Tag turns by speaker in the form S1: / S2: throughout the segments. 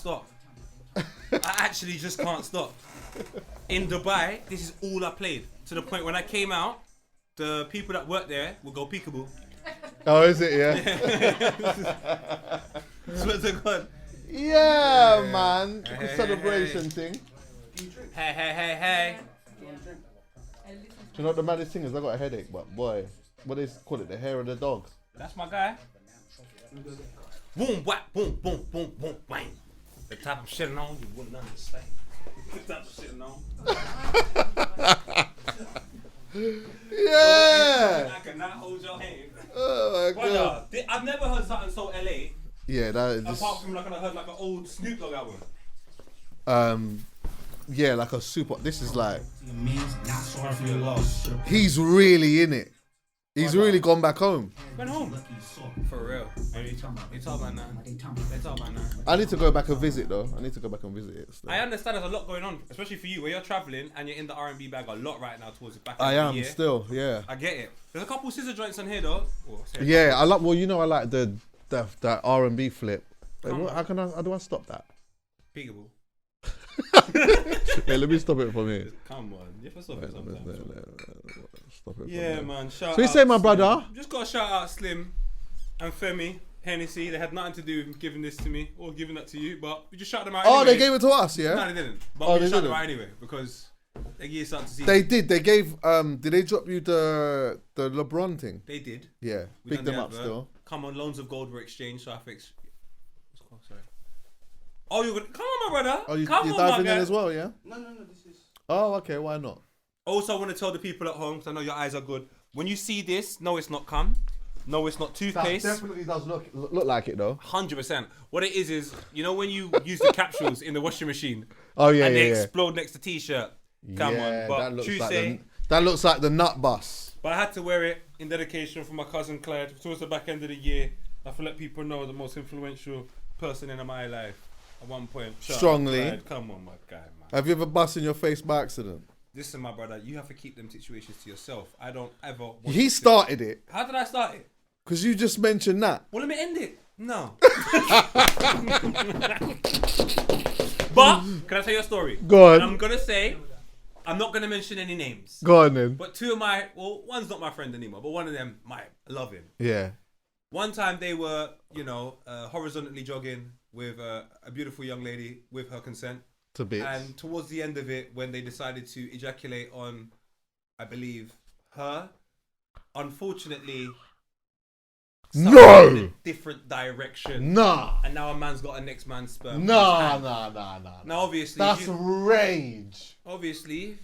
S1: stop. I actually just can't stop. In Dubai, this is all I played. To the point when I came out, the people that work there would go peekaboo.
S2: Oh, is it? Yeah.
S1: Swear to God.
S2: Yeah, man. Hey, celebration thing.
S1: Hey.
S2: Do you know what the maddest thing is? I got a headache, but boy, what they call it? The hair of the dog.
S1: That's my guy. Boom, whack, boom, boom, boom, boom, bang. The type I'm shitting on, you wouldn't understand. The type I'm shitting on.
S2: Yeah.
S1: I cannot hold your hand.
S2: Oh my God.
S1: I've never heard something so LA.
S2: Yeah, that is.
S1: Apart from like I heard like an old Snoop Dogg album.
S2: Yeah, like a super. This is like.
S1: Not sorry for your loss.
S2: He's really in it. He's really gone back home.
S1: Went home. For real. They talk about that.
S2: I need to go back and visit though. I need to go back and visit it.
S1: I understand there's a lot going on, especially for you where you're traveling and you're in the R&B bag a lot right now towards the back end
S2: I
S1: of
S2: am
S1: the year.
S2: still, yeah.
S1: I get it. There's a couple scissor joints on here though.
S2: Yeah, I like. Well, you know, I like the R&B flip. Like, how do I stop that?
S1: Peekaboo.
S2: Hey, let me stop it from here.
S1: Come on, you have to stop it sometimes.
S2: Stop it.
S1: Yeah, man. Shout
S2: so you
S1: out
S2: say my
S1: Slim.
S2: brother?
S1: Just gotta shout out Slim and Femi, Hennessy. They had nothing to do with giving this to me or giving that to you, but we just shout them out.
S2: Oh,
S1: anyway.
S2: they gave it to us, yeah?
S1: No, they didn't. But we shout them out anyway because they gave you something to see.
S2: They did. They gave. Did they drop you the LeBron thing?
S1: They did.
S2: Yeah.
S1: We
S2: Pick
S1: done
S2: them
S1: the
S2: up
S1: advert.
S2: still.
S1: Come on, loans of gold were exchanged, so I fixed. Sorry. Oh, you're gonna come on, my brother.
S2: Oh, you're
S1: come on,
S2: diving
S1: my
S2: in
S1: guy.
S2: as well, yeah?
S3: No, this is.
S2: Oh, okay. Why not?
S1: Also, I want to tell the people at home, because I know your eyes are good. When you see this, no, it's not cum. No, it's not toothpaste.
S2: That definitely does look like it though.
S1: 100%. What it is, you know when you use the capsules in the washing machine?
S2: Oh yeah,
S1: and
S2: yeah,
S1: they
S2: yeah.
S1: explode next to t-shirt. Come on, but
S2: that looks like the nut bus.
S1: But I had to wear it in dedication for my cousin Clyde. Towards the back end of the year, I feel let people know the most influential person in my life at one point. Shout
S2: Strongly.
S1: out, come on, my guy, man.
S2: Have you ever bust in your face by accident?
S1: Listen, my brother, you have to keep them situations to yourself. I don't ever want
S2: He started it.
S1: How did I start it?
S2: Because you just mentioned that.
S1: Well, let me end it. No. But, can I tell you a story?
S2: Go on.
S1: And I'm going to say, I'm not going to mention any names.
S2: Go on then.
S1: But two of my, well, one's not my friend anymore, but one of them, I love him.
S2: Yeah.
S1: One time they were, horizontally jogging with a beautiful young lady with her consent.
S2: To bits.
S1: And towards the end of it, when they decided to ejaculate on, I believe, her, unfortunately,
S2: no!
S1: in a different direction.
S2: Nah.
S1: And now a man's got a next man's sperm.
S2: Nah.
S1: Now, obviously,
S2: that's rage.
S1: Obviously,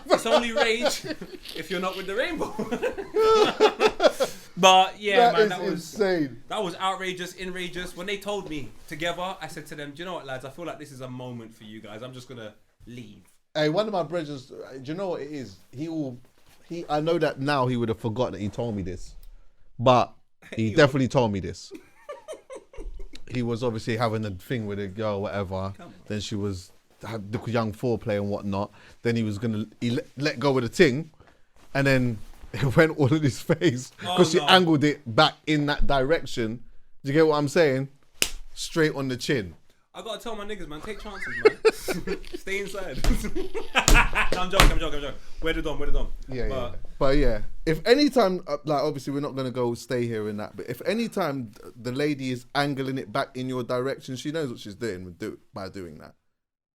S1: it's only rage if you're not with the rainbow. But yeah, man, that was
S2: insane.
S1: That was outrageous, enrageous. When they told me together, I said to them, "Do you know what, lads? I feel like this is a moment for you guys. I'm just gonna leave."
S2: Hey, one of my brothers, do you know what it is? I know that now he would have forgotten that he told me this, but he definitely told me this. He was obviously having a thing with a girl, whatever. Then she had the young foreplay and whatnot. Then he let go of the thing, and then it went all in his face because she angled it back in that direction. Do you get what I'm saying? Straight on the chin.
S1: I gotta tell my niggas, man, take chances, man. Stay inside. No, I'm joking. Where the dom?
S2: Yeah. But yeah, if any time, like obviously we're not gonna go stay here in that, but if any time the lady is angling it back in your direction, she knows what she's doing by doing that.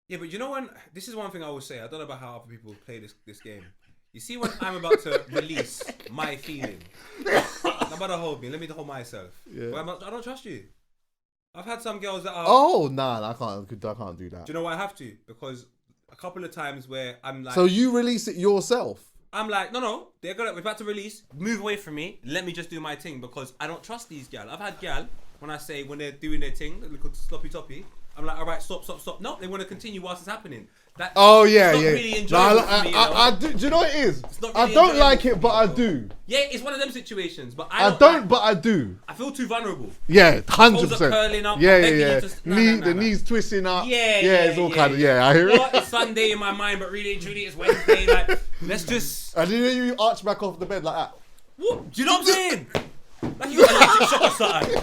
S1: Yeah, but you know when, this is one thing I will say, I don't know about how other people play this game. You see when I'm about to release my feeling, nobody hold me, let me hold myself.
S2: Yeah.
S1: But I don't trust you. I've had some girls that are...
S2: Oh, nah, I can't do that.
S1: Do you know why I have to? Because a couple of times where I'm like...
S2: So you release it yourself?
S1: I'm like, no, we're about to release, move away from me, let me just do my thing because I don't trust these gal. I've had gal, when they're doing their thing, a little sloppy toppy, I'm like, all right, stop. No, they want to continue whilst it's happening. It's not really enjoyable for me,
S2: I do. Do you know what it is?
S1: It's not
S2: I
S1: really
S2: don't like
S1: enjoyable
S2: it, but I do.
S1: Yeah, it's one of them situations, but
S2: I don't, but I do.
S1: I feel too vulnerable.
S2: Yeah, 100%.
S1: Toes are curling up.
S2: Yeah.
S1: The
S2: knees twisting up.
S1: Yeah,
S2: it's all kind of. Yeah, I hear it.
S1: It's Sunday in my mind, but really and truly it's Wednesday. Like, let's just.
S2: And you arch back off the bed like that.
S1: What? Do you know what I'm saying? Like you got an electric shock or something.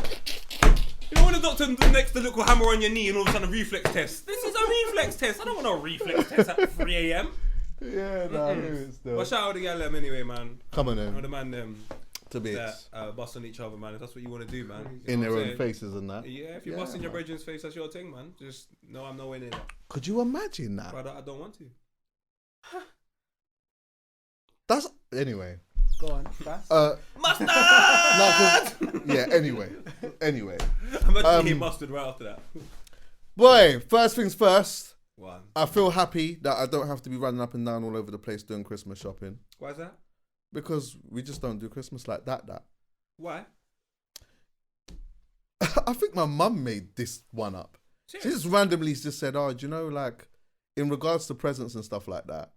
S1: You know when the doctor next to look hammer on your knee and all of a sudden a reflex test. This is a reflex test. I don't want a reflex test at 3 a.m.
S2: Yeah, nah, I hear it still.
S1: But shout out to the them anyway, man.
S2: Come on,
S1: Or
S2: then.
S1: the man them
S2: To bits.
S1: that bust on each other, man. If that's what you want to do, man.
S2: In their own faces and that.
S1: Yeah, if you're busting your brethren's face, that's your thing, man. Just no, I'm nowhere near that.
S2: Could you imagine that?
S1: Brother, I don't want to.
S2: That's anyway.
S3: Go on, fast.
S1: Mustard!
S2: Yeah, anyway.
S1: I'm about to eat mustard right after that.
S2: Boy, first things first.
S1: One.
S2: I feel happy that I don't have to be running up and down all over the place doing Christmas shopping.
S1: Why is that?
S2: Because we just don't do Christmas like that.
S1: Why?
S2: I think my mum made this one up.
S1: Serious?
S2: She just randomly just said, oh, do you know, like, in regards to presents and stuff like that,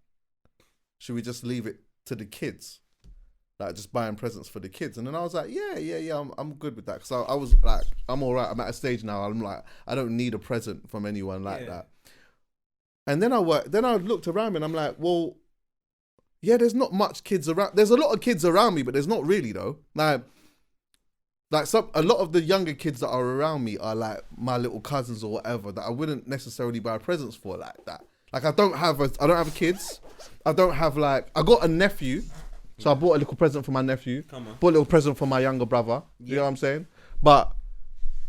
S2: should we just leave it to the kids? Like, just buying presents for the kids. And then I was like, yeah, I'm good with that. Because I was like, I'm all right. I'm at a stage now. I'm like, I don't need a present from anyone like that. And then I looked around me and I'm like, well, yeah, there's not much kids around. There's a lot of kids around me, but there's not really though. Like a lot of the younger kids that are around me are like my little cousins or whatever that I wouldn't necessarily buy presents for like that. Like I don't have kids. I don't have I got a nephew, so I bought a little present for my nephew.
S1: Come on.
S2: Bought a little present for my younger brother. You know what I'm saying? But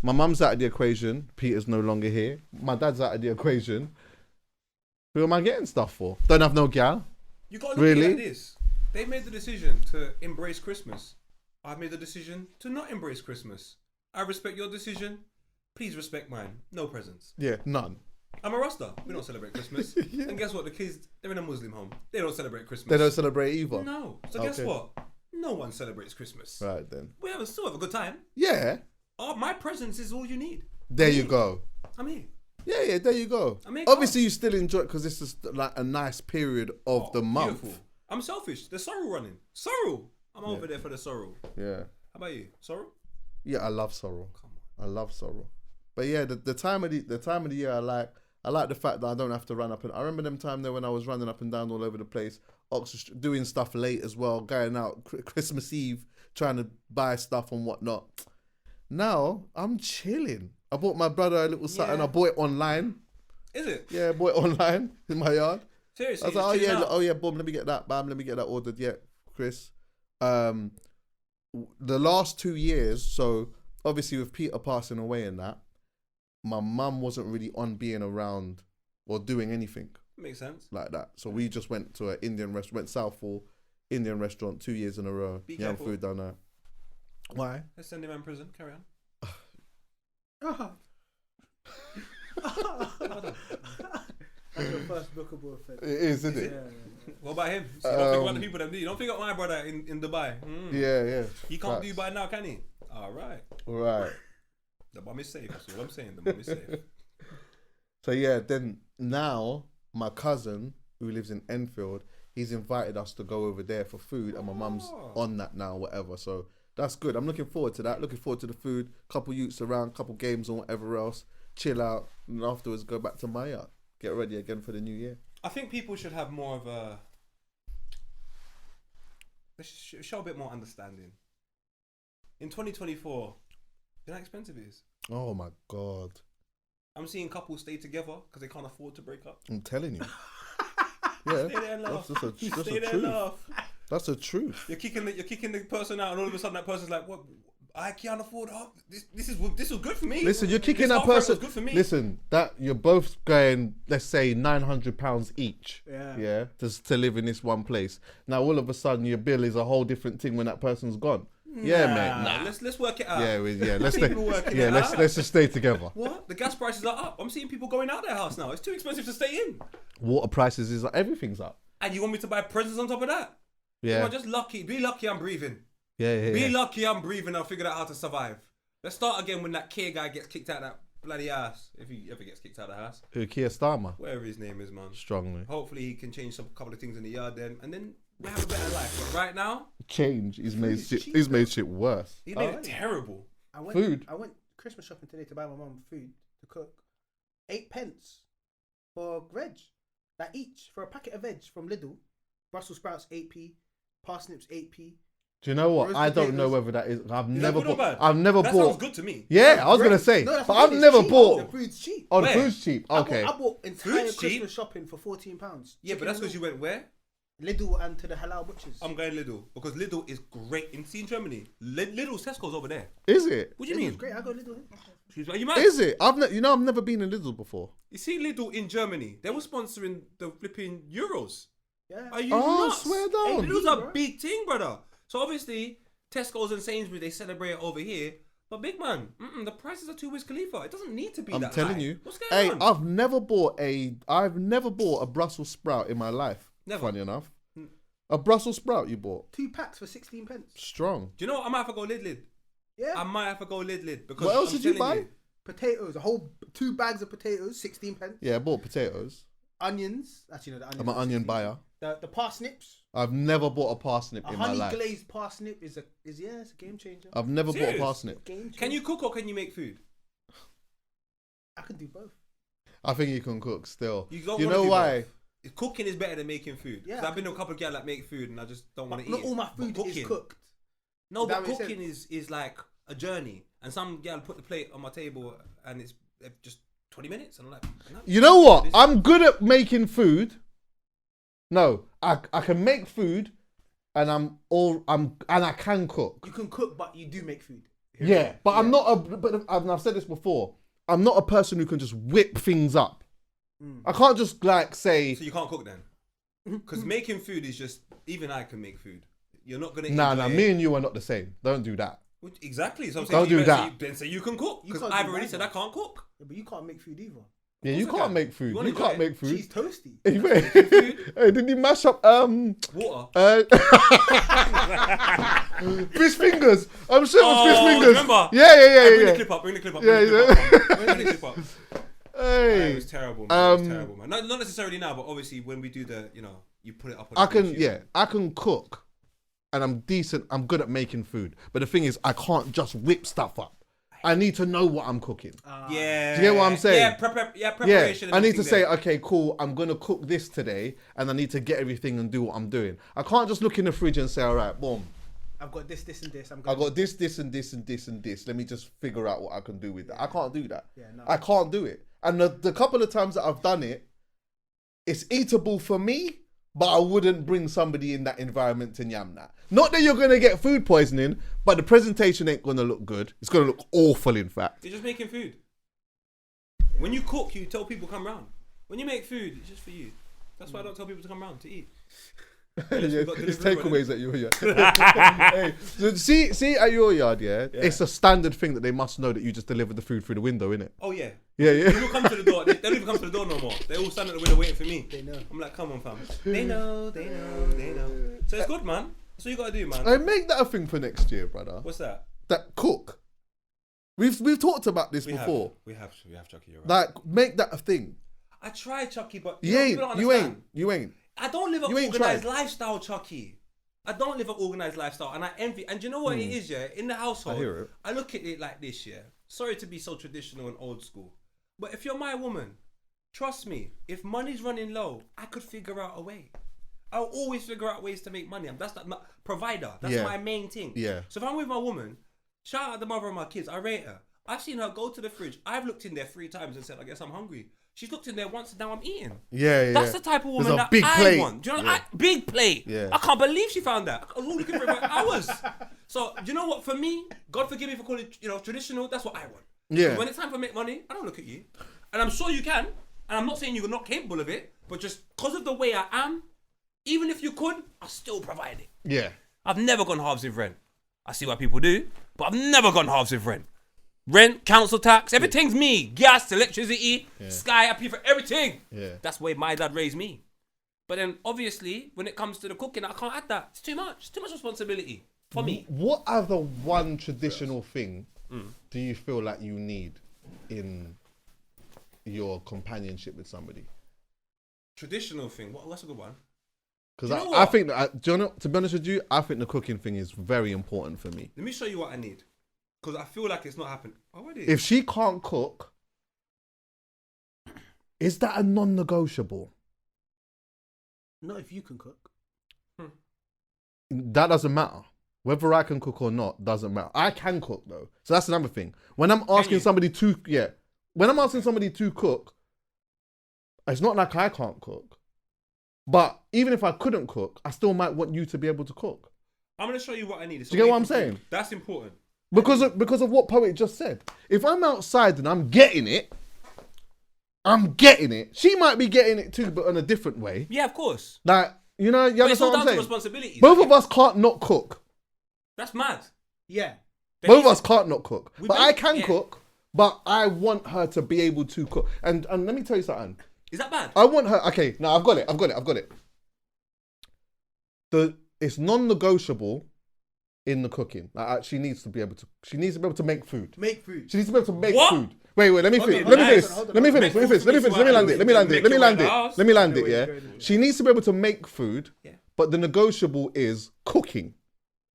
S2: my mum's out of the equation. Peter's no longer here. My dad's out of the equation. Who am I getting stuff for? Don't have no gal.
S1: You got to look at it like this. They made the decision to embrace Christmas. I've made the decision to not embrace Christmas. I respect your decision. Please respect mine. No presents.
S2: Yeah, none.
S1: I'm a Rasta. We don't celebrate Christmas. And guess what? The kids, they're in a Muslim home. They don't celebrate Christmas.
S2: They don't celebrate either.
S1: No. So guess what? No one celebrates Christmas.
S2: Right then.
S1: We still have a good time.
S2: Yeah.
S1: My presence is all you need.
S2: There you go.
S1: I'm here.
S2: Yeah, there you go. Obviously, you still enjoy it because this is like a nice period of the month.
S1: Beautiful. I'm selfish. There's sorrow running. Sorrow. I'm over there for the sorrow.
S2: Yeah.
S1: How about you? Sorrow?
S2: Yeah, I love sorrow.
S1: Come on.
S2: I love sorrow. But yeah, the time of the year I like the fact that I don't have to run up and I remember them time there when I was running up and down all over the place, doing stuff late as well, going out Christmas Eve, trying to buy stuff and whatnot. Now I'm chilling. I bought my brother a little something. I bought it online.
S1: Is it?
S2: Yeah, I bought it online in my yard.
S1: Seriously?
S2: I was like, oh yeah, boom, let me get that. Bam, let me get that ordered. Yeah, Chris. The last 2 years, so obviously with Peter passing away and that, my mum wasn't really on being around or doing anything.
S1: Makes sense.
S2: Like that. So we just went to an Indian restaurant, went Southall Indian restaurant 2 years in a row.
S1: Be
S2: Yam
S1: careful.
S2: food down there. Why?
S1: Let's send him in prison. Carry on.
S3: That's your first bookable offence.
S2: It is, isn't it?
S3: Yeah.
S1: What about him? So you don't think about the people that do. You don't think about my brother in Dubai.
S2: Yeah.
S1: He can't do Dubai now, can he? All right.
S2: Right.
S1: The mum is safe. That's all I'm saying. The mum is safe.
S2: So yeah, then now my cousin who lives in Enfield, he's invited us to go over there for food, and my mum's on that now, whatever. So that's good. I'm looking forward to that. Looking forward to the food. Couple youths around, couple games and whatever else. Chill out, and afterwards go back to my yard. Get ready again for the new year.
S1: I think people should have more of a. They should show a bit more understanding. In 2024, you know how expensive it is.
S2: Oh my God.
S1: I'm seeing couples stay together because they can't afford to break up.
S2: I'm telling you. Yeah,
S1: Stay there and laugh.
S2: that's the
S1: Stay there and
S2: truth.
S1: laugh.
S2: That's the truth.
S1: You're kicking the person out, and all of a sudden that person's like, "What? I can't afford. This was good for me."
S2: Listen, you're kicking
S1: This
S2: that
S1: offer
S2: person.
S1: was good for me.
S2: Listen, that you're both going, let's say £900 each.
S3: Yeah.
S2: To live in this one place. Now all of a sudden your bill is a whole different thing when that person's gone. Yeah, mate. Nah.
S1: Let's work it out.
S2: Yeah. Let's stay.
S1: People working
S2: Yeah,
S1: it
S2: let's
S1: out.
S2: let's just stay together.
S1: What? The gas prices are up. I'm seeing people going out their house now. It's too expensive to stay in.
S2: Water prices is everything's up.
S1: And you want me to buy presents on top of that?
S2: Yeah.
S1: I'm just lucky. Be lucky I'm breathing.
S2: Yeah.
S1: Be lucky I'm breathing. I'll figure out how to survive. Let's start again when that Kia guy gets kicked out of that bloody house. If he ever gets kicked out of the house.
S2: Who, Keir Starmer?
S1: Whatever his name is, man.
S2: Strongly.
S1: Hopefully he can change some couple of things in the yard then. And then we have a better life. But right now,
S2: Change. He's made
S1: is
S2: shit.
S1: cheap,
S2: He's made shit worse.
S1: he made it terrible.
S3: I went Christmas shopping today to buy my mum food to cook. 8 pence for veg. Like each for a packet of veg from Lidl. Brussels sprouts 8p, parsnips 8p,
S2: Do you know what?
S3: Roast
S2: I don't know
S3: potatoes.
S2: whether that is. I've
S1: Is that
S2: never
S1: good or
S2: bought.
S1: bad?
S2: I've never
S1: That
S2: bought.
S1: sounds good to me.
S2: Yeah, I was gonna say,
S3: No, that's
S2: but
S3: what
S2: I've
S3: it's
S2: never
S3: cheap.
S2: bought.
S3: The food's cheap.
S2: Oh, the
S1: Where?
S2: food's cheap. Okay.
S3: I bought entire
S1: Food's
S3: Christmas
S1: cheap?
S3: shopping for £14.
S1: Yeah, but that's because you went where?
S3: Lidl and to the halal butchers.
S1: I'm going Lidl because Lidl is great in Germany. Lidl's Tesco's over there.
S2: Is it?
S1: What do you
S3: Lidl's
S1: mean?
S3: great. I go Lidl.
S1: Are you mad?
S2: Is it? I've never been in Lidl before.
S1: You see Lidl in Germany, they were sponsoring the flipping Euros.
S3: Yeah.
S1: Are you
S2: Oh,
S1: nuts?
S2: swear down.
S1: Lidl's
S3: bro.
S1: a big thing, brother. So obviously Tesco's and Sainsbury's they celebrate it over here, but big man, the prices are too Wiz Khalifa. It doesn't need to be
S2: I'm
S1: that
S2: telling
S1: high.
S2: you.
S1: What's going
S2: Hey,
S1: on?
S2: I've never bought a Brussels sprout in my life.
S1: Never.
S2: Funny enough. A Brussels sprout you bought.
S3: 2 packs for 16p.
S2: Strong.
S1: Do you know what? I might have to go lid.
S3: Yeah.
S1: I might have to go lid because
S2: What else
S1: I'm
S2: did you
S1: telling
S2: buy?
S3: Potatoes. A whole 2 bags of potatoes, 16p.
S2: Yeah, I bought potatoes.
S3: Onions. Actually, no, the onions.
S2: I'm an
S3: are
S2: onion
S3: 16p.
S2: buyer.
S3: The parsnips.
S2: I've never bought a parsnip
S3: A
S2: in my
S3: honey
S2: life.
S3: glazed parsnip is it's a game changer.
S2: I've never bought a
S1: Serious?
S2: parsnip.
S3: Game changer.
S1: Can you cook or can you make food?
S3: I can do both.
S2: I think you can cook still.
S1: You don't
S2: You
S1: wanna
S2: know
S1: do
S2: why?
S1: both. Cooking is better than making food.
S3: Yeah,
S1: 'Cause I've been to a couple of girls that make food and I just don't want to eat
S3: Not
S1: it.
S3: all my
S1: But
S3: food is
S1: cooking-
S3: cooked.
S1: No,
S3: Does
S1: but
S3: that make
S1: cooking is like a journey. And some girl put the plate on my table and it's just 20 minutes. And I'm like, no.
S2: You know what?
S1: This-
S2: I'm good at making food. No, I can make food, and I can cook.
S3: You can cook, but you do make food.
S2: Yeah, but I'm not I've said this before. I'm not a person who can just whip things up. I can't just like say,
S1: So you can't cook then? Because making food is just, even I can make food. You're not going to
S2: nah,
S1: enjoy it.
S2: me and you are not the same. Don't do that.
S1: Exactly. So I'm
S2: Don't
S1: saying
S2: do
S1: you
S2: that.
S1: Then say you can cook.
S3: You
S1: Because
S3: can't
S1: I've
S3: do
S1: already
S3: that,
S1: said
S3: man.
S1: I can't cook.
S3: Yeah, but you can't make food either.
S2: Yeah, you
S1: I
S2: can't
S1: can.
S2: make food.
S1: You wanna
S2: You
S1: enjoy
S2: can't
S1: it?
S2: make food.
S3: Cheese toasty.
S2: Hey, wait. Hey, didn't you mash up
S1: Water.
S2: fish fingers? I'm sure it was fish
S1: Oh,
S2: fingers.
S1: remember?
S2: Yeah.
S1: Bring the clip up. Bring the clip up.
S2: Yeah,
S1: Bring the clip up.
S2: Hey,
S1: It was terrible, man. It was terrible, man. Not necessarily now, but obviously when we do the, you put it up on
S2: I
S1: the
S2: can,
S1: YouTube.
S2: yeah, I can cook, and I'm decent. I'm good at making food, but the thing is, I can't just whip stuff up. I need to know what I'm cooking.
S1: Yeah.
S2: Do you get what I'm saying?
S1: Yeah,
S2: Yeah,
S1: preparation.
S2: I
S1: and
S2: need to
S1: everything
S2: say,
S1: there.
S2: okay, cool. I'm gonna cook this today, and I need to get everything and do what I'm doing. I can't just look in the fridge and say, all right, boom.
S3: I've got this, and this.
S2: I got this, and this, and this, and this. Let me just figure out what I can do with that. I can't do that.
S3: Yeah, no.
S2: I can't do it. And the couple of times that I've done it, it's eatable for me, but I wouldn't bring somebody in that environment to yam that. Not that you're going to get food poisoning, but the presentation ain't going to look good. It's going to look awful, in fact.
S1: You're just making food. When you cook, you tell people come round. When you make food, it's just for you. That's why I don't tell people to come round to eat.
S2: It's takeaways at your yard. Hey, so see at your yard, yeah? It's a standard thing that they must know that you just deliver the food through the window, innit?
S1: Oh yeah.
S2: Yeah.
S1: People come to the door. They don't even come to the door no more. They all stand at the window waiting for me.
S3: They know.
S1: I'm like, come on, fam. They know. So it's good, man. That's what you gotta do, man.
S2: I make that a thing for next year, brother.
S1: What's that?
S2: That cook. We've talked about this
S1: We
S2: before.
S1: have Chuckie. You're right.
S2: Like, make that a thing.
S1: I tried Chuckie, but
S2: You ain't.
S1: people don't
S2: You
S1: understand.
S2: ain't. You ain't.
S1: I don't live an
S2: You ain't
S1: organized
S2: tried.
S1: lifestyle, Chuckie. I don't live an organized lifestyle, and I envy. And do you know what it is, yeah? In the household,
S2: I hear it.
S1: I look at it like this, yeah. Sorry to be so traditional and old school, but if you're my woman, trust me, if money's running low, I could figure out a way. I'll always figure out ways to make money. That's my provider. That's
S2: Yeah.
S1: my main thing.
S2: Yeah.
S1: So if I'm with my woman, shout out the mother of my kids. I rate her. I've seen her go to the fridge. I've looked in there 3 times and said, I guess I'm hungry. She's looked in there once and now I'm eating.
S2: Yeah.
S1: That's the type of woman
S2: There's a
S1: that
S2: big
S1: I
S2: plate.
S1: want. Do you know?
S2: Yeah.
S1: Big plate.
S2: Yeah.
S1: I can't believe she found that. I was all looking for it for hours. So do you know what? For me, God forgive me for calling it, traditional. That's what I want.
S2: Yeah.
S1: When it's time for make money, I don't look at you, and I'm sure you can. And I'm not saying you're not capable of it, but just because of the way I am, even if you could, I still provide it.
S2: Yeah.
S1: I've never gone halves with rent. I see what people do, but I've never gone halves with rent. Rent, council tax, everything's me. Gas, electricity, Sky, I pay for everything.
S2: Yeah.
S1: That's the way my dad raised me. But then obviously, when it comes to the cooking, I can't add that. It's too much. It's too much responsibility for me.
S2: What other one traditional thing do you feel like you need in your companionship with somebody?
S1: Traditional thing. What's a good one?
S2: Because
S1: Do you know
S2: I
S1: what?
S2: think that, to be honest with you, I think the cooking thing is very important for me.
S1: Let me show you what I need. Because I feel like it's not happening already.
S2: If she can't cook, is that a non-negotiable?
S3: Not if you can cook.
S2: That doesn't matter. Whether I can cook or not doesn't matter. I can cook though. So that's another thing. When I'm asking somebody to, when I'm asking somebody to cook, it's not like I can't cook. But even if I couldn't cook, I still might want you to be able to cook.
S1: I'm going to show you what I need.
S2: Do you get what I'm saying?
S1: That's important.
S2: Because of what Poet just said. If I'm outside and I'm getting it. She might be getting it too, but in a different way.
S1: Yeah, of course.
S2: Like, you know, you
S1: It's
S2: understand
S1: all
S2: what I'm
S1: down to
S2: saying?
S1: responsibilities.
S2: Both of us can't not cook.
S1: That's mad.
S3: Yeah.
S2: Both of us can't not cook.
S1: We
S2: But
S1: both-
S2: I can
S1: yeah.
S2: cook, but I want her to be able to cook. And let me tell you something.
S1: Is that bad?
S2: I want her, okay, no, I've got it. It's non-negotiable in the cooking. Like, she needs to be able to make food.
S3: Make food.
S2: She needs to be able to make
S1: What?
S2: food. Wait, let me finish.
S1: on,
S2: Let me
S1: nice.
S2: finish. Let me finish. Let me finish. Let me finish. Let me land it. Let me land it. Let me land it. Let me land it. Yeah. She needs to be able to make food, but the negotiable is cooking.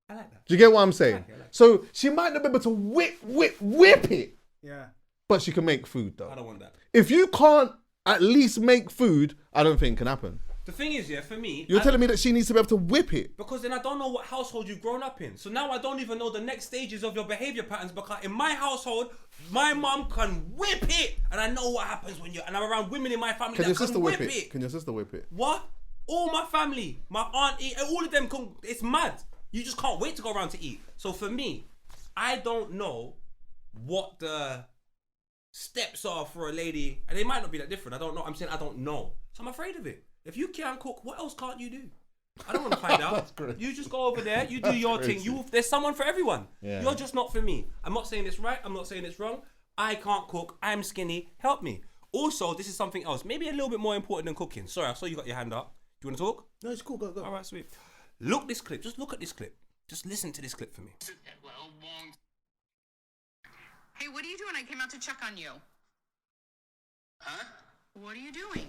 S1: I like that.
S2: Do you get what I'm saying?
S1: I like it.
S2: So she might not be able to whip it,
S3: Yeah.
S2: but she can make food
S1: I
S2: though.
S1: don't want that.
S2: If you can't at least make food, I don't think it can happen.
S1: The thing is, for me,
S2: You're telling me that she needs to be able to whip it.
S1: because then I don't know what household you've grown up in. So now I don't even know the next stages of your behavior patterns, because in my household, my mum can whip it, and I know what happens and I'm around women in my family
S2: Can
S1: that
S2: your sister
S1: can
S2: whip
S1: whip
S2: it?
S1: it.
S2: Can your sister whip it?
S1: What? All my family, my auntie, all of them can. It's mad. You just can't wait to go around to eat. So for me, I don't know what the steps are for a lady, and they might not be that different. I don't know. I'm saying I don't know. So I'm afraid of it. If you can't cook, what else can't you do? I don't want to find out.
S2: That's crazy.
S1: You just go over there, you do your thing. There's someone for everyone.
S2: Yeah.
S1: You're just not for me. I'm not saying it's right. I'm not saying it's wrong. I can't cook. I'm skinny. Help me. Also, this is something else. Maybe a little bit more important than cooking. Sorry, I saw you got your hand up. Do you want to talk?
S3: No, it's cool. Go.
S1: All right, sweet. Look this clip. Just look at this clip. Just listen to this clip for me.
S4: Hey, what are you doing? I came out to check on you.
S5: Huh?
S4: What are you doing?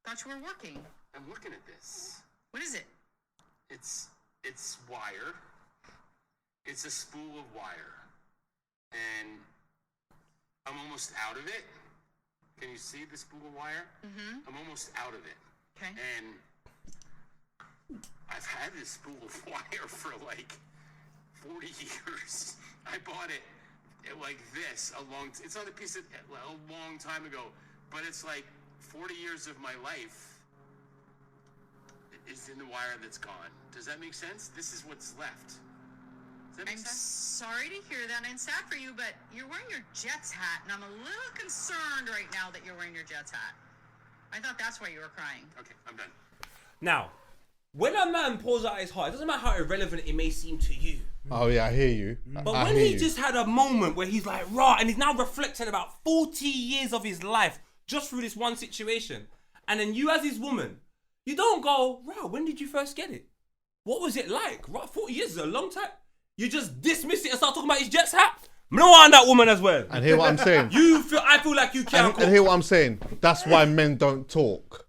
S4: Thought you were working.
S5: I'm looking at this.
S4: What is it?
S5: It's wire. It's a spool of wire. And I'm almost out of it. Can you see the spool of wire?
S4: Mm-hmm.
S5: I'm almost out of it.
S4: Okay.
S5: And I've had this spool of wire for like 40 years. I bought it like this it's not a piece of a long time ago, but it's like 40 years of my life is in the wire that's gone. Does that make sense? This is what's left. Does that make
S4: I'm
S5: sense?
S4: sorry to hear that, and it's sad for you, but you're wearing your Jets hat, and I'm a little concerned right now that you're wearing your Jets hat. I thought that's why you were crying.
S5: Okay, I'm done.
S1: Now, when a man pulls out his heart, it doesn't matter how irrelevant it may seem to you.
S2: Oh yeah, I hear you.
S1: But
S2: I
S1: when
S2: hear
S1: he
S2: you.
S1: just had a moment where he's like, raw, and he's now reflecting about 40 years of his life just through this one situation. And then you as his woman, you don't go, raw, when did you first get it? What was it like? Raw, 40 years is a long time. You just dismiss it and start talking about his Jets hat? No one that woman as well.
S2: And hear what I'm saying.
S1: I feel like you can't cook.
S2: And hear what I'm saying. That's why men don't talk.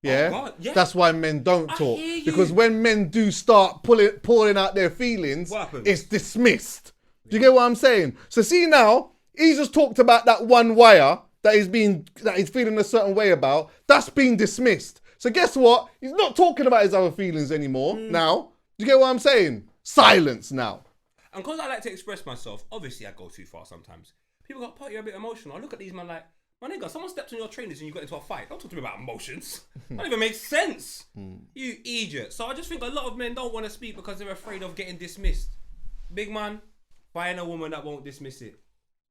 S2: Yeah?
S1: God, yeah.
S2: That's why men don't
S1: I
S2: talk.
S1: hear you.
S2: Because when men do start pouring out their feelings,
S1: What happens?
S2: it's dismissed. Do you get what I'm saying? So see now, he's just talked about that one wire that he's feeling a certain way about. That's been dismissed. So guess what? He's not talking about his other feelings anymore now. Do you get what I'm saying? Silence now.
S1: And because I like to express myself, obviously I go too far sometimes. People go, "Pot, you're a bit emotional." I look at these man like, my nigga, someone stepped on your trainers and you got into a fight. Don't talk to me about emotions. That don't even make sense. You idiot. So I just think a lot of men don't want to speak because they're afraid of getting dismissed. Big man, find a woman that won't dismiss it.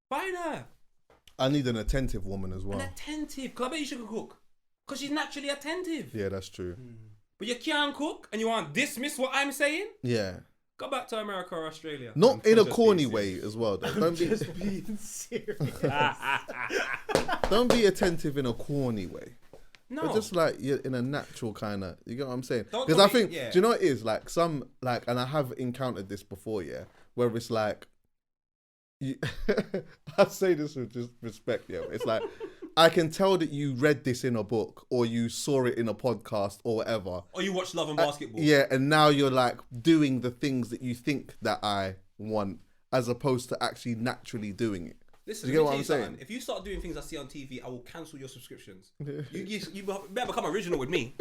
S1: Find her.
S2: I need an attentive woman as well.
S1: And attentive. Because I bet you she can cook. Because she's naturally attentive.
S2: Yeah, that's true.
S1: But you can't cook and you want to dismiss what I'm saying?
S2: Yeah.
S1: Go back to America or Australia.
S2: Not in
S1: I'm
S2: a
S1: just
S2: corny
S1: being
S2: way as well, though. Don't be,
S3: Just being serious.
S2: don't be attentive in a corny way.
S1: No.
S2: But just like you're in a natural kind of, you get what I'm saying?
S1: Don't
S2: Because
S1: tell
S2: I
S1: me-
S2: think,
S1: yeah.
S2: do you know what it is? Like and I have encountered this before, yeah, where it's like, I say this with just respect, yeah. It's like, I can tell that you read this in a book or you saw it in a podcast or whatever.
S1: Or you watch Love and Basketball.
S2: Yeah, and now you're like doing the things that you think that I want as opposed to actually naturally doing it.
S1: Listen,
S2: Do you get what
S1: let me
S2: I'm
S1: tell you
S2: saying?
S1: something. If you start doing things I see on TV, I will cancel your subscriptions. you better become original with me.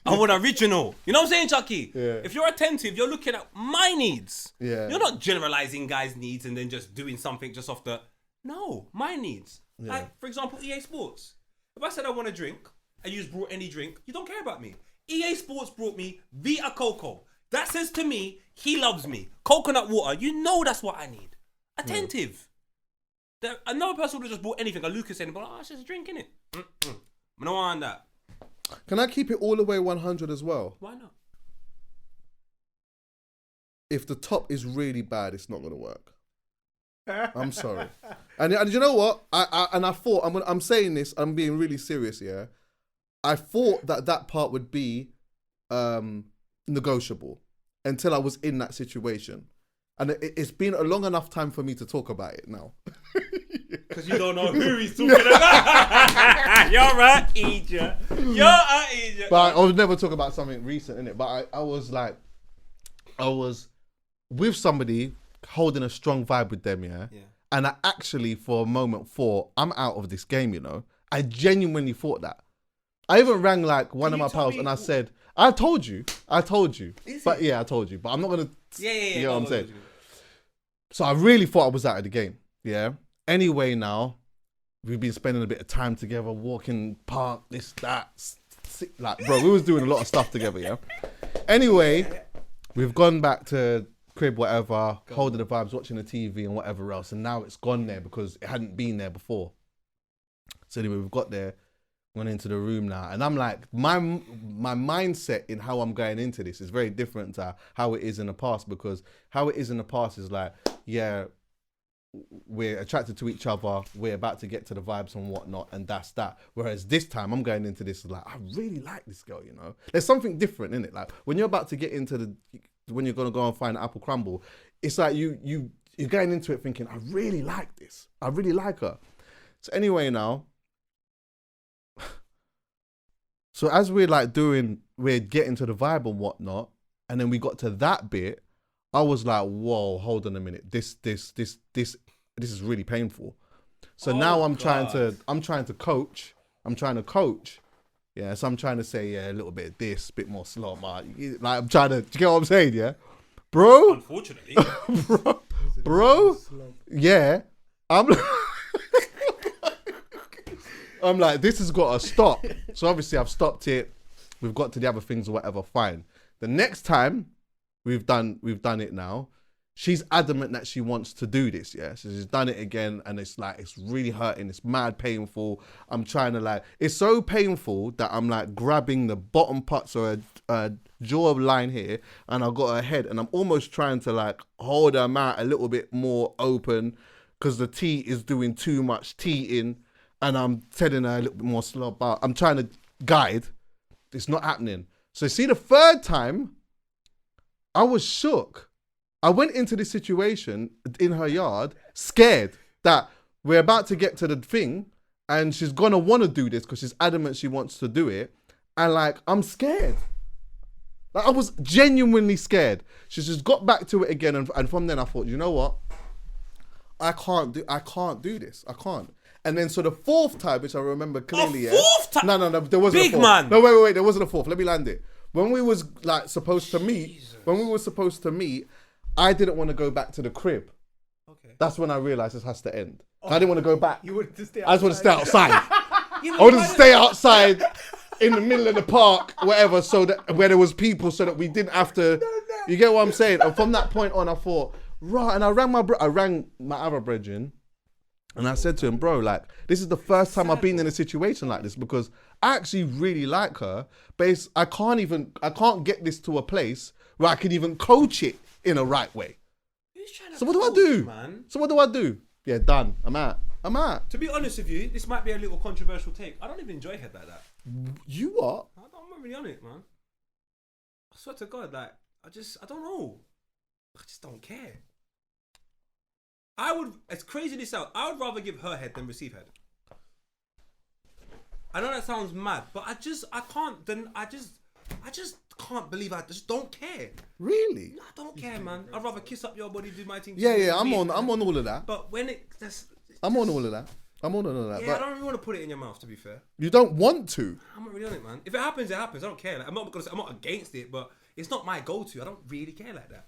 S1: I want original. You know what I'm saying, Chuckie?
S2: Yeah.
S1: If you're attentive, you're looking at my needs.
S2: Yeah.
S1: You're not generalizing guys' needs and then just doing something just off the... No, my needs.
S2: Yeah.
S1: Like, for example, EA Sports. If I said I want a drink and you just brought any drink, you don't care about me. EA Sports brought me Vita Coco. That says to me, he loves me. Coconut water, you know that's what I need. Attentive. Another person would have just bought anything. Like Lucas said, but it's just a drink, innit? I don't want that.
S2: Can I keep it all the way 100 as well?
S1: Why not?
S2: If the top is really bad, it's not going to work. I'm sorry. And you know what? I thought, I'm saying this, I'm being really serious here. I thought that part would be negotiable until I was in that situation. And it's been a long enough time for me to talk about it now.
S1: Because you don't know who he's talking about. You're right, idiot. You're an idiot.
S2: But I would never talk about something recent, innit? But I was with somebody holding a strong vibe with them, yeah? And I actually, for a moment, thought, I'm out of this game, you know? I genuinely thought that. I even rang like one of my pals and I said, I told you. But yeah, I told you. But I'm not going to...
S1: Yeah.
S2: You know what I'm saying? So I really thought I was out of the game, yeah? Anyway, now, we've been spending a bit of time together, walking park, this, that. Like, bro, we was doing a lot of stuff together, yeah? Anyway, we've gone back to crib, whatever, holding the vibes, watching the TV and whatever else. And now it's gone there because it hadn't been there before. So anyway, we've got there, gone into the room now. And I'm like, my mindset in how I'm going into this is very different to how it is in the past, because how it is in the past is like, yeah, we're attracted to each other, we're about to get to the vibes and whatnot, and that's that. Whereas this time I'm going into this like, I really like this girl, you know? There's something different in it. Like when you're about to get into when you're gonna go and find an apple crumble, it's like you're going into it thinking, I really like this. I really like her. So anyway now, so as we're getting to the vibe and whatnot, and then we got to that bit, I was like, whoa, hold on a minute. This is really painful. So now I'm trying to coach. Yeah, so I'm trying to say, yeah, a little bit of this, a bit more slow. Like I'm trying to, do you get what I'm saying? Yeah, bro.
S1: Unfortunately,
S2: bro. Yeah, I'm like, this has got to stop. So obviously I've stopped it. We've got to the other things or whatever. Fine. The next time we've done it now, she's adamant that she wants to do this. Yeah. So she's done it again. And it's like, it's really hurting. It's mad painful. I'm trying to like, it's so painful that I'm like grabbing the bottom parts or a jaw line here. And I've got her head and I'm almost trying to like hold her mouth a little bit more open because the tea is doing too much teating. And I'm telling her a little bit more slow, but I'm trying to guide. It's not happening. So see, the third time, I was shook. I went into this situation in her yard, scared that we're about to get to the thing and she's gonna wanna do this because she's adamant she wants to do it. And like, I'm scared. Like I was genuinely scared. She just got back to it again. And from then I thought, you know what? I can't do this. I can't. And then so the fourth time, which I remember clearly,
S1: fourth time?
S2: No, there wasn't a fourth.
S1: Man.
S2: No, wait, there wasn't a fourth. Let me land it. When we was like supposed to meet, I didn't want to go back to the crib. Okay. That's when I realized this has to end. I didn't want to go back.
S3: You wanted to stay outside.
S2: I just want to stay outside. I wanted to stay outside in the middle of the park, whatever, so that where there was people, so that we didn't have to. You get what I'm saying? And from that point on, I thought, right. And I rang my other brethren. And I said to him, bro, like, this is the first time I've been in a situation like this because I actually really like her, but I can't get this to a place where I can even coach it in a right way. So what do I do? Man? So what do I do? Yeah, done. I'm out.
S1: To be honest with you, this might be a little controversial take. I don't even enjoy head like that.
S2: You are?
S1: I'm not really on it, man. I swear to God, like, I don't know. I just don't care. As crazy as this sounds, I would rather give her head than receive head. I know that sounds mad, but I just can't believe I just don't care.
S2: Really?
S1: No, I don't care, man. I'd rather kiss up your body, do my thing.
S2: Yeah, I'm on all of that.
S1: But when
S2: I'm on all of that. I'm on all of that.
S1: Yeah, I
S2: But
S1: don't really want to put it in your mouth. To be fair,
S2: you don't want to.
S1: I'm not really on it, man. If it happens, it happens. I don't care. Like, I'm not against it, but it's not my go-to. I don't really care like that.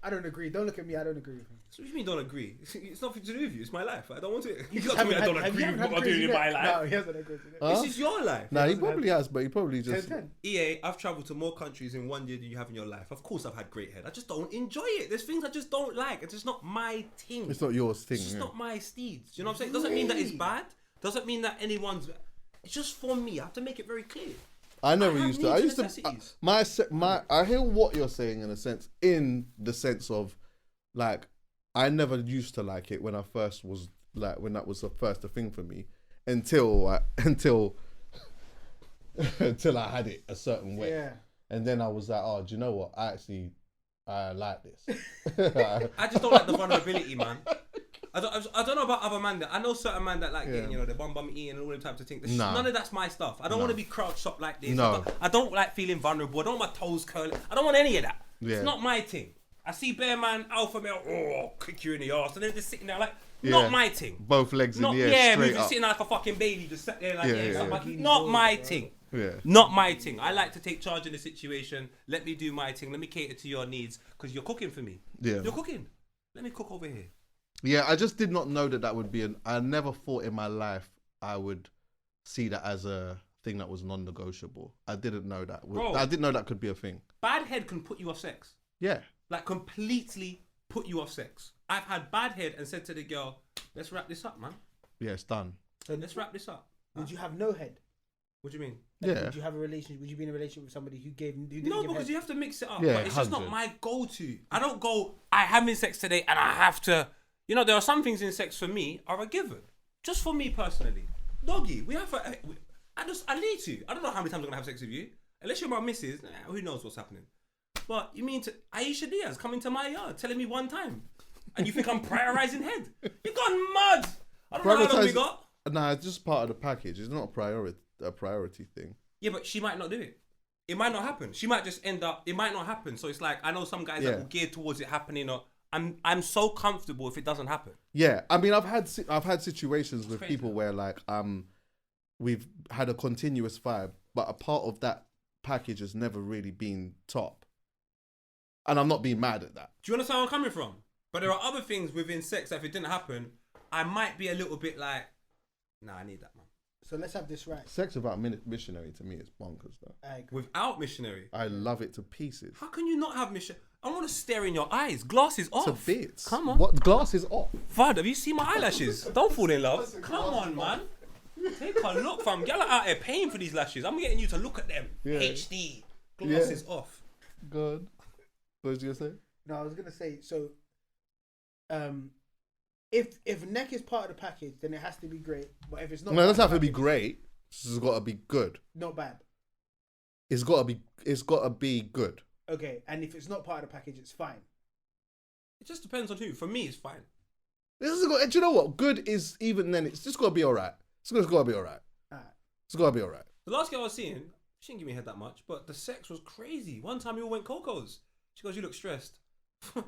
S3: I don't agree. Don't look at me. I don't agree with him.
S1: So what do you mean don't agree? It's nothing to do with you. It's my life. I don't want it. You
S3: Have
S1: got to me.
S3: you
S1: I don't
S3: had- have
S1: agree
S3: you
S1: with
S3: had
S1: what I'm
S3: crazy
S1: doing in my
S3: net?
S1: life.
S3: No, he hasn't agreed with it.
S2: Huh?
S1: This is your life.
S2: Nah, he probably has, but he probably just.
S3: 10-10.
S1: EA, I've travelled to more countries in 1 year than you have in your life. Of course, I've had great head. I just don't enjoy it. There's things I just don't like. It's just not my thing.
S2: It's not yours thing.
S1: It's just
S2: Yeah.
S1: not my steeds. You know what I'm saying? Doesn't mean that it's bad. Doesn't mean that anyone's. It's just for me. I have to make it very clear.
S2: I never
S1: I have
S2: used to. I
S1: needs
S2: used
S1: and
S2: to.
S1: necessities.
S2: I hear what you're saying in the sense of, like, I never used to like it when I first was like when that was the first thing for me until I had it a certain way,
S3: Yeah.
S2: and then I was like, oh, do you know what? I like this.
S1: I just don't like the vulnerability, man. I don't know about other man that I know certain man that like getting, you know, the bum eating and all them types of things.
S2: Nah.
S1: None of that's my stuff. I don't want to be crouched up like this.
S2: No.
S1: I don't like feeling vulnerable. I don't want my toes curling. I don't want any of that.
S2: Yeah.
S1: It's not my thing. I see bear man, alpha male, oh, kick you in the arse, and then just sitting there like,
S2: Yeah.
S1: not my thing.
S2: Both legs in
S1: Not
S2: the air,
S1: yeah,
S2: straight
S1: moving,
S2: up.
S1: sitting like a fucking baby, just sat there like
S2: Yeah.
S1: not my thing.
S2: Yeah.
S1: Not my thing. I like to take charge in the situation. Let me do my thing. Let me cater to your needs because you're cooking for me.
S2: Yeah.
S1: You're cooking. Let me cook over here.
S2: Yeah, I just did not know that would be I never thought in my life I would see that as a thing that was non-negotiable. I didn't know that.
S1: Bro.
S2: I didn't know that could be a thing.
S1: Bad head can put you off sex.
S2: Yeah.
S1: Like completely put you off sex. I've had bad head and said to the girl, let's wrap this up, man.
S2: Yeah, it's done.
S1: Let's wrap this up.
S3: Would you have no head?
S1: What do you mean?
S3: Like,
S2: Yeah.
S3: Would you have a relationship? Would you be in a relationship with somebody who didn't
S1: No,
S3: give
S1: because
S3: head?
S1: you have to mix it up.
S2: Yeah,
S1: but it's just not
S2: 100.
S1: my go-to. I don't go, I'm having sex today and I have to. You know, there are some things in sex for me are a given. Just for me personally. Doggy, we have I need to. I don't know how many times I'm going to have sex with you. Unless you're my missus, who knows what's happening. But you mean to Aisha Diaz coming to my yard telling me one time. And you think I'm prioritizing head? You gone mad. I don't know how long we got.
S2: Nah, it's just part of the package. It's not a priority thing.
S1: Yeah, but she might not do it. It might not happen. She might just end up. It might not happen. So it's like I know some guys that will gear towards it happening. Or I'm so comfortable if it doesn't happen.
S2: Yeah, I mean, I've had situations with
S1: crazy.
S2: people where like we've had a continuous vibe, but a part of that package has never really been top. And I'm not being mad at that.
S1: Do you understand where I'm coming from? But there are other things within sex that if it didn't happen, I might be a little bit like, nah, I need that, man.
S3: So let's have this right.
S2: Sex without missionary to me is bonkers though.
S3: I agree.
S1: Without missionary,
S2: I love it to pieces.
S1: how can you not have mission? I want to stare in your eyes. Glasses
S2: To
S1: off.
S2: bits.
S1: Come on.
S2: What glass is off?
S1: Fad, have you seen my eyelashes? Don't fall in love. Come on, man. Take a look, fam. Y'all are out here paying for these lashes. I'm getting you to look at them.
S2: Yeah.
S1: HD. Glasses off.
S2: Good. What was you gonna say?
S3: No, I was gonna say so. If neck is part of the package, then it has to be great. But if it's not,
S2: No, it
S3: part
S2: doesn't
S3: of
S2: have
S3: the
S2: to be
S3: package,
S2: great. It's got to be good.
S3: Not bad.
S2: It's got to be good.
S3: Okay, and if it's not part of the package, it's fine.
S1: It just depends on who. For me, it's fine.
S2: This is do you know what? Good is even then. It's just got to be all right. It's just got to be all right.
S3: Alright.
S2: It's got to be all right.
S1: The last girl I was seeing, she didn't give me head that much, but the sex was crazy. One time we all went Coco's. She goes, you look stressed. So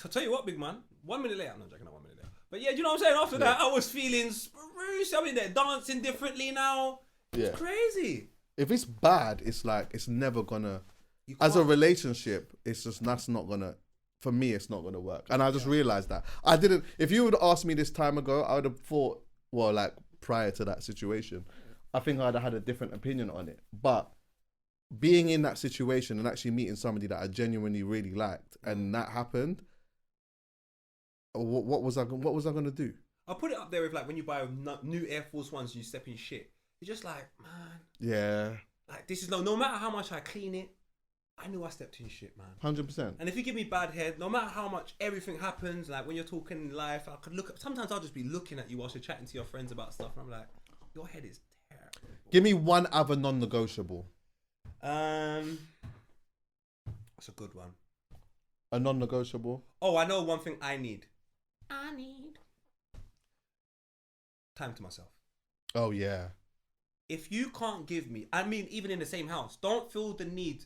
S1: I'll tell you what, big man. 1 minute later, I'm not joking, not 1 minute later. But yeah, do you know what I'm saying? After that, I was feeling spruce. I'm in there dancing differently now.
S2: Yeah.
S1: It's crazy.
S2: If it's bad, it's like it's never gonna.
S1: You
S2: As a
S1: can't-
S2: relationship, it's just that's not gonna. For me, it's not gonna work. And I just realized that I didn't. If you would have asked me this time ago, I would have thought, well, like prior to that situation, I think I'd have had a different opinion on it. But being in that situation and actually meeting somebody that I genuinely really liked, and that happened, what was I gonna do?
S1: I'll put it up there with like when you buy new Air Force Ones and you step in shit. You're just like, man,
S2: Yeah,
S1: like this is no matter how much I clean it, I knew I stepped in shit, man.
S2: 100%.
S1: And if you give me bad head, no matter how much everything happens, like when you're talking in life, I could look at, sometimes I'll just be looking at you whilst you're chatting to your friends about stuff, and I'm like, your head is terrible.
S2: Give me one other non-negotiable.
S1: That's a good one.
S2: A non-negotiable.
S1: Oh, I know one thing I need. Time to myself.
S2: Oh yeah.
S1: If you can't give me, I mean, even in the same house, don't feel the need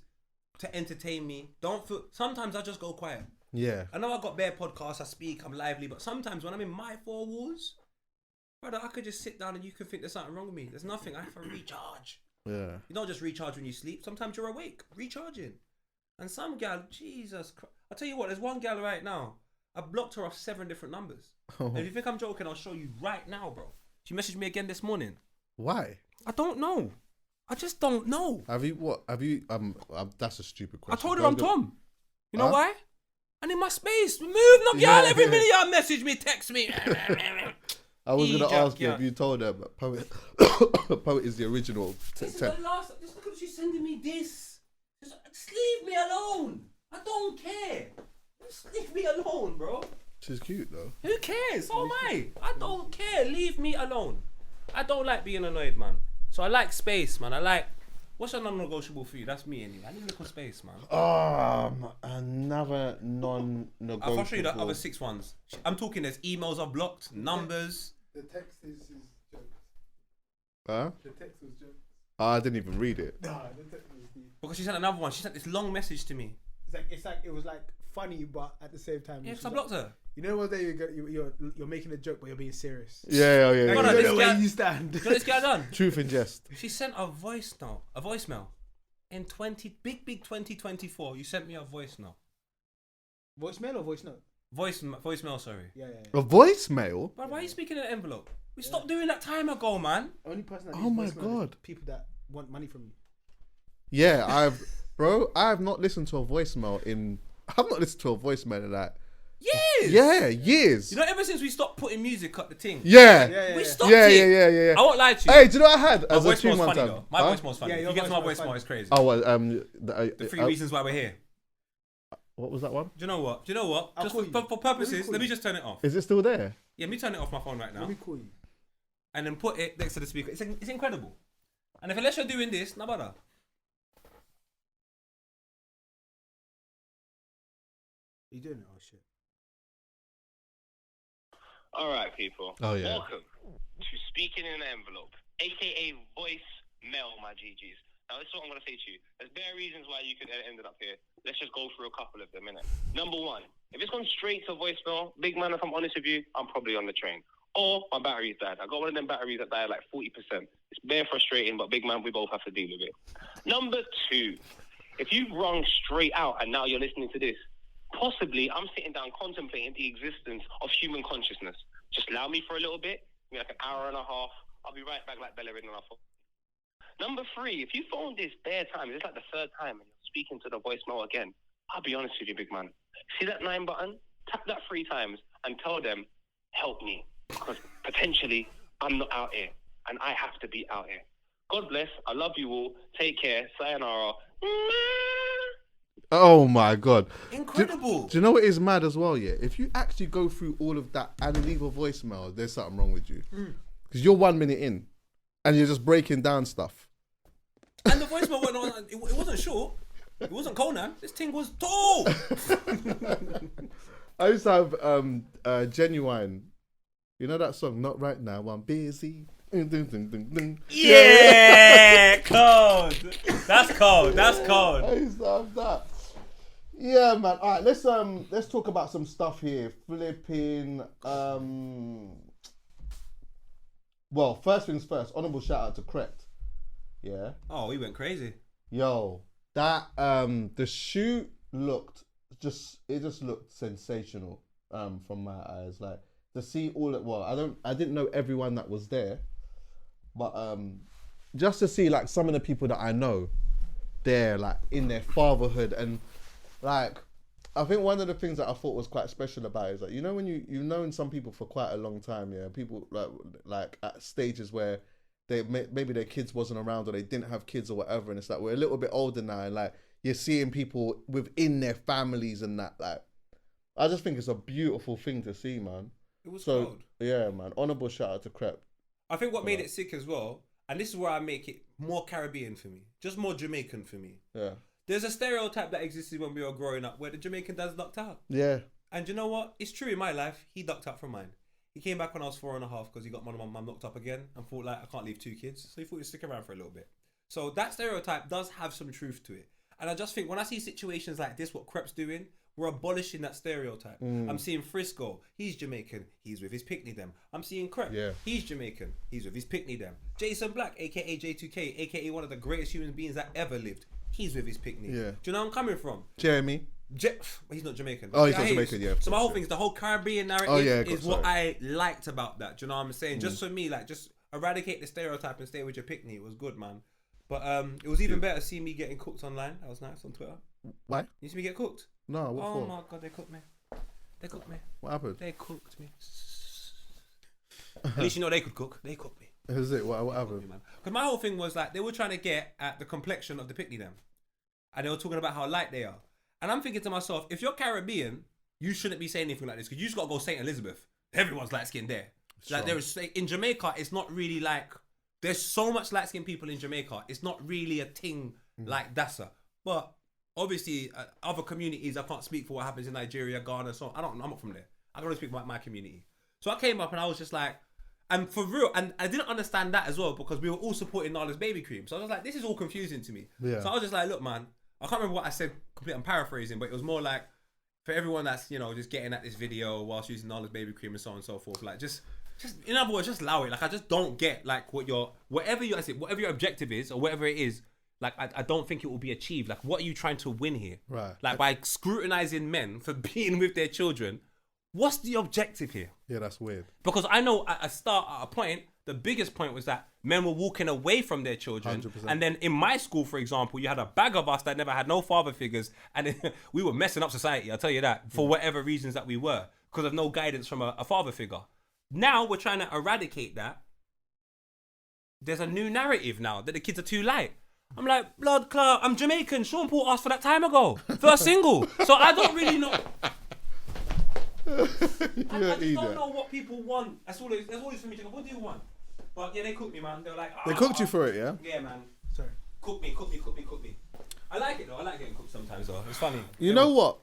S1: to entertain me. Don't feel, sometimes I just go quiet.
S2: Yeah.
S1: I know I got bare podcasts, I speak, I'm lively, but sometimes when I'm in my four walls, brother, I could just sit down and you could think there's something wrong with me. There's nothing. I have to recharge.
S2: Yeah.
S1: You don't just recharge when you sleep. Sometimes you're awake, recharging. And some gal, Jesus Christ. I'll tell you what, there's one gal right now. I blocked her off 7 different numbers. And if you think I'm joking, I'll show you right now, bro. She messaged me again this morning.
S2: Why?
S1: I don't know. I just don't know.
S2: Have you that's a stupid question.
S1: I told her I'm Tom. You know
S2: Huh?
S1: why? I need my space. Move, no,
S2: Yeah,
S1: y'all. Every
S2: yeah.
S1: minute y'all message me, text me.
S2: I was gonna
S1: Egypt,
S2: ask you
S1: yeah.
S2: if you told her, but Poet, Poet is the original.
S1: This is the last. Just look at she's sending me this. Just leave me alone. I don't care. Just leave me alone, bro.
S2: She's cute though.
S1: Who cares? So am I. I don't care. Leave me alone. I don't like being annoyed, man. So I like space, man. I like. What's a non-negotiable for you? That's me anyway. I need a little space, man.
S2: Another non-negotiable.
S1: I'll show you the other 6 ones. I'm talking. There's emails I've blocked, numbers.
S3: The text is jokes.
S2: Huh?
S3: The text was jokes.
S2: I didn't even read it.
S3: Nah, the text was deep.
S1: Because she sent another one. She sent this long message to me.
S3: It was like funny, but at the same time,
S1: Yeah,
S3: it's
S1: so I blocked her.
S3: You know what? You're making a joke, but you're being serious.
S2: Yeah.
S1: Brother,
S3: You
S1: this
S3: don't know
S1: guy-
S3: where you stand.
S1: You know this guy done?
S2: Truth and jest.
S1: She sent a voicemail in 2024. You sent me a voice note.
S3: Voicemail or voice note?
S1: Voicemail, sorry.
S3: Yeah.
S2: A voicemail?
S1: But why are you speaking in an envelope? We stopped doing that time ago, man.
S3: Only person that
S2: Oh my
S3: needs voicemail is
S2: God.
S3: people that want money from you.
S2: Yeah, I have not listened to a voicemail in like
S1: Years.
S2: yeah, years.
S1: You know, ever since we stopped putting music at the thing.
S2: Yeah.
S1: We stopped
S2: Yeah.
S1: it. I won't lie to you.
S2: Hey, do you know what I had
S1: My
S2: as a
S1: voicemail's
S2: tune one
S1: funny
S2: time?
S1: though. My
S2: Huh?
S1: voicemail's funny.
S3: Yeah,
S1: If
S3: your
S1: you get to my
S3: voicemail's
S1: voicemail,
S3: funny.
S1: it's crazy.
S2: Oh, well,
S1: The 3 reasons why we're here.
S2: what was that one?
S1: Do you know what?
S3: I'll
S1: Just
S3: call
S1: for
S3: you.
S1: purposes,
S3: call
S1: let me
S3: you.
S1: just turn it off.
S2: Is it still there?
S1: Yeah, me turn it off my phone right now.
S3: Let me call you.
S1: And then put it next to the speaker. It's incredible. And if unless you're doing this, no bother.
S3: You doing it? Oh shit.
S5: All right, people.
S2: Oh, yeah.
S5: Welcome to Speaking in an Envelope, aka Voice Mail, my GGs. Now, this is what I'm going to say to you. There's bare reasons why you could have ended up here. Let's just go through a couple of them, innit? Number 1, if it's gone straight to voicemail, big man, if I'm honest with you, I'm probably on the train. Or my battery's died. I got one of them batteries that died like 40%. It's bare frustrating, but big man, we both have to deal with it. Number 2, if you've rung straight out and now you're listening to this, possibly I'm sitting down contemplating the existence of human consciousness. Just allow me for a little bit, maybe like an hour and a half. I'll be right back like Bellerin and I'll phone. Number 3, if you phone this bare time, it's like the 3rd time and you're speaking to the voicemail again, I'll be honest with you, big man. See that 9 button? Tap that 3 times and tell them, help me. Because potentially I'm not out here and I have to be out here. God bless. I love you all. Take care. Sayonara.
S2: Oh my God.
S1: Incredible.
S2: Do you know what is mad as well, yeah? If you actually go through all of that and leave a voicemail, there's something wrong with you. Because you're 1 minute in and you're just breaking down stuff.
S1: And the voicemail went on. It wasn't short. It wasn't Conan. This thing was tall.
S2: I used to have Genuine. You know that song, Not Right Now, I'm Busy.
S1: Yeah, cold. That's cold. That's cold.
S2: I used to have that. Yeah, man. All right, let's talk about some stuff here. Flipping. Well, first things first. Honorable shout out to KREPT. Yeah.
S1: Oh, we went crazy.
S2: Yo, that the shoot just looked sensational. From my eyes, like to see all it. I didn't know everyone that was there, but just to see like some of the people that I know there, like in their fatherhood, and like I think one of the things that I thought was quite special about it is that you know when you've known some people for quite a long time, yeah, people like at stages where maybe their kids wasn't around or they didn't have kids or whatever, and it's like we're a little bit older now, and like you're seeing people within their families and that, like I just think it's a beautiful thing to see, man.
S1: It was
S2: So
S1: cold.
S2: yeah, man. Honorable shout out to KREPT.
S1: I think what made it sick as well, and this is where I make it more Caribbean for me, just more Jamaican for me.
S2: Yeah.
S1: There's a stereotype that existed when we were growing up where the Jamaican dad's ducked out.
S2: Yeah.
S1: And you know what? It's true in my life. He ducked out from mine. He came back when I was 4.5 because he got my mum knocked up again and thought like I can't leave 2 kids. So he thought he'd stick around for a little bit. So that stereotype does have some truth to it. And I just think when I see situations like this, what KREPT's doing, we're abolishing that stereotype. I'm seeing Frisco, he's Jamaican, he's with his picnic them. I'm seeing KREPT, he's Jamaican, he's with his picnic them. Jason Black, aka J2K, aka one of the greatest human beings that ever lived, he's with his picnic.
S2: Yeah.
S1: Do you know where I'm coming from?
S2: Jeremy.
S1: He's not Jamaican.
S2: Oh, he's not Jamaican, yeah.
S1: So my whole thing is the whole Caribbean narrative is what
S2: sorry.
S1: I liked about that. Do you know what I'm saying? Just for me, like, just eradicate the stereotype and stay with your picnic. It was good, man. But it was even better to see me getting cooked online. That was nice on Twitter.
S2: Why?
S1: You see me get cooked?
S2: No, what
S1: Oh
S2: for?
S1: my God, they cooked me. They cooked me.
S2: What happened?
S1: They cooked me. At least you know they could cook. They cooked me.
S2: Is it? What happened?
S1: Because my whole thing was like, they were trying to get at the complexion of the picnic them. And they were talking about how light they are. And I'm thinking to myself, if you're Caribbean, you shouldn't be saying anything like this because you just got to go St. Elizabeth. Everyone's light skinned there. Like there is in Jamaica, it's not really like there's so much light skinned people in Jamaica. It's not really a thing like Dassa. But obviously, other communities, I can't speak for what happens in Nigeria, Ghana, so on. I'm not from there. I can only speak about my community. So I came up and I was just like, and for real, and I didn't understand that as well because we were all supporting Nala's baby cream. So I was like, this is all confusing to me.
S2: Yeah.
S1: So I was just like, look, man, I can't remember what I said. I'm paraphrasing, but it was more like for everyone that's just getting at this video whilst using Nala's baby cream and so on and so forth. Like just in other words, just allow it. Like I just don't get like whatever your objective is or whatever it is. Like I don't think it will be achieved. Like what are you trying to win here?
S2: Right.
S1: Like by scrutinizing men for being with their children. What's the objective here?
S2: Yeah, that's weird.
S1: Because I know at a point, the biggest point was that men were walking away from their children.
S2: 100%.
S1: And then in my school, for example, you had a bag of us that never had no father figures. And we were messing up society, I'll tell you that, for whatever reasons that we were. Because of no guidance from a father figure. Now we're trying to eradicate that. There's a new narrative now that the kids are too light. I'm like, blood clot, I'm Jamaican. Sean Paul asked for that time ago. First single. So I don't really know. I just don't know what people want. That's all it is for me to go, what do you want? But yeah, they cooked me, man. They were like,
S2: They cooked you for it, yeah?
S1: Yeah, man.
S3: Sorry.
S1: Cook me. I like it though. I like getting cooked sometimes though. It's funny.
S2: You know what?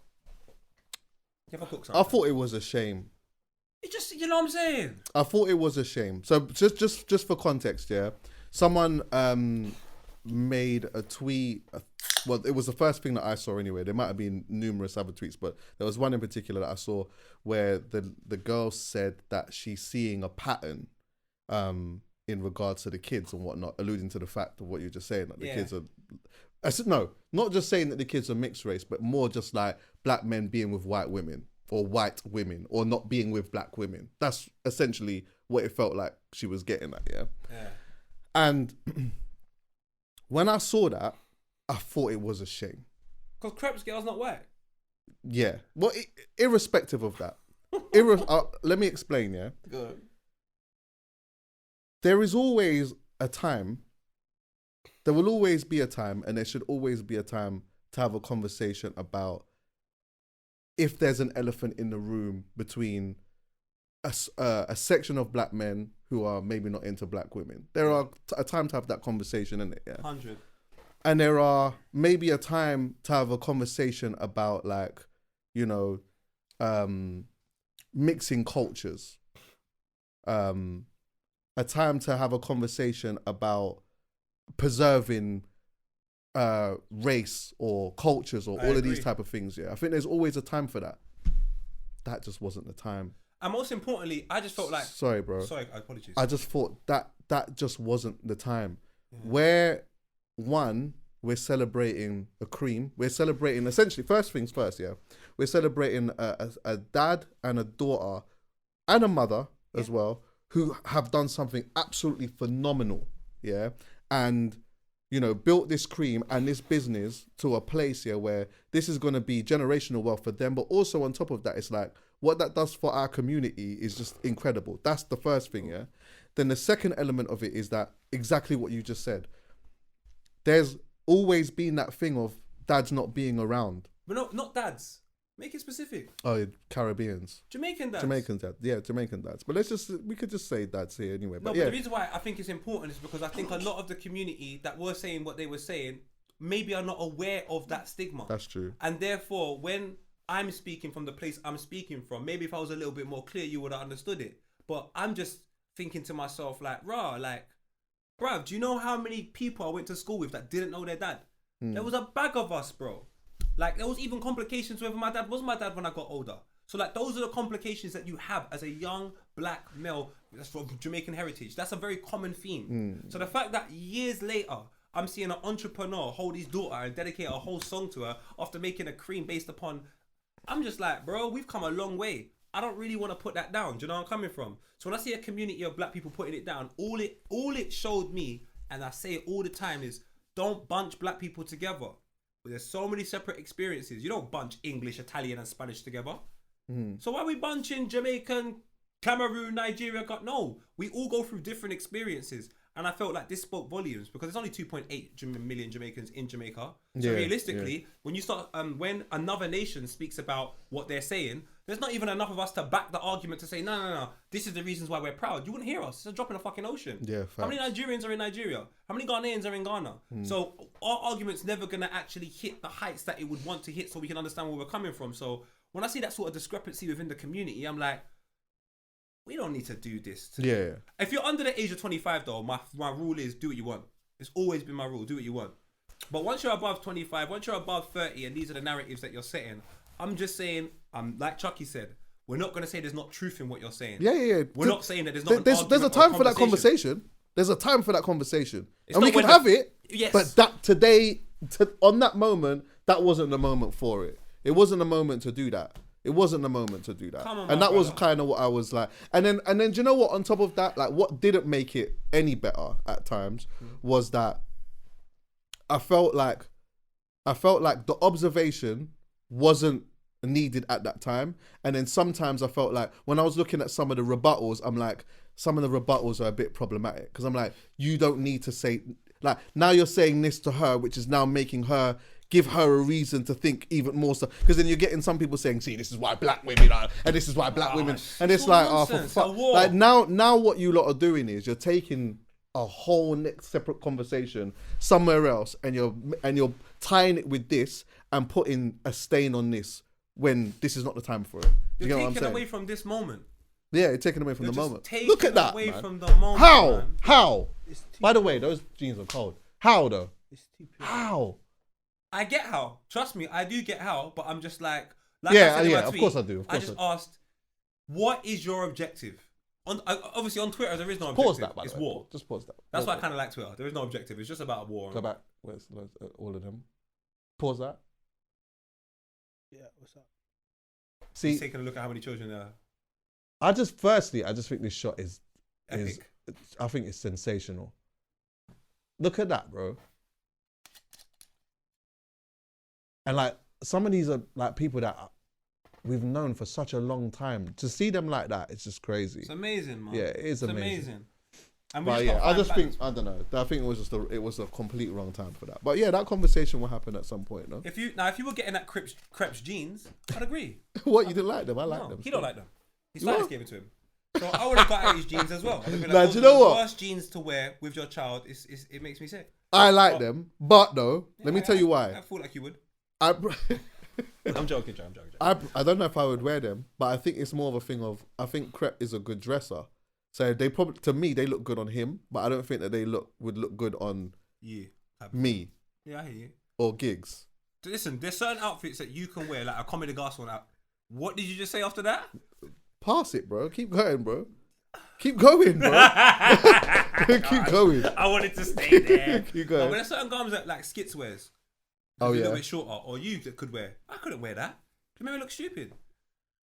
S1: You ever cook
S2: I
S1: sometimes?
S2: thought it was a shame.
S1: It just, you know what I'm saying?
S2: I thought it was a shame. So just for context, yeah. Someone made a tweet. Well, it was the first thing that I saw anyway. There might have been numerous other tweets, but there was one in particular that I saw where the girl said that she's seeing a pattern in regards to the kids and whatnot, alluding to the fact of what you're just saying, that the kids are... I said, no, not just saying that the kids are mixed race, but more just like black men being with white women or white women or not being with black women. That's essentially what it felt like she was getting at, yeah? And when I saw that, I thought it was a shame.
S1: Because KREPT's girl's not white.
S2: Yeah. Well, irrespective of that. Let me explain, yeah?
S1: Good.
S2: There is always a time, there will always be a time, and there should always be a time to have a conversation about if there's an elephant in the room between a section of black men who are maybe not into black women. There are a time to have that conversation, isn't it? Yeah.
S1: 100.
S2: And there are maybe a time to have a conversation about like, mixing cultures. A time to have a conversation about preserving race or cultures or all of these type of things. Yeah, I think there's always a time for that. That just wasn't the time.
S1: And most importantly, I just felt like...
S2: Sorry, bro.
S1: Sorry, apologies.
S2: I just thought that just wasn't the time. Yeah. Where, one, we're celebrating a cream. We're celebrating, essentially, first things first, yeah. We're celebrating a dad and a daughter and a mother as well, who have done something absolutely phenomenal, yeah? And, built this cream and this business to a place here where this is going to be generational wealth for them. But also on top of that, it's like, what that does for our community is just incredible. That's the first thing, yeah? Then the second element of it is that exactly what you just said. There's always been that thing of dads not being around.
S1: But not dads. Make it specific.
S2: Oh, Caribbeans.
S1: Jamaican dads.
S2: Jamaican dads. Yeah, Jamaican dads. But we could just say dads here anyway.
S1: But the reason why I think it's important is because I think a lot of the community that were saying what they were saying maybe are not aware of that stigma.
S2: That's true.
S1: And therefore, when I'm speaking from the place I'm speaking from, maybe if I was a little bit more clear, you would have understood it. But I'm just thinking to myself, like, bruv, do you know how many people I went to school with that didn't know their dad? There was a bag of us, bro. Like, there was even complications whether my dad was my dad when I got older. So, like, those are the complications that you have as a young black male that's from Jamaican heritage. That's a very common theme. So the fact that years later, I'm seeing an entrepreneur hold his daughter and dedicate a whole song to her after making a cream based upon... I'm just like, bro, we've come a long way. I don't really want to put that down. Do you know where I'm coming from? So when I see a community of black people putting it down, all it showed me, and I say it all the time, is don't bunch black people together. There's so many separate experiences. You don't bunch English, Italian, and Spanish together. So why are we bunching Jamaican, Cameroon, Nigeria? No, we all go through different experiences. And I felt like this spoke volumes because there's only 2.8 million Jamaicans in Jamaica. So realistically, when you start, when another nation speaks about what they're saying, there's not even enough of us to back the argument to say, no, this is the reasons why we're proud. You wouldn't hear us. It's a drop in the fucking ocean.
S2: Yeah,
S1: how many Nigerians are in Nigeria? How many Ghanaians are in Ghana? So our argument's never going to actually hit the heights that it would want to hit so we can understand where we're coming from. So when I see that sort of discrepancy within the community, I'm like, we don't need to do this. If you're under the age of 25 though, my rule is do what you want. It's always been my rule, do what you want. But once you're above 25, once you're above 30, and these are the narratives that you're setting, I'm just saying, like Chuckie said, we're not going to say there's not truth in what you're saying. We're not saying that there's not
S2: there's a time for that conversation. There's a time for that conversation.
S1: It's
S2: and we
S1: not
S2: can
S1: when
S2: have it,
S1: Yes.
S2: but that today, on that moment, that wasn't the moment for it. It wasn't the moment to do that. It wasn't the moment to do that.
S1: Come on,
S2: and
S1: my
S2: that was
S1: brother.
S2: kind of what I was like. And then do you know what, on top of that, like what didn't make it any better at times was that I felt like the observation wasn't needed at that time. And then sometimes I felt like when I was looking at some of the rebuttals, I'm like, some of the rebuttals are a bit problematic because I'm like, you don't need to say, like, now you're saying this to her, which is now making her give her a reason to think even more so. Because then you're getting some people saying, see, this is why black women are, and this is why black women, and it's like, oh, for fuck. Like now what you lot are doing is you're taking a whole next separate conversation somewhere else, and you're tying it with this and putting a stain on this when this is not the time for it.
S1: You're
S2: You know what I'm
S1: taking
S2: saying?
S1: away from this moment.
S2: Yeah, you're taking away from
S1: You're
S2: the
S1: just
S2: moment.
S1: taking
S2: Look at that,
S1: away
S2: man.
S1: from the moment,
S2: How?
S1: man.
S2: How?
S3: It's too,
S2: By the way, those jeans are cold. How though?
S3: it's too pure.
S2: How?
S1: I get how. Trust me, I do get how, but I'm just like
S2: Yeah,
S1: I said in my
S2: of
S1: tweet,
S2: course I do, of
S1: I
S2: course
S1: just
S2: I do.
S1: asked, what is your objective? Obviously on Twitter there is no objective.
S2: Pause that, by
S1: it's
S2: the way.
S1: war.
S2: Just pause that.
S1: That's
S2: Pause
S1: why I
S2: that.
S1: kind of like Twitter. There is no objective. It's just about a war.
S2: Go back. Where's all of them? Pause that.
S3: Yeah, what's up?
S2: See,
S1: He's taking a look at how many children there are.
S2: I just think this shot is
S1: Epic.
S2: I think it's sensational. Look at that, bro. And like some of these are like people that we've known for such a long time. To see them like that, it's just crazy.
S1: It's amazing, man.
S2: Yeah, it is
S1: it's
S2: amazing.
S1: And we
S2: But
S1: just
S2: yeah,
S1: gotta
S2: I
S1: find
S2: just think
S1: balance.
S2: I don't know. I think it was a complete wrong time for that. But yeah, that conversation will happen at some point, no?
S1: If you were getting that Krebs jeans, I'd agree.
S2: What, you didn't like them? I like
S1: No,
S2: them.
S1: he don't like them. His stylist gave it to him. So I would have got out his jeans as well. I'd have been
S2: Nah,
S1: those
S2: do you
S1: are
S2: know
S1: the
S2: what?
S1: worst jeans to wear with your child. It makes me sick.
S2: I like them, but though, let me tell you
S1: I
S2: why.
S1: feel like you would.
S2: I
S1: I'm joking, Joe. I'm joking.
S2: I don't know if I would wear them, but I think it's more of a thing of I think KREPT is a good dresser. So they probably, to me, they look good on him, but I don't think that they would look good on
S1: You.
S2: me
S1: Yeah, I hear you.
S2: or gigs.
S1: Listen, there's certain outfits that you can wear, like a comedy gas one out. What did you just say after that?
S2: Pass it, bro. Keep going, bro. Keep going, bro. Keep going.
S1: I wanted to stay there.
S2: Keep
S1: No,
S2: going.
S1: but there's certain garments that like Skits wears.
S2: Oh,
S1: A little
S2: yeah.
S1: bit shorter, or you that could wear. I couldn't wear that. It made me look stupid.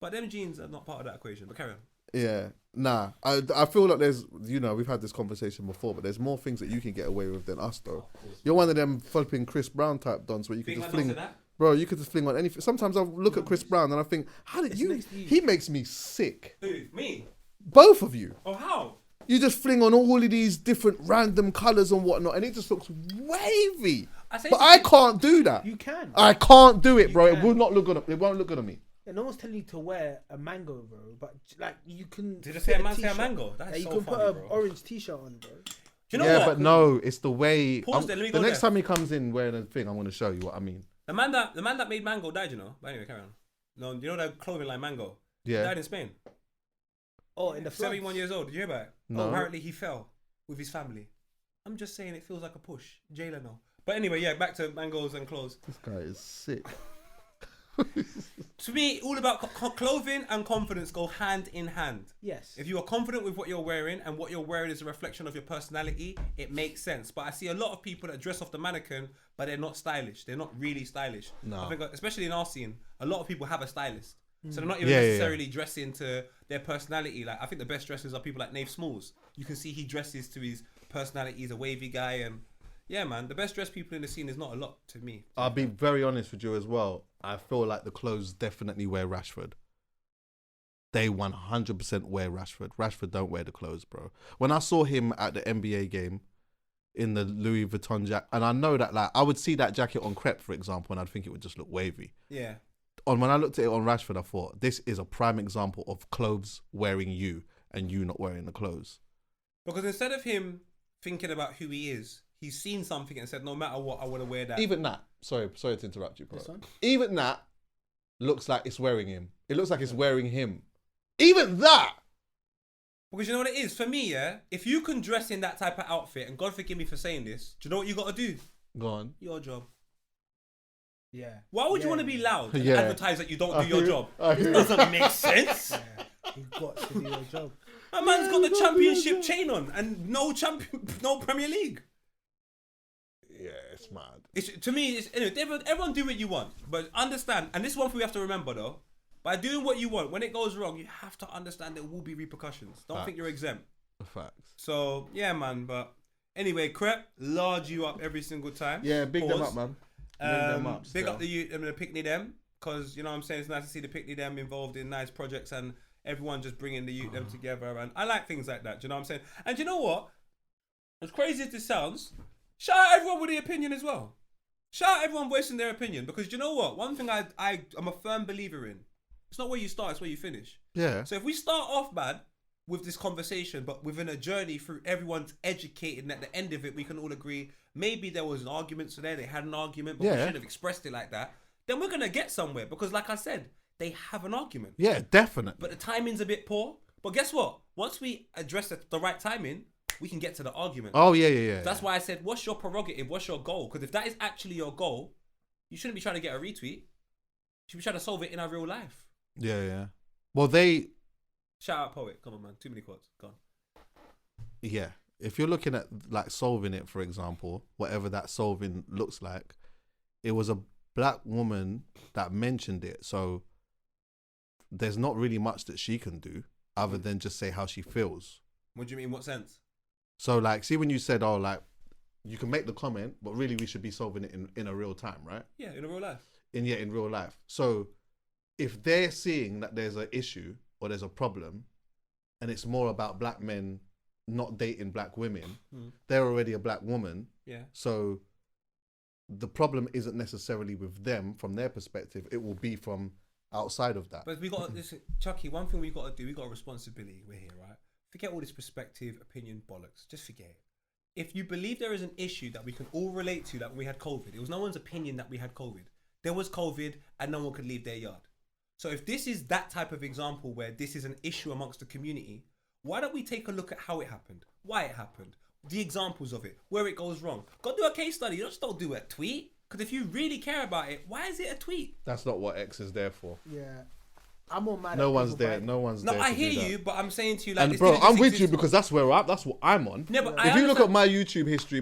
S1: But them jeans are not part of that equation. But carry on.
S2: Yeah, nah. I feel like there's, we've had this conversation before, but there's more things that you can get away with than us, though. You're one of them flipping Chris Brown type dons where you can
S1: Big
S2: just
S1: man
S2: fling,
S1: does that?
S2: bro. You could just fling on anything. Sometimes I look at Chris Brown and I think, how did you?
S3: next to you.
S2: He makes me sick.
S1: Who? Me?
S2: Both of you.
S1: Oh, how?
S2: You just fling on all of these different random colours and whatnot, and it just looks wavy.
S1: say
S2: But
S1: to
S2: I
S1: you-
S2: can't do that.
S3: You can.
S2: I can't do it,
S3: You
S2: bro. It
S3: can.
S2: will not look good. It won't look good on me.
S3: Yeah, no one's telling you to wear a mango, bro. But like you can.
S1: Did I
S3: fit
S1: say a man say a
S3: t-shirt.
S1: mango? That is
S3: Like, you
S1: so
S3: can
S1: funny,
S3: put an
S1: bro.
S3: orange t-shirt on, bro.
S1: Do you know
S2: Yeah,
S1: what?
S2: but no, it's the way.
S1: Pause there, let me
S2: the
S1: go
S2: next
S1: there.
S2: time he comes in wearing a thing, I'm going to show you what I mean.
S1: The man that made Mango died, you know. But anyway, carry on. No, you know that clothing line Mango?
S2: Yeah.
S1: Died in Spain.
S3: Oh, in the floods.
S1: 71 years old. Did you hear about it?
S2: No.
S1: Oh, apparently he fell with his family. I'm just saying it feels like a push. Jailer no. But anyway, yeah, back to mangoes and clothes.
S2: This guy is sick.
S1: To me, all about clothing and confidence go hand in hand.
S3: Yes.
S1: If you are confident with what you're wearing and what you're wearing is a reflection of your personality, it makes sense. But I see a lot of people that dress off the mannequin, but they're not stylish. They're not really stylish.
S2: No.
S1: I think, especially in our scene, a lot of people have a stylist. So they're not even
S2: Yeah,
S1: necessarily dressing to their personality. Like, I think the best dressers are people like Nave Smalls. You can see he dresses to his personality. He's a wavy guy. And yeah, man, the best dressed people in the scene is not a lot to me.
S2: I'll be very honest with you as well. I feel like the clothes definitely wear Rashford. They 100% wear Rashford. Rashford don't wear the clothes, bro. When I saw him at the NBA game in the Louis Vuitton jacket, and I know that, like, I would see that jacket on KREPT, for example, and I'd think it would just look wavy.
S1: Yeah.
S2: When I looked at it on Rashford, I thought, this is a prime example of clothes wearing you and you not wearing the clothes.
S1: Because instead of him thinking about who he is, he's seen something and said, no matter what, I want to wear that.
S2: Even that, sorry to interrupt you, bro.
S3: This one?
S2: Even that looks like it's wearing him. It looks like it's wearing him. Even that!
S1: Because you know what it is? For me, yeah, if you can dress in that type of outfit, and God forgive me for saying this, do you know what you got to do?
S2: Go on.
S1: Your job.
S3: Yeah.
S1: Why would you want to be loud and
S2: Yeah.
S1: advertise that you don't do your job?
S2: I
S1: It
S2: hear
S1: doesn't make sense.
S3: Yeah. You've got to do your job.
S1: A man's got the championship chain on and no Premier League.
S2: Yeah, it's mad.
S1: It's, to me, it's, anyway, everyone do what you want, but understand, and this is one thing we have to remember though, by doing what you want, when it goes wrong, you have to understand there will be repercussions. Don't think you're exempt.
S2: Facts.
S1: So, yeah, man, but anyway, KREPT, large you up every single time.
S2: Yeah, big them
S1: Pause.
S2: up, man. Big them up.
S1: Big
S2: still.
S1: up the youth, the Picnic them, because, you know what I'm saying, it's nice to see the Picnic them involved in nice projects and everyone just bringing the youth them together, and I like things like that, do you know what I'm saying? And do you know what? As crazy as this sounds, shout out everyone with the opinion as well. Shout out everyone voicing their opinion, because do you know what? One thing I'm a firm believer in, it's not where you start, it's where you finish.
S2: Yeah.
S1: So if we start off bad with this conversation, but within a journey through everyone's educated, and at the end of it, we can all agree maybe there was an argument today, they had an argument, but we shouldn't have expressed it like that, then we're going to get somewhere, because like I said, they have an argument.
S2: Yeah, definitely.
S1: But the timing's a bit poor. But guess what? Once we address the right timing, we can get to the argument.
S2: Oh, yeah.
S1: That's why I said, what's your prerogative? What's your goal? Because if that is actually your goal, you shouldn't be trying to get a retweet. You should be trying to solve it in our real life.
S2: Yeah. Well, they...
S1: Shout out Poet. Come on, man. Too many quotes. Go on.
S2: Yeah. If you're looking at, like, solving it, for example, whatever that solving looks like, it was a black woman that mentioned it. So there's not really much that she can do other than just say how she feels.
S1: What do you mean? What sense?
S2: So, like, see when you said, oh, like, you can make the comment, but really we should be solving it in a real time, right?
S1: Yeah, in a real life.
S2: In real life. So if they're seeing that there's an issue or there's a problem and it's more about black men not dating black women, they're already a black woman.
S1: Yeah.
S2: So the problem isn't necessarily with them from their perspective. It will be from outside of that.
S1: But we got this, Chuckie, one thing we got to do, we got a responsibility. We're here, right? Forget all this perspective, opinion, bollocks. Just forget it. If you believe there is an issue that we can all relate to, like when we had COVID, it was no one's opinion that we had COVID. There was COVID and no one could leave their yard. So if this is that type of example where this is an issue amongst the community, why don't we take a look at how it happened, why it happened, the examples of it, where it goes wrong. Go do a case study. Just don't do a tweet. Because if you really care about it, why is it a tweet?
S2: That's not what X is there for.
S3: Yeah. I'm all mad.
S2: No
S3: at
S2: one's
S3: people
S2: there.
S3: buying-
S2: No one's
S1: No,
S2: there.
S1: I
S2: to
S1: hear
S2: do that.
S1: you, but I'm saying to you, like,
S2: And
S1: this
S2: bro,
S1: didn't
S2: I'm
S1: just
S2: with you
S1: exist-
S2: because that's what I'm on.
S1: Yeah, but
S2: If
S1: I
S2: you look at
S1: understand-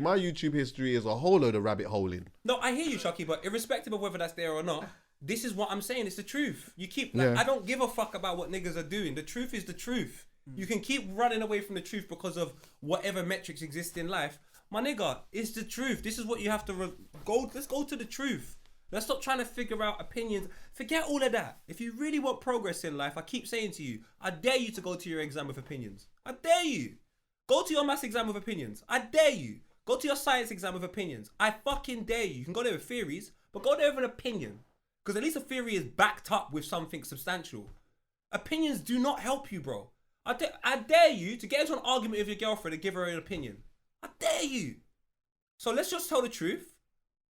S2: my YouTube history is a whole load of rabbit holing.
S1: No, I hear you, Chuckie, but irrespective of whether that's there or not, this is what I'm saying. It's the truth. You keep, like,
S2: Yeah.
S1: I don't give a fuck about what niggas are doing. The truth is the truth. You can keep running away from the truth because of whatever metrics exist in life. My nigga, it's the truth. This is what you have to go. Let's go to the truth. Let's stop trying to figure out opinions. Forget all of that. If you really want progress in life, I keep saying to you, I dare you to go to your exam with opinions. I dare you. Go to your maths exam with opinions. I dare you. Go to your science exam with opinions. I fucking dare you. You can go there with theories, but go there with an opinion. Because at least a theory is backed up with something substantial. Opinions do not help you, bro. I dare you to get into an argument with your girlfriend and give her an opinion. I dare you. So let's just tell the truth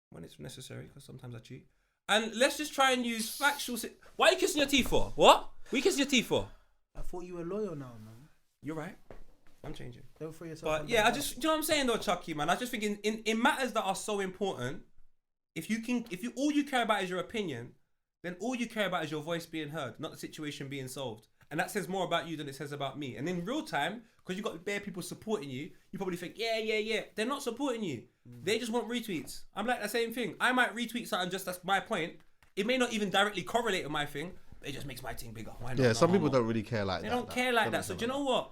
S1: when it's necessary, because sometimes I cheat. And let's just try and use factual... Why are you kissing your teeth for? What are you kissing your teeth for?
S3: I thought you were loyal now, man.
S1: You're right. I'm changing.
S3: Don't throw yourself.
S1: But yeah, you know what I'm saying though, Chuckie, man. I just think in matters that are so important, if you all you care about is your opinion, then all you care about is your voice being heard, not the situation being solved. And that says more about you than it says about me. And in real time, because you got bare people supporting you, you probably think, yeah. They're not supporting you. They just want retweets. I'm like the same thing. I might retweet something just that's my point. It may not even directly correlate with my thing, but it just makes my thing bigger. Why not?
S2: Yeah, some people don't really care like that.
S1: They don't care like that. So do you know what?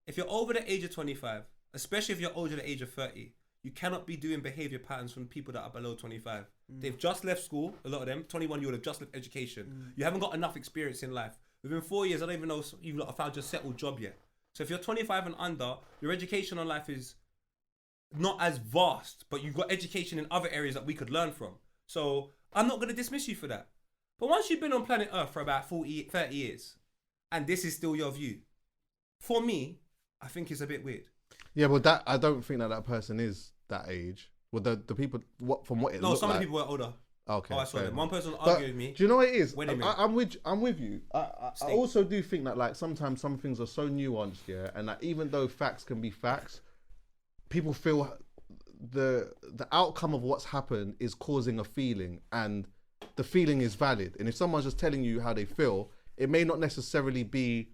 S1: If you're over the age of 25, especially if you're over the age of 30, you cannot be doing behavior patterns from people that are below 25. They've just left school, a lot of them. 21, you would have just left education. You haven't got enough experience in life. Within 4 years, I don't even know if you've not found your settled job yet. So if you're 25 and under, your education on life is not as vast, but you've got education in other areas that we could learn from. So I'm not going to dismiss you for that. But once you've been on planet Earth for about 30 years, and this is still your view, for me, I think it's a bit weird.
S2: Yeah, but that I don't think that person is that age. Well, the people, from what it looks like.
S1: No, some of the people were older.
S2: Okay.
S1: Oh, I saw them. One person
S2: But
S1: argued with me.
S2: do you know what it is?
S1: Wait a minute.
S2: I'm with you. I also do think that like sometimes some things are so nuanced, yeah, and that even though facts can be facts, people feel the outcome of what's happened is causing a feeling, and the feeling is valid. And if someone's just telling you how they feel, it may not necessarily be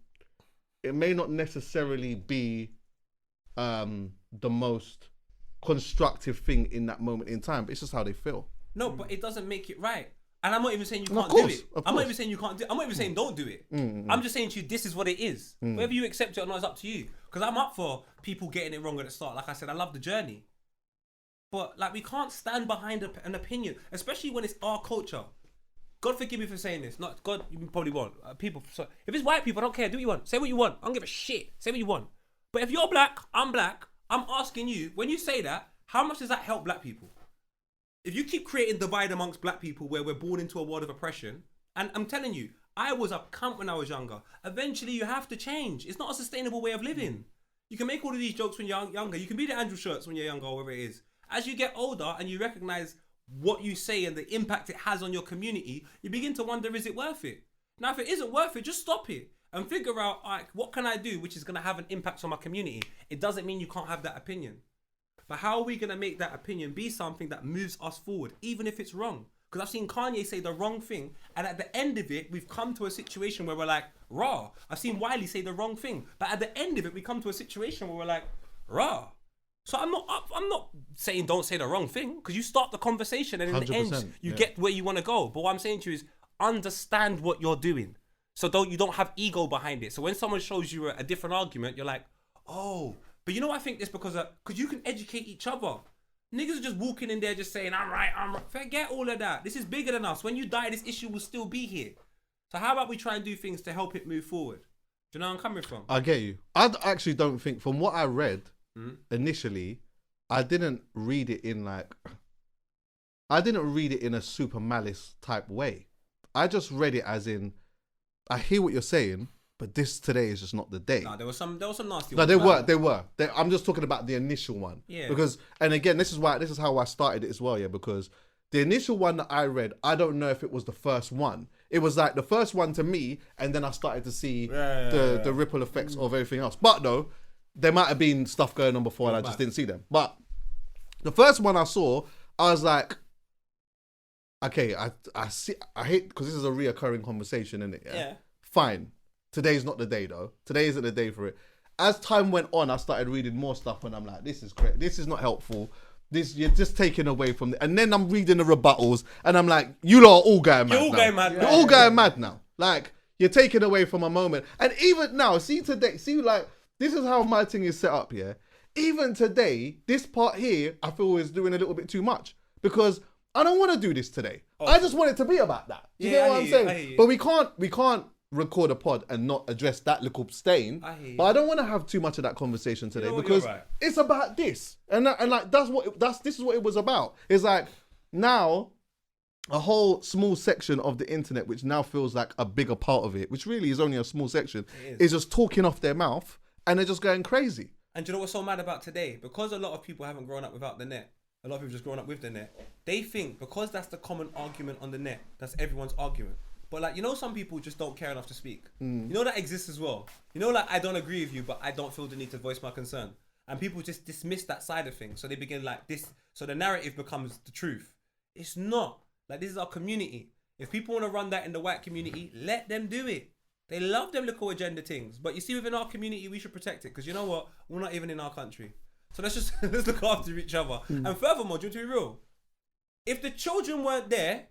S2: the most constructive thing in that moment in time, but it's just how they feel.
S1: No, but it doesn't make it right. And I'm not even saying you
S2: No,
S1: can't
S2: of course,
S1: do it.
S2: of
S1: I'm not
S2: course.
S1: even saying you can't do it. I'm not even saying don't do it. I'm just saying to you, this is what it is. Whether you accept it or not is up to you. Because I'm up for people getting it wrong at the start. Like I said, I love the journey. But like we can't stand behind an opinion, especially when it's our culture. God forgive me for saying this. Not God, you probably won't. People, so if it's white people, I don't care. Do what you want. Say what you want. I don't give a shit. Say what you want. But if you're black, I'm asking you, when you say that, how much does that help black people? If you keep creating divide amongst black people where we're born into a world of oppression, and I'm telling you, I was a cunt when I was younger. Eventually you have to change. It's not a sustainable way of living. You can make all of these jokes when you're younger. You can be the Andrew Shirts when you're younger, or whatever it is. As you get older and you recognize what you say and the impact it has on your community, you begin to wonder, is it worth it? Now, if it isn't worth it, just stop it and figure out, like, what can I do which is going to have an impact on my community? It doesn't mean you can't have that opinion. But how are we going to make that opinion be something that moves us forward, even if it's wrong? Because I've seen Kanye say the wrong thing, and at the end of it, we've come to a situation where we're like, rah. I've seen Wiley say the wrong thing, but at the end of it, we come to a situation where we're like, rah. So I'm not saying don't say the wrong thing, because you start the conversation and in the end, you get where you want to go. But what I'm saying to you is understand what you're doing. So you don't have ego behind it. So when someone shows you a different argument, you're like, oh, but you know, I think this because you can educate each other. Niggas are just walking in there just saying, I'm right. Forget all of that. This is bigger than us. When you die, this issue will still be here. So how about we try and do things to help it move forward? Do you know where I'm coming from?
S2: I get you. I actually don't think, from what I read initially, I didn't read it in a super malice type way. I just read it as in, I hear what you're saying, but this today is just not the day.
S1: No, there was some nasty
S2: No,
S1: ones.
S2: they were. I'm just talking about the initial one.
S1: Yeah.
S2: Because, and again, this is how I started it as well, yeah, because the initial one that I read, I don't know if it was the first one. It was like the first one to me, and then I started to see the ripple effects of everything else. But no, there might have been stuff going on before and I just didn't see them. But the first one I saw, I was like, okay, I hate, because this is a reoccurring conversation, isn't it? Yeah. Fine. Today's not the day though. Today isn't the day for it. As time went on, I started reading more stuff and I'm like, this is great. This is not helpful. You're just taking away from the, and then I'm reading the rebuttals and I'm like, you lot are all going mad. You're all going mad now. Like, you're taking away from a moment. And even now, see today, like, this is how my thing is set up, yeah? Even today, this part here, I feel is doing a little bit too much because I don't want to do this today. I just want it to be about that. You get what I'm saying? But we can't record a pod and not address that little stain. But I don't want to have too much of that conversation today because it's about this. And like this is what it was about. It's like now a whole small section of the internet, which now feels like a bigger part of it, which really is only a small section, is just talking off their mouth and they're just going crazy.
S1: And do you know what's so mad about today? Because a lot of people haven't grown up without the net. A lot of people just grown up with the net. They think because that's the common argument on the net, that's everyone's argument. But like, you know, some people just don't care enough to speak. You know that exists as well. You know, like, I don't agree with you, but I don't feel the need to voice my concern. And people just dismiss that side of things. So they begin like this. So the narrative becomes the truth. It's not. Like, this is our community. If people want to run that in the white community, let them do it. They love them little agenda things. But you see, within our community, we should protect it. Because you know what? We're not even in our country. So let's look after each other. And furthermore, do you want to be real? If the children weren't there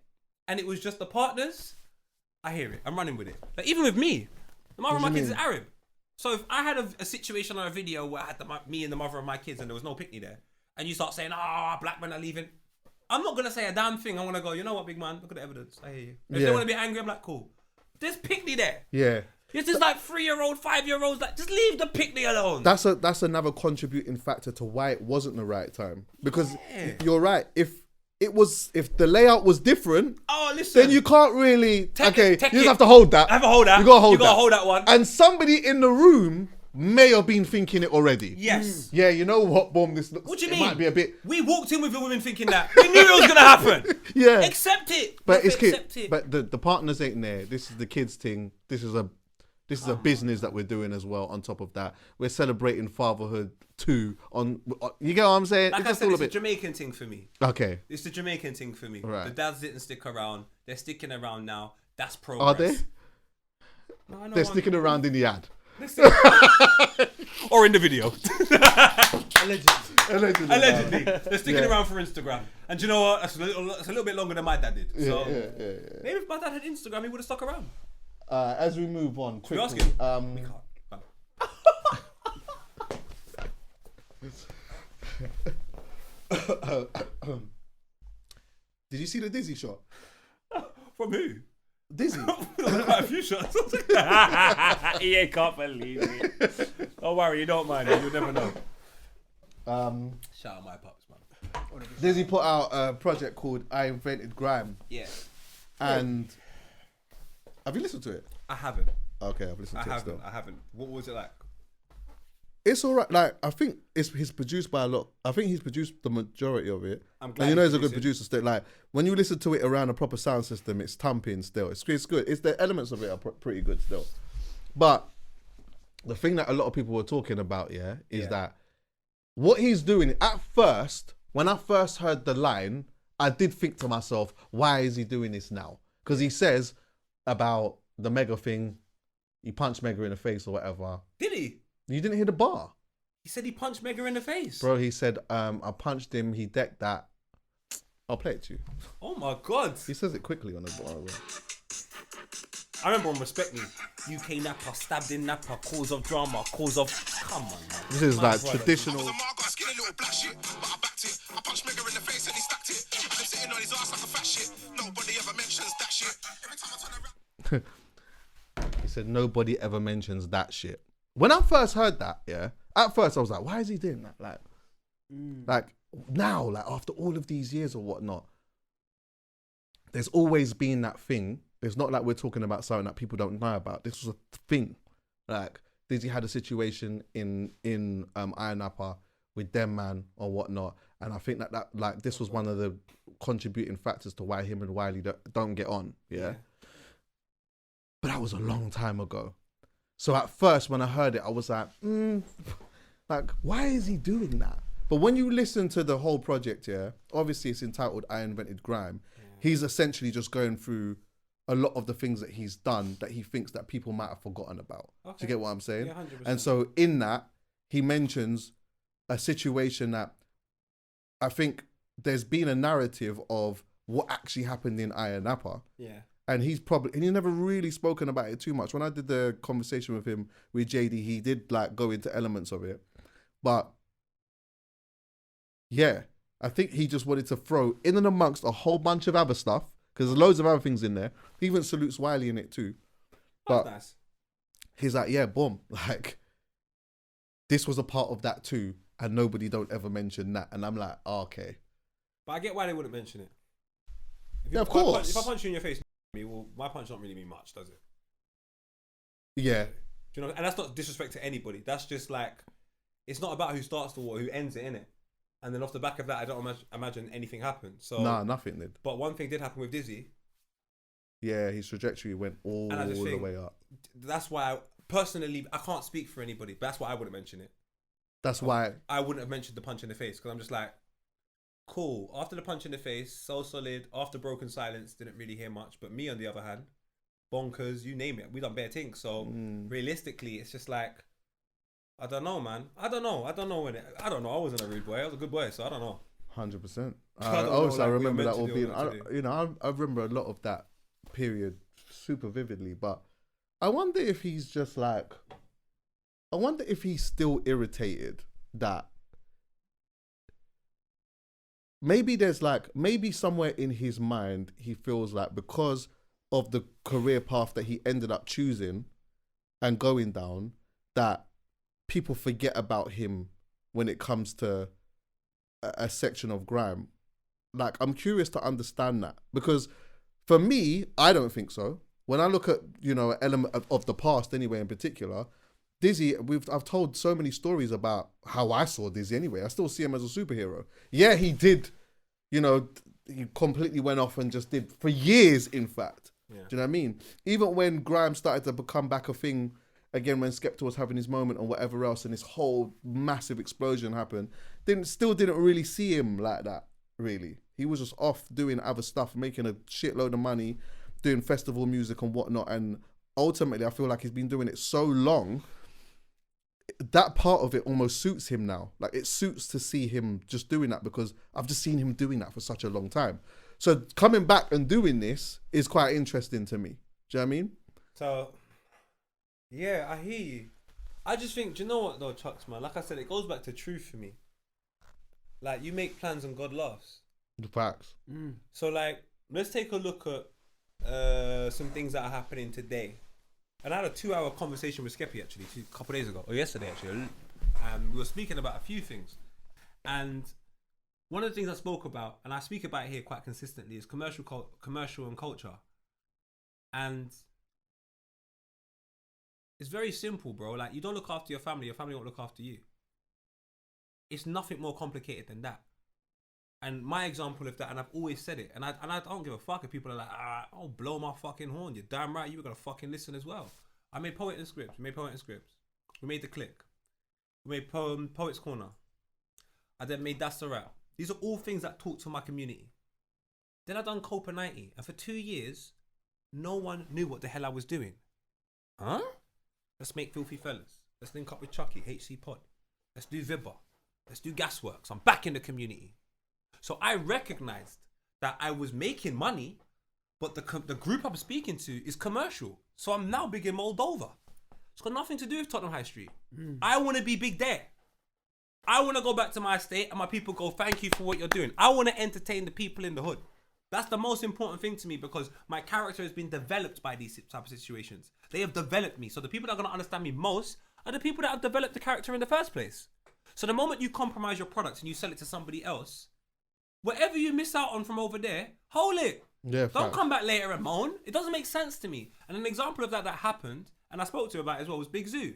S1: and it was just the partners, I hear it. I'm running with it. Like, even with me, the mother of my kids is Arab. So if I had a situation or a video where I had me and the mother of my kids and there was no picnic there, and you start saying, black men are leaving, I'm not going to say a damn thing. I'm going to go, you know what, big man? Look at the evidence. I hear you. If they want to be angry, I'm like, cool. There's picnic there.
S2: Yeah.
S1: It's just like 3-year-old, 5-year-olds. Like, just leave the picnic alone.
S2: That's another contributing factor to why it wasn't the right time. Because you're right. If the layout was different,
S1: listen,
S2: then you can't really.
S1: You
S2: just have to hold that.
S1: Have a hold that.
S2: You gotta
S1: hold that one.
S2: And somebody in the room may have been thinking it already.
S1: Yes.
S2: Yeah, you know what, Boom? This looks.
S1: What do you
S2: it
S1: mean?
S2: Might be a bit.
S1: We walked in with the women thinking that. We knew it was gonna happen.
S2: Yeah.
S1: Accept it.
S2: But it's
S1: accept it.
S2: But the partners ain't there. This is the kids thing. This is a business that we're doing as well. On top of that, we're celebrating fatherhood too. You get what I'm saying?
S1: Like
S2: it's
S1: I
S2: just
S1: said,
S2: all
S1: it's
S2: a
S1: a
S2: bit.
S1: Jamaican thing for me.
S2: Okay.
S1: It's the Jamaican thing for me.
S2: Right.
S1: The dads didn't stick around. They're sticking around now. That's progress.
S2: Are they?
S1: No, I know
S2: They're
S1: one.
S2: sticking around in the ad.
S1: Or in the video.
S3: Allegedly.
S1: Allegedly. They're sticking around for Instagram. And do you know what? That's a little bit longer than my dad did. So
S2: Yeah.
S1: maybe if my dad had Instagram, he would have stuck around.
S2: As we move on
S1: We
S2: quickly,
S1: ask him. We can't.
S2: did you see the Dizzy shot?
S1: From who?
S2: Dizzy.
S1: Quite a few shots. He can't believe it. Don't worry, you don't mind. You'll never know. Shout out my pups, man.
S2: Dizzy put out a project called I Invented Grime.
S1: Yeah.
S2: And have you listened to it?
S1: I haven't.
S2: Okay, I've listened to it still.
S1: I haven't. What was it like?
S2: It's alright. Like, I think he's produced by a lot. I think he's produced the majority of it.
S1: I'm glad.
S2: And you know
S1: he's
S2: he's a good
S1: producing.
S2: producer still. Like, when you listen to it around a proper sound system, it's thumping still. It's good. It's the elements of it are pretty good still. But the thing that a lot of people were talking about, is that what he's doing at first, when I first heard the line, I did think to myself, why is he doing this now? Because he says about the Mega thing, he punched Mega in the face or whatever.
S1: Did he?
S2: You didn't hear the bar?
S1: He said he punched Mega in the face.
S2: Bro, he said, I punched him, he decked that. I'll play it to you.
S1: Oh my God.
S2: He says it quickly on the bar.
S1: I remember on Respect Me, UK napper, stabbed in napper, cause of drama, cause of... Come on, man.
S2: This is
S1: My
S2: like
S1: brother.
S2: traditional.
S6: I got a skinny little black shit, but I backed it. I punched Mega in the face and he stacked it. I've been sitting on his ass like a fat shit. Nobody ever mentions that shit. Every time I turn around.
S2: He said nobody ever mentions that shit. When I first heard that, at first I was like, why is he doing that? Like now, like after all of these years or whatnot, there's always been that thing. It's not like we're talking about something that people don't know about. This was a thing. Like Dizzy had a situation in Iron Napa with them man or whatnot, and I think that like this was one of the contributing factors to why him and Wiley don't get on. Yeah. But that was a long time ago. So at first when I heard it, I was like, like, why is he doing that? But when you listen to the whole project, obviously it's entitled I Invented Grime. He's essentially just going through a lot of the things that he's done that he thinks that people might have forgotten about.
S1: Okay.
S2: Do you get what I'm saying?
S1: Yeah, 100%.
S2: And so in that, he mentions a situation that I think there's been a narrative of what actually happened in Iron Napa.
S1: Yeah.
S2: And he's never really spoken about it too much. When I did the conversation with him with JD, he did like go into elements of it. But yeah, I think he just wanted to throw in and amongst a whole bunch of other stuff, because there's loads of other things in there. He even salutes Wiley in it too. But
S1: That's nice.
S2: he's like, yeah, boom. Like, this was a part of that too. And nobody don't ever mention that. And I'm like, oh, okay.
S1: But I get why they wouldn't mention it.
S2: Yeah, of course.
S1: If I punch you in your face, well, my punch don't really mean much, does it?
S2: Yeah.
S1: Do you know? And that's not disrespect to anybody. That's just like, it's not about who starts the war, who ends it, innit? And then off the back of that, I don't imagine anything happened. So
S2: Nah, nothing did.
S1: But one thing did happen with Dizzy.
S2: Yeah, his trajectory went all
S1: And I just
S2: the
S1: think
S2: way up.
S1: That's why, personally, I can't speak for anybody, but that's why I wouldn't mention it.
S2: That's why.
S1: I wouldn't have mentioned the punch in the face, because I'm just like, cool. After the punch in the face, So Solid. After Broken Silence, didn't really hear much. But me, on the other hand, Bonkers, you name it, we done bare things. So realistically, it's just like, I don't know, man. I don't know. I don't know. I wasn't a rude boy. I was a good boy, so I don't know.
S2: 100%.
S1: I don't know,
S2: Also, I
S1: like,
S2: remember
S1: we were
S2: that all
S1: meant to do
S2: being.
S1: what we had to do.
S2: I remember a lot of that period super vividly. But I wonder if he's just like. I wonder if he's still irritated that. Maybe maybe somewhere in his mind he feels like because of the career path that he ended up choosing and going down, that people forget about him when it comes to a section of grime. Like, I'm curious to understand that, because for me, I don't think so. When I look at, an element of the past anyway, in particular, Dizzy, I've told so many stories about how I saw Dizzy anyway. I still see him as a superhero. Yeah, he did, he completely went off and just did for years, in fact. Yeah. Do you know what I mean? Even when grime started to become back a thing again, when Skepta was having his moment and whatever else, and this whole massive explosion happened, still didn't really see him like that, really. He was just off doing other stuff, making a shitload of money, doing festival music and whatnot. And ultimately, I feel like he's been doing it so long, that part of it almost suits him now. Like, it suits to see him just doing that, because I've just seen him doing that for such a long time. So coming back and doing this is quite interesting to me. Do you know what I mean?
S1: So, yeah, I hear you. I just think, do you know what though, Chucks, man? Like I said, it goes back to truth for me. Like, you make plans and God laughs.
S2: The facts.
S1: So, like, let's take a look at some things that are happening today. And I had a 2-hour conversation with Chuckie actually a couple of days ago, or yesterday actually, and we were speaking about a few things. And one of the things I spoke about, and I speak about it here quite consistently, is commercial and culture. And it's very simple, bro. Like, you don't look after your family won't look after you. It's nothing more complicated than that. And my example of that, and I've always said it, and I don't give a fuck if people are like, I'll blow my fucking horn. You're damn right, you were gonna fucking listen as well. I made Poet and Scripts. We made The Click. We made Poet's Corner. I then made That's the Rap. These are all things that talk to my community. Then I done Copa 90, and for 2 years, no one knew what the hell I was doing. Huh? Let's make Filthy Fellas. Let's link up with Chuckie, Hcpod. Let's do Vibba. Let's do Gasworks. I'm back in the community. So I recognized that I was making money, but the group I'm speaking to is commercial. So I'm now big in Moldova. It's got nothing to do with Tottenham High Street. I want to be big there. I want to go back to my estate and my people go, thank you for what you're doing. I want to entertain the people in the hood. That's the most important thing to me, because my character has been developed by these type of situations. They have developed me. So the people that are going to understand me most are the people that have developed the character in the first place. So the moment you compromise your product and you sell it to somebody else, whatever you miss out on from over there, hold it.
S2: Yeah,
S1: don't come back later and moan. It doesn't make sense to me. And an example of that happened, and I spoke to him about it as well, was Big Zoo.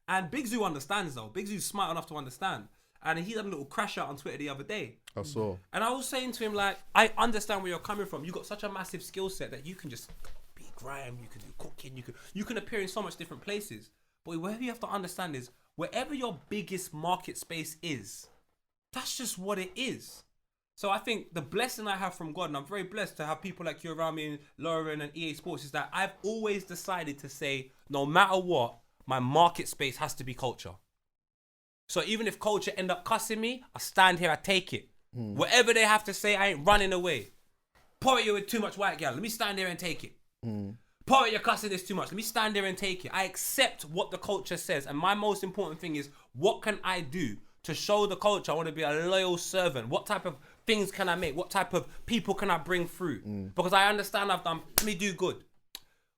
S1: And Big Zoo understands though. Big Zoo's smart enough to understand. And he had a little crash out on Twitter the other day.
S2: I saw.
S1: And I was saying to him, like, I understand where you're coming from. You got such a massive skill set that you can just be grime, you can do cooking, you can appear in so much different places. But whatever you have to understand is, wherever your biggest market space is, that's just what it is. So I think the blessing I have from God, and I'm very blessed to have people like you around me, and Lauren and EA Sports, is that I've always decided to say, no matter what, my market space has to be culture. So even if culture end up cussing me, I stand here, I take it. Whatever they have to say, I ain't running away. Poet, you're with too much white girl. Let me stand there and take it. Poet, you're cussing this too much. Let me stand there and take it. I accept what the culture says. And my most important thing is, what can I do to show the culture I want to be a loyal servant? What type of things can I make? What type of people can I bring through? Because I understand I've done, let me do good.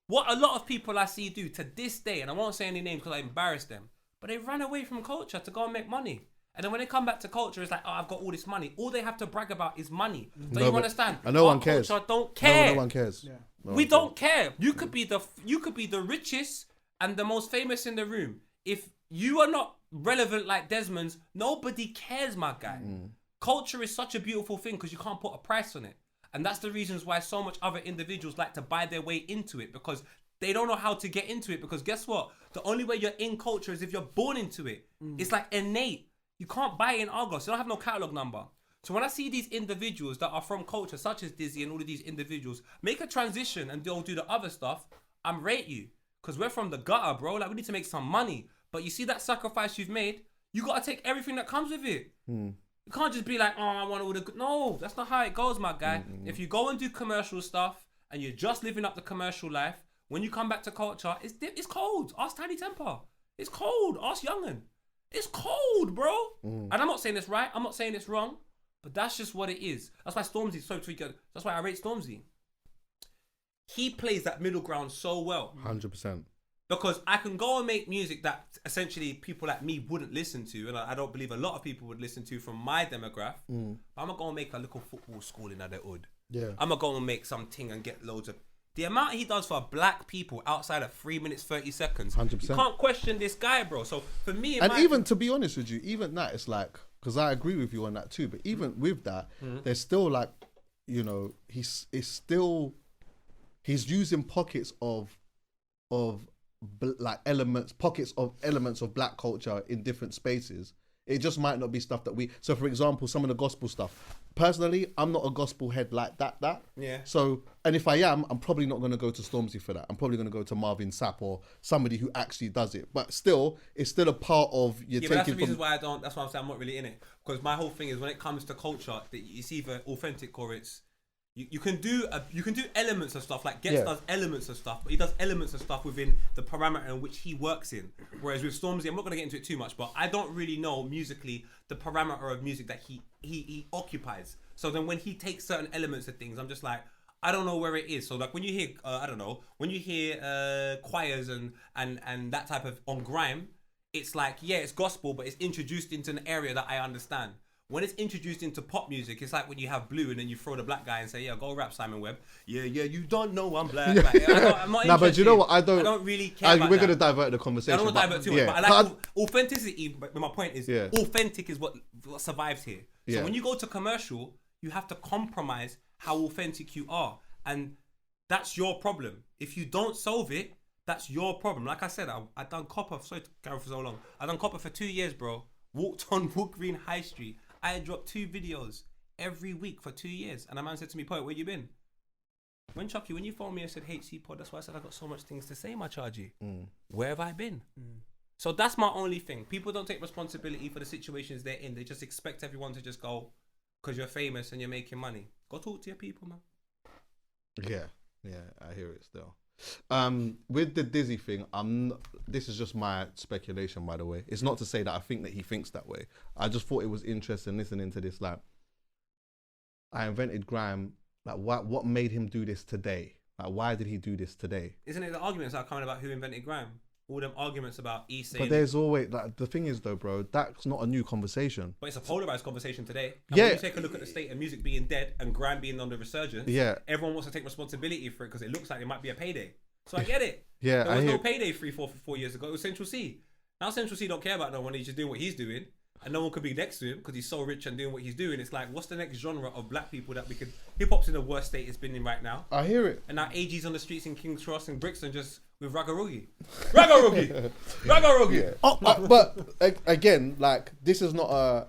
S1: What a lot of people I see do to this day, and I won't say any names because I embarrass them, but they run away from culture to go and make money. And then when they come back to culture, it's like, oh, I've got all this money. All they have to brag about is money. Do you understand?
S2: And no one cares.
S1: Culture don't care.
S2: No one cares.
S3: Yeah.
S1: We don't care. You could be the richest and the most famous in the room. If you are not relevant like Desmond's, nobody cares, my guy. Culture is such a beautiful thing because you can't put a price on it. And that's the reasons why so much other individuals like to buy their way into it, because they don't know how to get into it. Because guess what? The only way you're in culture is if you're born into it. It's like innate. You can't buy it in Argos. You don't have no catalog number. So when I see these individuals that are from culture, such as Dizzy and all of these individuals, make a transition and they'll do the other stuff, I'm rate you. Because we're from the gutter, bro. Like, we need to make some money. But you see that sacrifice you've made, you got to take everything that comes with it. You can't just be like, oh, I want all the... No, that's not how it goes, my guy. If you go and do commercial stuff and you're just living up the commercial life, when you come back to culture, it's cold. Ask Tiny Temper. It's cold. Ask Young'un. It's cold, bro. And I'm not saying it's right. I'm not saying it's wrong. But that's just what it is. That's why Stormzy's so tweaked. That's why I rate Stormzy. He plays that middle ground so well.
S2: 100%.
S1: Because I can go and make music that essentially people like me wouldn't listen to, and I don't believe a lot of people would listen to from my demographic. But I'm gonna go and make a little football school in the hood.
S2: Yeah.
S1: I'm gonna go and make something and get loads of... The amount he does for black people outside of 3 minutes 30 seconds,
S2: 100%.
S1: you can't question this guy, bro. So for me,
S2: And even to be honest with you, even that, it's like, because I agree with you on that too, but even with that, there's still like, you know, he's using pockets of like pockets of elements of black culture in different spaces. It just might not be stuff that we... So for example, some of the gospel stuff. Personally, I'm not a gospel head like that.
S1: Yeah.
S2: So, and if I am, I'm probably not going to go to Stormzy for that. I'm probably going to go to Marvin Sapp or somebody who actually does it. But still, it's still a part of your taking...
S1: But that's the reasons why I don't... That's why I'm saying I'm not really in it. Because my whole thing is when it comes to culture, it's either authentic or it's... You can do elements of stuff, like Gets does elements of stuff, but he does elements of stuff within the parameter in which he works in. Whereas with Stormzy, I'm not going to get into it too much, but I don't really know musically the parameter of music that he occupies. So then when he takes certain elements of things, I'm just like, I don't know where it is. So like when you hear, I don't know, when you hear choirs and that type of on grime, it's like, yeah, it's gospel, but it's introduced into an area that I understand. When it's introduced into pop music, it's like when you have Blue and then you throw the black guy and say, yeah, go rap Simon Webb. Yeah, you don't know I'm black. Like, I'm not
S2: nah, but you know what? I
S1: don't really care about
S2: we're going to divert the conversation.
S1: I don't want to divert too much, but I like authenticity. But my point is, authentic is what survives here. So when you go to commercial, you have to compromise how authentic you are. And that's your problem. If you don't solve it, that's your problem. Like I said, I done copper, sorry to carry for so long. I done copper for 2 years, bro. Walked on Wood Green High Street. I had dropped 2 videos every week for 2 years. And a man said to me, Poet, where you been? When Chuckie, when you phoned me and said Hcpod, that's why I said I got so much things to say, my chargy. Where have I been? So that's my only thing. People don't take responsibility for the situations they're in. They just expect everyone to just go, because you're famous and you're making money. Go talk to your people, man.
S2: Yeah, I hear it still. With the Dizzy thing, this is just my speculation, by the way. It's not to say that I think that he thinks that way. I just thought it was interesting listening to this. Like, I invented grime. Like, what made him do this today? Like, why did he do this today?
S1: Isn't it the arguments that are coming about who invented grime? All them arguments about East.
S2: But there's always, like, the thing is though, bro, that's not a new conversation.
S1: But it's a polarized conversation today. And
S2: yeah.
S1: When you take a look at the state of music being dead and grime being on the resurgence, everyone wants to take responsibility for it because it looks like it might be a payday. So I get it.
S2: Yeah,
S1: there was no payday 4 years ago. It was Central C. Now Central C don't care about no one. He's just doing what he's doing. And no one could be next to him because he's so rich and doing what he's doing. It's like, what's the next genre of black people that we could... Hip-hop's in the worst state it's been in right now.
S2: I hear it.
S1: And now AG's on the streets in King's Cross and Brixton just with Raggarugi. Raggarugi! Raggarugi!
S2: Yeah. But again, like, this is not a...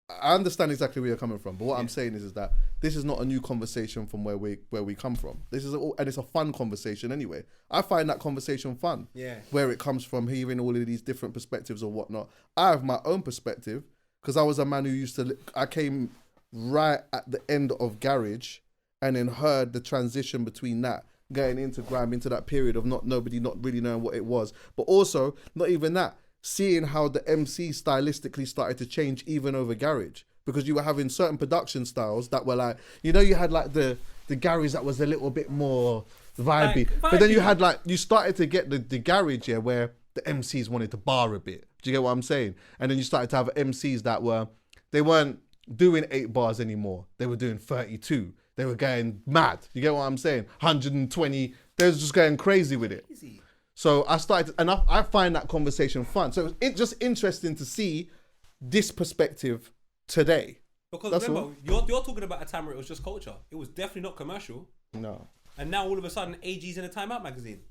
S2: I understand exactly where you're coming from, but what I'm saying is that this is not a new conversation from where we come from. This is and it's a fun conversation anyway. I find that conversation fun.
S1: Yeah.
S2: Where it comes from, hearing all of these different perspectives or whatnot. I have my own perspective because I was a man who used to. I came right at the end of garage, and then heard the transition between that going into grime, into that period of nobody not really knowing what it was, but also not even that. Seeing how the MC stylistically started to change even over garage, because you were having certain production styles that were like, you know, you had like the garage that was a little bit more vibey, but then you had like, you started to get the garage where the MCs wanted to bar a bit. Do you get what I'm saying? And then you started to have MCs that they weren't doing 8 bars anymore. They were doing 32. They were going mad. You get what I'm saying? 120. They was just going crazy with it.
S1: Easy.
S2: So I started, and I find that conversation fun. So it's just interesting to see this perspective today.
S1: Because
S2: That's
S1: remember, you're talking about a time where it was just culture. It was definitely not commercial.
S2: No.
S1: And now all of a sudden, AG's in a Time Out magazine.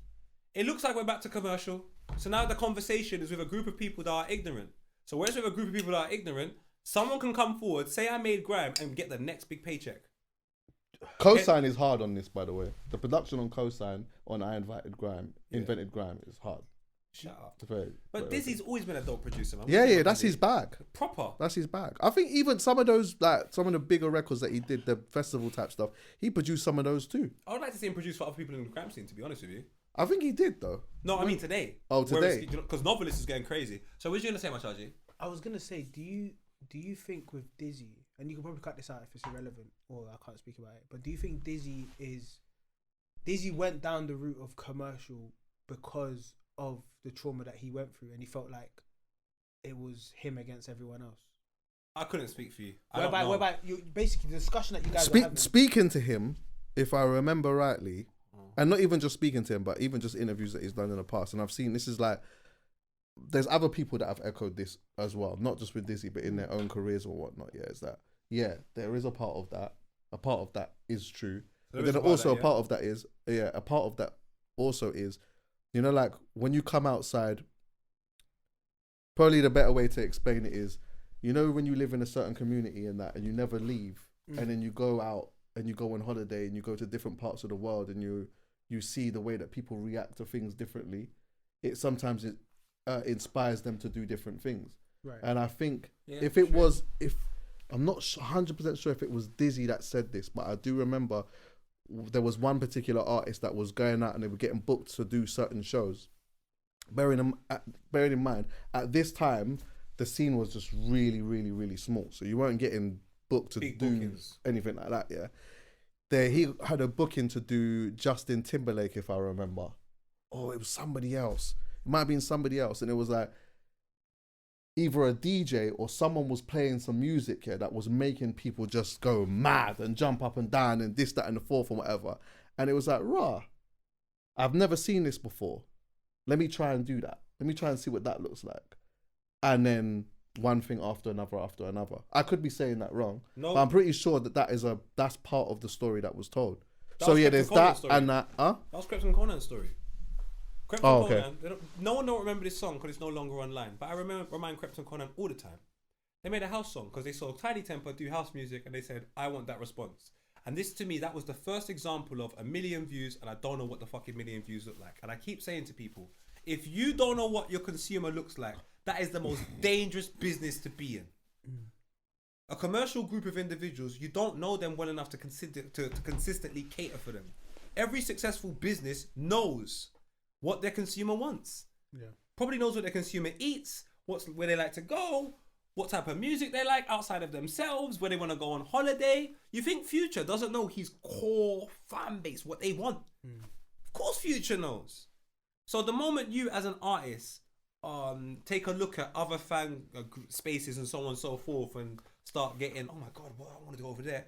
S1: It looks like we're back to commercial. So now the conversation is with a group of people that are ignorant. So whereas with a group of people that are ignorant, someone can come forward, say I made grime, and get the next big paycheck.
S2: Cosign is hard on this, by the way. The production on Cosign on I Invented Grime is hard.
S1: Shut up.
S2: Very,
S1: But Dizzy's always been a dope producer, man.
S2: yeah, that's his bag.
S1: Proper.
S2: That's his bag. I think even some of those, like some of the bigger records that he did, the festival type stuff, he produced some of those too.
S1: I would like to see him produce for other people in the grime scene, to be honest with you.
S2: I think he did though.
S1: No, I mean today.
S2: Oh, today.
S1: Because Novelist is getting crazy. So what are you going to say, Machaji?
S3: I was gonna say, do you think with Dizzy, and you can probably cut this out if it's irrelevant or I can't speak about it, but do you think Dizzy went down the route of commercial because of the trauma that he went through, and he felt like it was him against everyone else?
S1: I couldn't speak for you.
S3: Whereby you basically the discussion that you guys were having.
S2: Speaking to him, if I remember rightly, and not even just speaking to him, but even just interviews that he's done in the past, and I've seen this is like, there's other people that have echoed this as well, not just with Dizzy, but in their own careers or whatnot. Yeah, is that there is a part of that. A part of that is true, but then also a part of that is a part of that also is, you know, like when you come outside. Probably the better way to explain it is, you know, when you live in a certain community and that, and you never leave, and then you go out and you go on holiday and you go to different parts of the world and you see the way that people react to things differently. It sometimes inspires them to do different things.
S3: Right.
S2: And I think if I'm not 100% sure if it was Dizzy that said this, but I do remember there was one particular artist that was going out and they were getting booked to do certain shows. Bearing in mind, at this time, the scene was just really, really, really small. So you weren't getting booked to
S1: Big
S2: do
S1: bookings.
S2: anything like that, yeah. He had a booking to do Justin Timberlake, if I remember. Oh, it was somebody else. It might have been somebody else. And it was like, either a DJ or someone was playing some music here that was making people just go mad and jump up and down and this, that, and the fourth and whatever. And it was like, rah, I've never seen this before. Let me try and do that. Let me try and see what that looks like. And then one thing after another after another. I could be saying that wrong, but I'm pretty sure that's part of the story that was told.
S1: That
S2: so
S1: was
S2: yeah,
S1: Krept
S2: there's
S1: and Conan's
S2: that
S1: story.
S2: and that.
S1: That was Krept and Conan's story. Krept
S2: Oh,
S1: and
S2: okay.
S1: Conan, no one don't remember this song because it's no longer online. But I remind Krept and Conan all the time. They made a house song because they saw Tiny Temper do house music and they said, I want that response. And this, to me, that was the first example of 1 million views, and I don't know what the fucking 1 million views look like. And I keep saying to people, if you don't know what your consumer looks like, that is the most dangerous business to be in. A commercial group of individuals, you don't know them well enough to consistently cater for them. Every successful business knows what their consumer wants.
S3: Yeah.
S1: Probably knows what their consumer eats, where they like to go, what type of music they like outside of themselves, where they want to go on holiday. You think Future doesn't know his core fan base, what they want? Of course Future knows. So the moment you as an artist take a look at other fan spaces and so on and so forth and start getting, oh my God, well, I want to go over there.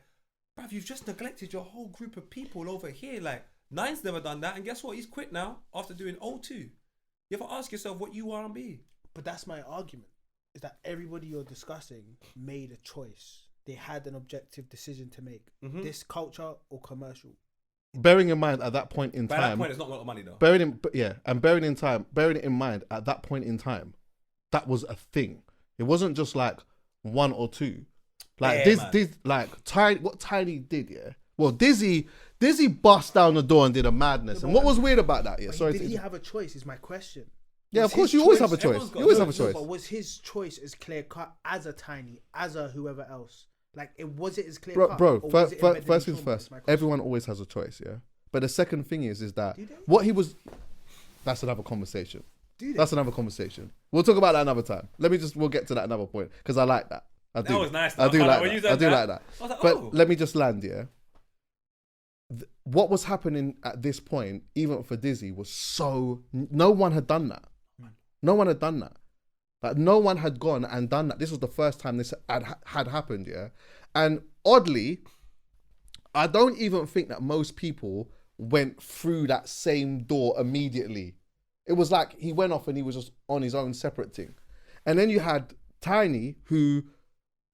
S1: Bruv, you've just neglected your whole group of people over here. Like, Nine's never done that, and guess what? He's quit now after doing O2. You ever ask yourself what you want to be?
S3: But that's my argument, is that everybody you're discussing made a choice. They had an objective decision to make. This culture or commercial.
S2: Bearing in mind at that point in
S1: By
S2: time,
S1: that point, it's not a lot of money though.
S2: bearing it in mind at that point in time, that was a thing. It wasn't just like one or two. Like what Tiny did, yeah. Well, Dizzy bust down the door and did a madness. And what was weird about that? Yeah, sorry.
S3: Did he have a choice? Is my question.
S2: Yeah,
S3: Was
S2: of course
S3: his
S2: you always
S3: choice-
S2: have a choice.
S1: everyone's got
S2: You always
S1: a
S2: have a
S1: choice.
S2: choice.
S3: But was his choice as clear cut as a Tiny, as a whoever else? Like, was it as clear cut?
S2: Bro,
S3: or was it embedded in
S2: first things
S3: trauma?
S2: first.
S3: Is my question.
S2: Everyone always has a choice, yeah. But the second thing is that
S3: Do they?
S2: what he was. That's another conversation.
S3: Do they?
S2: That's another conversation. We'll talk about that another time. We'll get to that another point because I like that. I do.
S1: That was nice.
S2: I do like
S1: When you
S2: that.
S1: said
S2: I do
S1: that,
S2: like that.
S1: I was like,
S2: But
S1: oh.
S2: let me just land here. What was happening at this point, even for Dizzy, was so no one had done that. No one had done that. Like no one had gone and done that. This was the first time this had happened, yeah. And oddly, I don't even think that most people went through that same door immediately. It was like he went off and he was just on his own separate thing. And then you had Tiny, who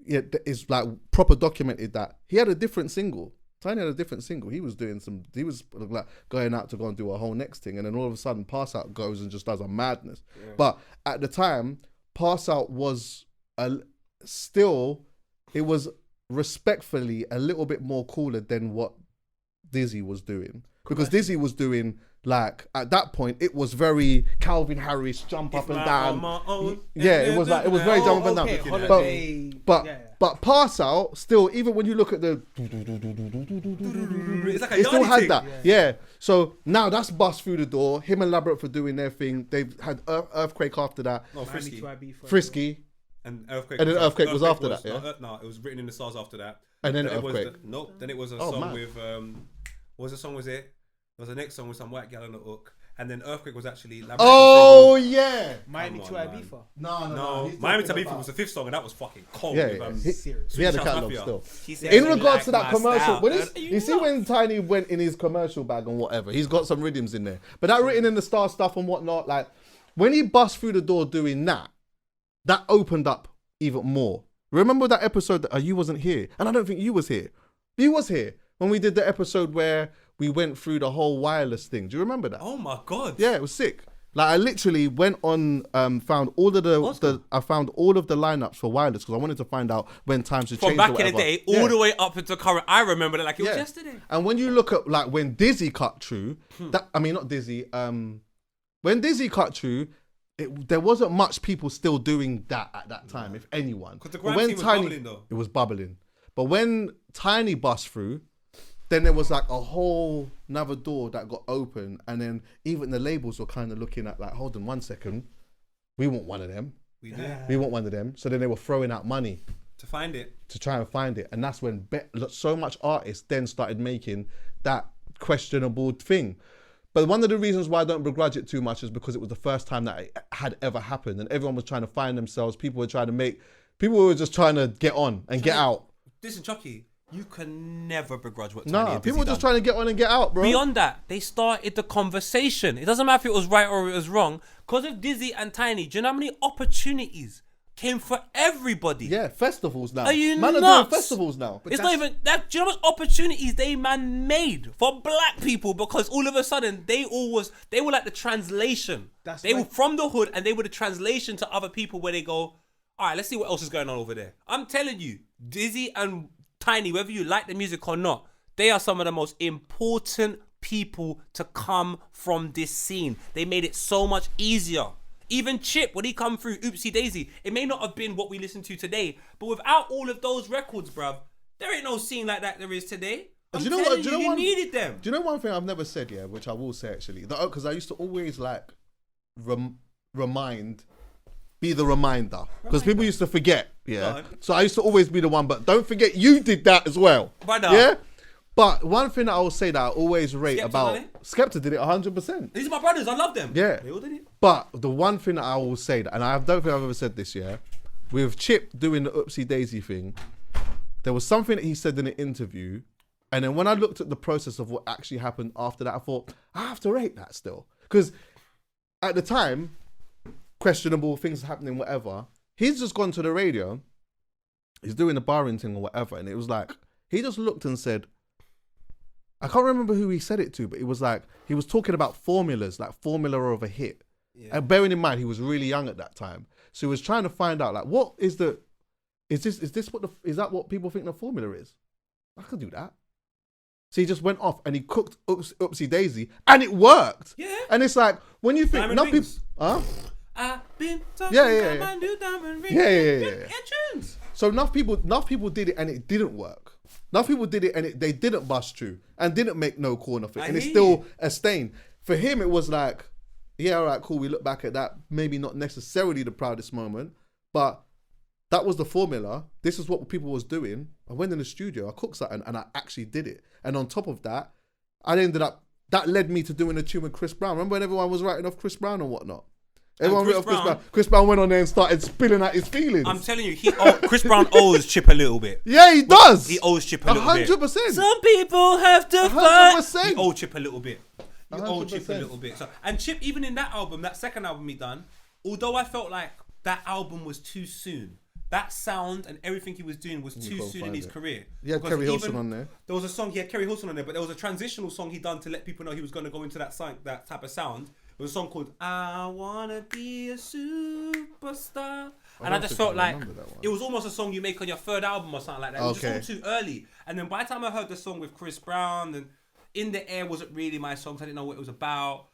S2: is like proper documented that he had a different single. Tiny had a different single. He was like going out to go and do a whole next thing, and then all of a sudden Pass Out goes and just does a madness. Yeah. But at the time, Pass Out was it was respectfully a little bit more cooler than what Dizzy was doing. Because Dizzy was doing, like, at that point, it was very Calvin Harris, jump up and down. It was very jump up and down. But Pass Out, still, even when you look at the... It still had that. Yeah. So now that's bust through the door. Him and Labyrinth for doing their thing. They've had Earthquake after that.
S1: No,
S2: Frisky.
S1: And Earthquake.
S2: And then Earthquake was after that, yeah?
S1: No, it was Written in the Stars after that.
S2: And then Earthquake.
S1: Then it was a song with... what was the song was it? There was the next song with some white gal on the hook. And then Earthquake was actually...
S2: yeah!
S3: Miami to Ibiza.
S2: No.
S1: Miami to Ibiza was the 5th song, and that was fucking cold.
S2: Yeah, he had a catalogue still. In regards to that commercial, you see when Tiny went in his commercial bag and whatever, he's got some rhythms in there. But that Written in the Star stuff and whatnot, like, when he bust through the door doing that opened up even more. Remember that episode that you wasn't here? And I don't think you was here. You was here when we did the episode where we went through the whole wireless thing. Do you remember that?
S1: Oh my God.
S2: Yeah, it was sick. Like, I literally went on, found all of the lineups for wireless because I wanted to find out when times had changed.
S1: From back in the day, all the way up into current. I remember that like it was yesterday.
S2: And when you look at like when Dizzy cut through, not Dizzy. When Dizzy cut through, there wasn't much people still doing that at that time, if anyone.
S1: Because the grime scene was bubbling though.
S2: It was bubbling. But when Tiny bust through, then there was like a whole another door that got open, and then even the labels were kind of looking at like, hold on 1 second, we want one of them. We want one of them. So then they were throwing out money
S1: to find it,
S2: to try and find it, and that's when so much artists then started making that questionable thing. But one of the reasons why I don't begrudge it too much is because it was the first time that it had ever happened, and everyone was trying to find themselves. People were just trying to get on and get out.
S1: Listen, Chuckie, you can never begrudge what
S2: Tiny and people were just trying to get on and get out, bro.
S1: Beyond that, they started the conversation. It doesn't matter if it was right or it was wrong. Because of Dizzy and Tiny, do you know how many opportunities came for everybody?
S2: Yeah, festivals now.
S1: Are you
S2: man
S1: nuts?
S2: Are doing festivals now.
S1: It's not even that. Do you know how much opportunities they made for black people? Because all of a sudden they were like the translation. They were from the hood and they were the translation to other people where they go, all right, let's see what else is going on over there. I'm telling you, Dizzy and Tiny, whether you like the music or not, they are some of the most important people to come from this scene. They made it so much easier. Even Chip, when he come through Oopsie Daisy, it may not have been what we listen to today, but without all of those records, bruv, there ain't no scene like that there is today. You needed them.
S2: Do you know one thing I've never said, yeah, which I will say actually? Because I used to always like be the reminder. Because people used to forget, yeah. So I used to always be the one, but don't forget you did that as well. Yeah? But one thing that I will say that I always rate about... Skepta did it 100%.
S1: These are my brothers, I love them.
S2: Yeah.
S1: They all did it.
S2: But the one thing that I will say, and I don't think I've ever said this, yeah, with Chip doing the Oopsie Daisy thing, there was something that he said in an interview, and then when I looked at the process of what actually happened after that, I thought, I have to rate that still. Because at the time, questionable things happening, whatever, he's just gone to the radio, he's doing the barring thing or whatever, and it was like, he just looked and said, I can't remember who he said it to, but it was like, he was talking about formulas, like formula of a hit. Yeah. And bearing in mind, he was really young at that time. So he was trying to find out, like, what is is that what people think the formula is? I could do that. So he just went off and he cooked Oopsie Daisy and it worked. Yeah. And it's like, when you think, enough people,
S1: I've been talking about my new diamond ring.
S2: Yeah. So enough people did it and it didn't work. Enough people did it and they didn't bust through and didn't make no corner for it. And it's still a stain. For him, it was like, yeah, all right, cool. We look back at that. Maybe not necessarily the proudest moment, but that was the formula. This is what people was doing. I went in the studio, I cooked something and I actually did it. And on top of that, that led me to doing a tune with Chris Brown. Remember when everyone was writing off Chris Brown and whatnot? Everyone wrote off Chris Brown. Chris Brown went on there and started spilling out his feelings.
S1: I'm telling you, Chris Brown owes Chip a little bit.
S2: Yeah, he does.
S1: He owes Chip a little
S2: 100%.
S1: bit. 100%. Some people have to fight. He owes Chip a little bit. He owed Chip a little bit. So, and Chip, even in that album, that second album he done, although I felt like that album was too soon, that sound and everything he was doing was too
S2: can't
S1: soon in
S2: find
S1: his
S2: it.
S1: career.
S2: He had
S1: Because
S2: Kerry Hilson
S1: even-
S2: on there.
S1: There was a song, he had Kerry Hilson on there, but there was a transitional song he done to let people know he was going to go into that that type of sound. It was a song called I Wanna Be a Superstar. And I just felt like it was almost a song you make on your third album or something like that. It was just all too early. And then by the time I heard the song with Chris Brown and In the Air wasn't really my song, so I didn't know what it was about.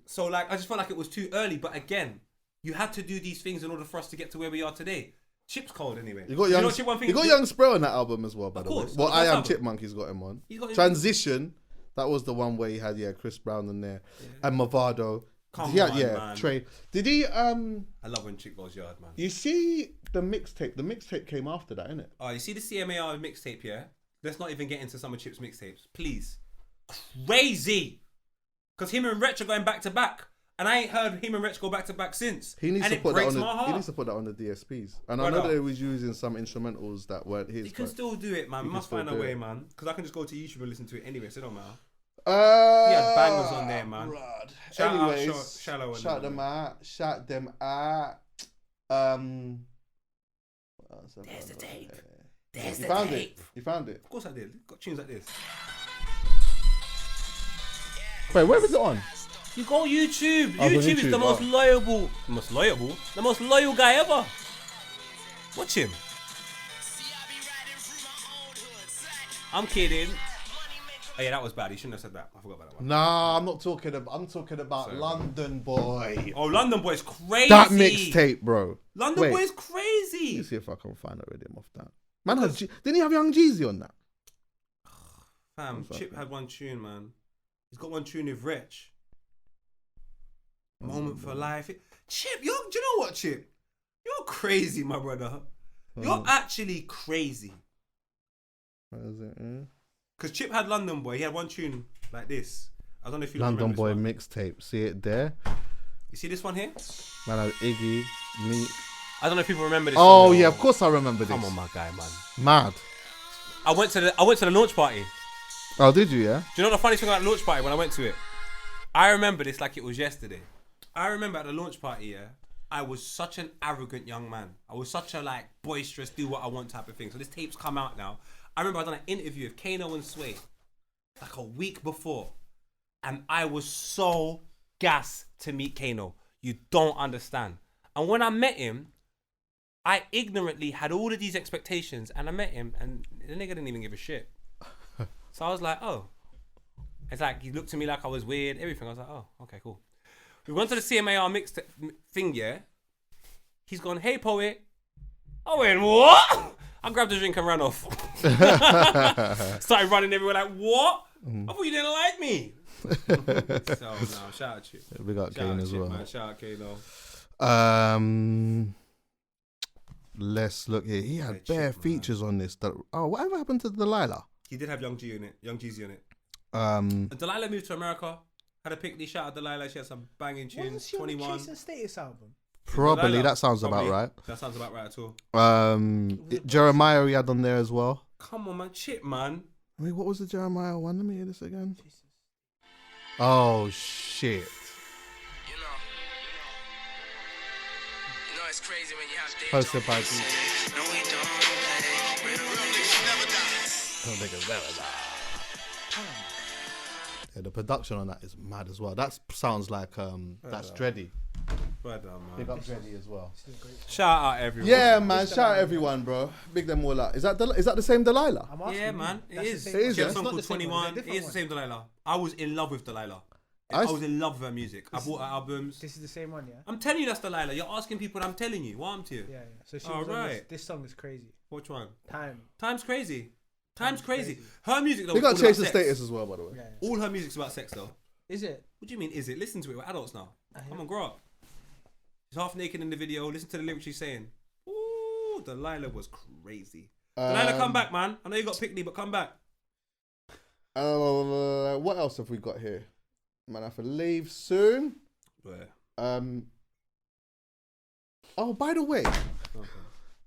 S1: So like I just felt like it was too early. But again, you had to do these things in order for us to get to where we are today. Chip's cold anyway.
S2: You got Young Spray on that album as well, by the way.
S1: course,
S2: Well,
S1: on the
S2: I
S1: first
S2: Am
S1: album.
S2: Chipmunk, he's got him on.
S1: He's got him-
S2: Transition, that was the one where he had Chris Brown in there and Movado.
S1: Come
S2: Yeah,
S1: on, man.
S2: Trey. Did he?
S1: I love when Chick goes yard, man.
S2: You see the mixtape? The mixtape came after that, innit?
S1: Oh, you see the CMAR mixtape, yeah? Let's not even get into some of Chip's mixtapes, please. Crazy, because him and Wretch are going back to back, and I ain't heard him and Wretch go back to back since.
S2: He needs
S1: and
S2: to
S1: it
S2: put that
S1: breaks
S2: on.
S1: my heart.
S2: He needs to put that on the DSPs. And I
S1: Brother.
S2: know that he was using some instrumentals that weren't his.
S1: You can
S2: but-
S1: still do it, man. We
S2: can
S1: must
S2: still
S1: find a
S2: do
S1: way,
S2: it.
S1: man. Because I can just go to YouTube and listen to it anyway, so it don't matter.
S2: He
S1: had bangers on there, man. Shout out
S2: Anyways,
S1: Shallow and
S2: shout
S1: them,
S2: them out. Shout them out. What else have I
S1: There's the
S2: got
S1: tape.
S2: there?
S1: There's
S2: You
S1: the
S2: found
S1: tape.
S2: it. You found it.
S1: Of course I did. Got tunes like this.
S2: Wait, where is it on?
S1: You go on YouTube.
S2: Oh, it's on
S1: YouTube is the
S2: YouTube,
S1: most the most loyal guy ever. Watch him. I'm kidding. Oh yeah, that was bad. He shouldn't have said that. I forgot about that one.
S2: Nah, I'm not talking about. I'm talking about
S1: Sorry.
S2: London Boy.
S1: Oh, London Boy's crazy.
S2: That mixtape, bro.
S1: London
S2: Wait,
S1: Boy's
S2: Let
S1: crazy.
S2: me see if I can find a rhythm off that. Man, didn't he have Young Jeezy on that?
S1: Fam, Chip had one tune, man. He's got one tune with Wretch. Moment for life. Chip, do you know what, Chip? You're crazy, my brother. You're actually crazy.
S2: What is it? eh?
S1: Because Chip had London Boy. He had one tune like this. I don't know if you
S2: London
S1: remember
S2: Boy
S1: this
S2: mixtape. See it there?
S1: one. You see this one here?
S2: Man, I had Iggy, me.
S1: I don't know if people remember this.
S2: Oh
S1: song.
S2: yeah, of course I remember this.
S1: Come on, my guy, man.
S2: Mad.
S1: I went to the launch party.
S2: Oh, did you? Yeah.
S1: Do you know the funny thing about the launch party when I went to it? I remember this like it was yesterday. I remember at the launch party, yeah, I was such an arrogant young man. I was such a like boisterous, do what I want type of thing. So this tape's come out now. I remember I done an interview with Kano and Sway like a week before, and I was so gassed to meet Kano. You don't understand. And when I met him, I ignorantly had all of these expectations, and I met him, and the nigga didn't even give a shit. So I was like, oh. It's like, he looked at me like I was weird, everything. I was like, oh, okay, cool. We went to the CMAR mix thing, yeah. He's gone, hey, poet. I went, what? I grabbed a drink and ran off. Started running everywhere like, what? I thought you didn't like me. So, no, shout out to you.
S2: We got
S1: Shout
S2: Kane
S1: out
S2: as
S1: Chip,
S2: well.
S1: man. Shout out Kano.
S2: Let's look here. He had
S1: Chip,
S2: bare
S1: man.
S2: features on this. Whatever happened to Delilah?
S1: He did have Young G in it. Young Jeezy in it.
S2: Um,
S1: Delilah moved to America. Had a picnic. Shout out Delilah. She had some banging tunes.
S3: Wasn't she on the
S1: 21.
S3: Chase and Status album?
S2: probably
S1: Delilah,
S2: that sounds
S1: probably.
S2: about right.
S1: That sounds about right at all.
S2: Jeremiah he had on there as well.
S1: Come on, man. Chip, man.
S2: Wait, what was the Jeremiah one? Let me hear this again. Oh shit!
S6: You know it's crazy when you have
S2: Hosted by D.
S6: No, we don't play. Real niggas never die.
S2: Yeah, the production on that is mad as well. That sounds like that's Dreddy.
S1: Brother, man.
S2: Big up Dreddy as well.
S1: Shout out everyone.
S2: Yeah, man. Shout out everyone, bro. Big them all out. Is that the same Delilah?
S3: I'm asking
S1: Yeah,
S3: you.
S1: man. It
S3: That's the
S1: is.
S3: same
S2: It is,
S1: She had
S2: yeah.
S1: a song
S3: It's not
S1: called
S3: the same one,
S1: 21.
S3: it's a
S1: It is the
S3: different
S1: same Delilah. I was in love with Delilah.
S2: I
S1: I was in love with her music. I bought her albums.
S3: This is the same one, yeah?
S1: I'm telling you that's Delilah. You're asking people and I'm telling you. What I'm to you?
S3: Yeah, yeah. So she
S1: Oh,
S3: was on this.
S1: right.
S3: This song is crazy.
S1: Which one?
S3: Time.
S1: Time's crazy. Time's crazy.
S3: crazy.
S1: Her music though.
S2: They
S1: is
S2: got
S1: all
S2: Chase
S1: about
S2: the
S1: sex.
S2: Status as well, by the way.
S3: Yeah, yeah.
S1: All her music's about sex though.
S3: Is it?
S1: What do you mean? Is it? Listen to it. We're adults now. Come on, grow up. She's half naked in the video. Listen to the lyrics she's saying. Ooh, Delilah was crazy. Delilah, come back, man. I know you got pick me, but come back.
S2: What else have we got here? Man, I have to leave soon.
S1: Where?
S2: Oh, by the way,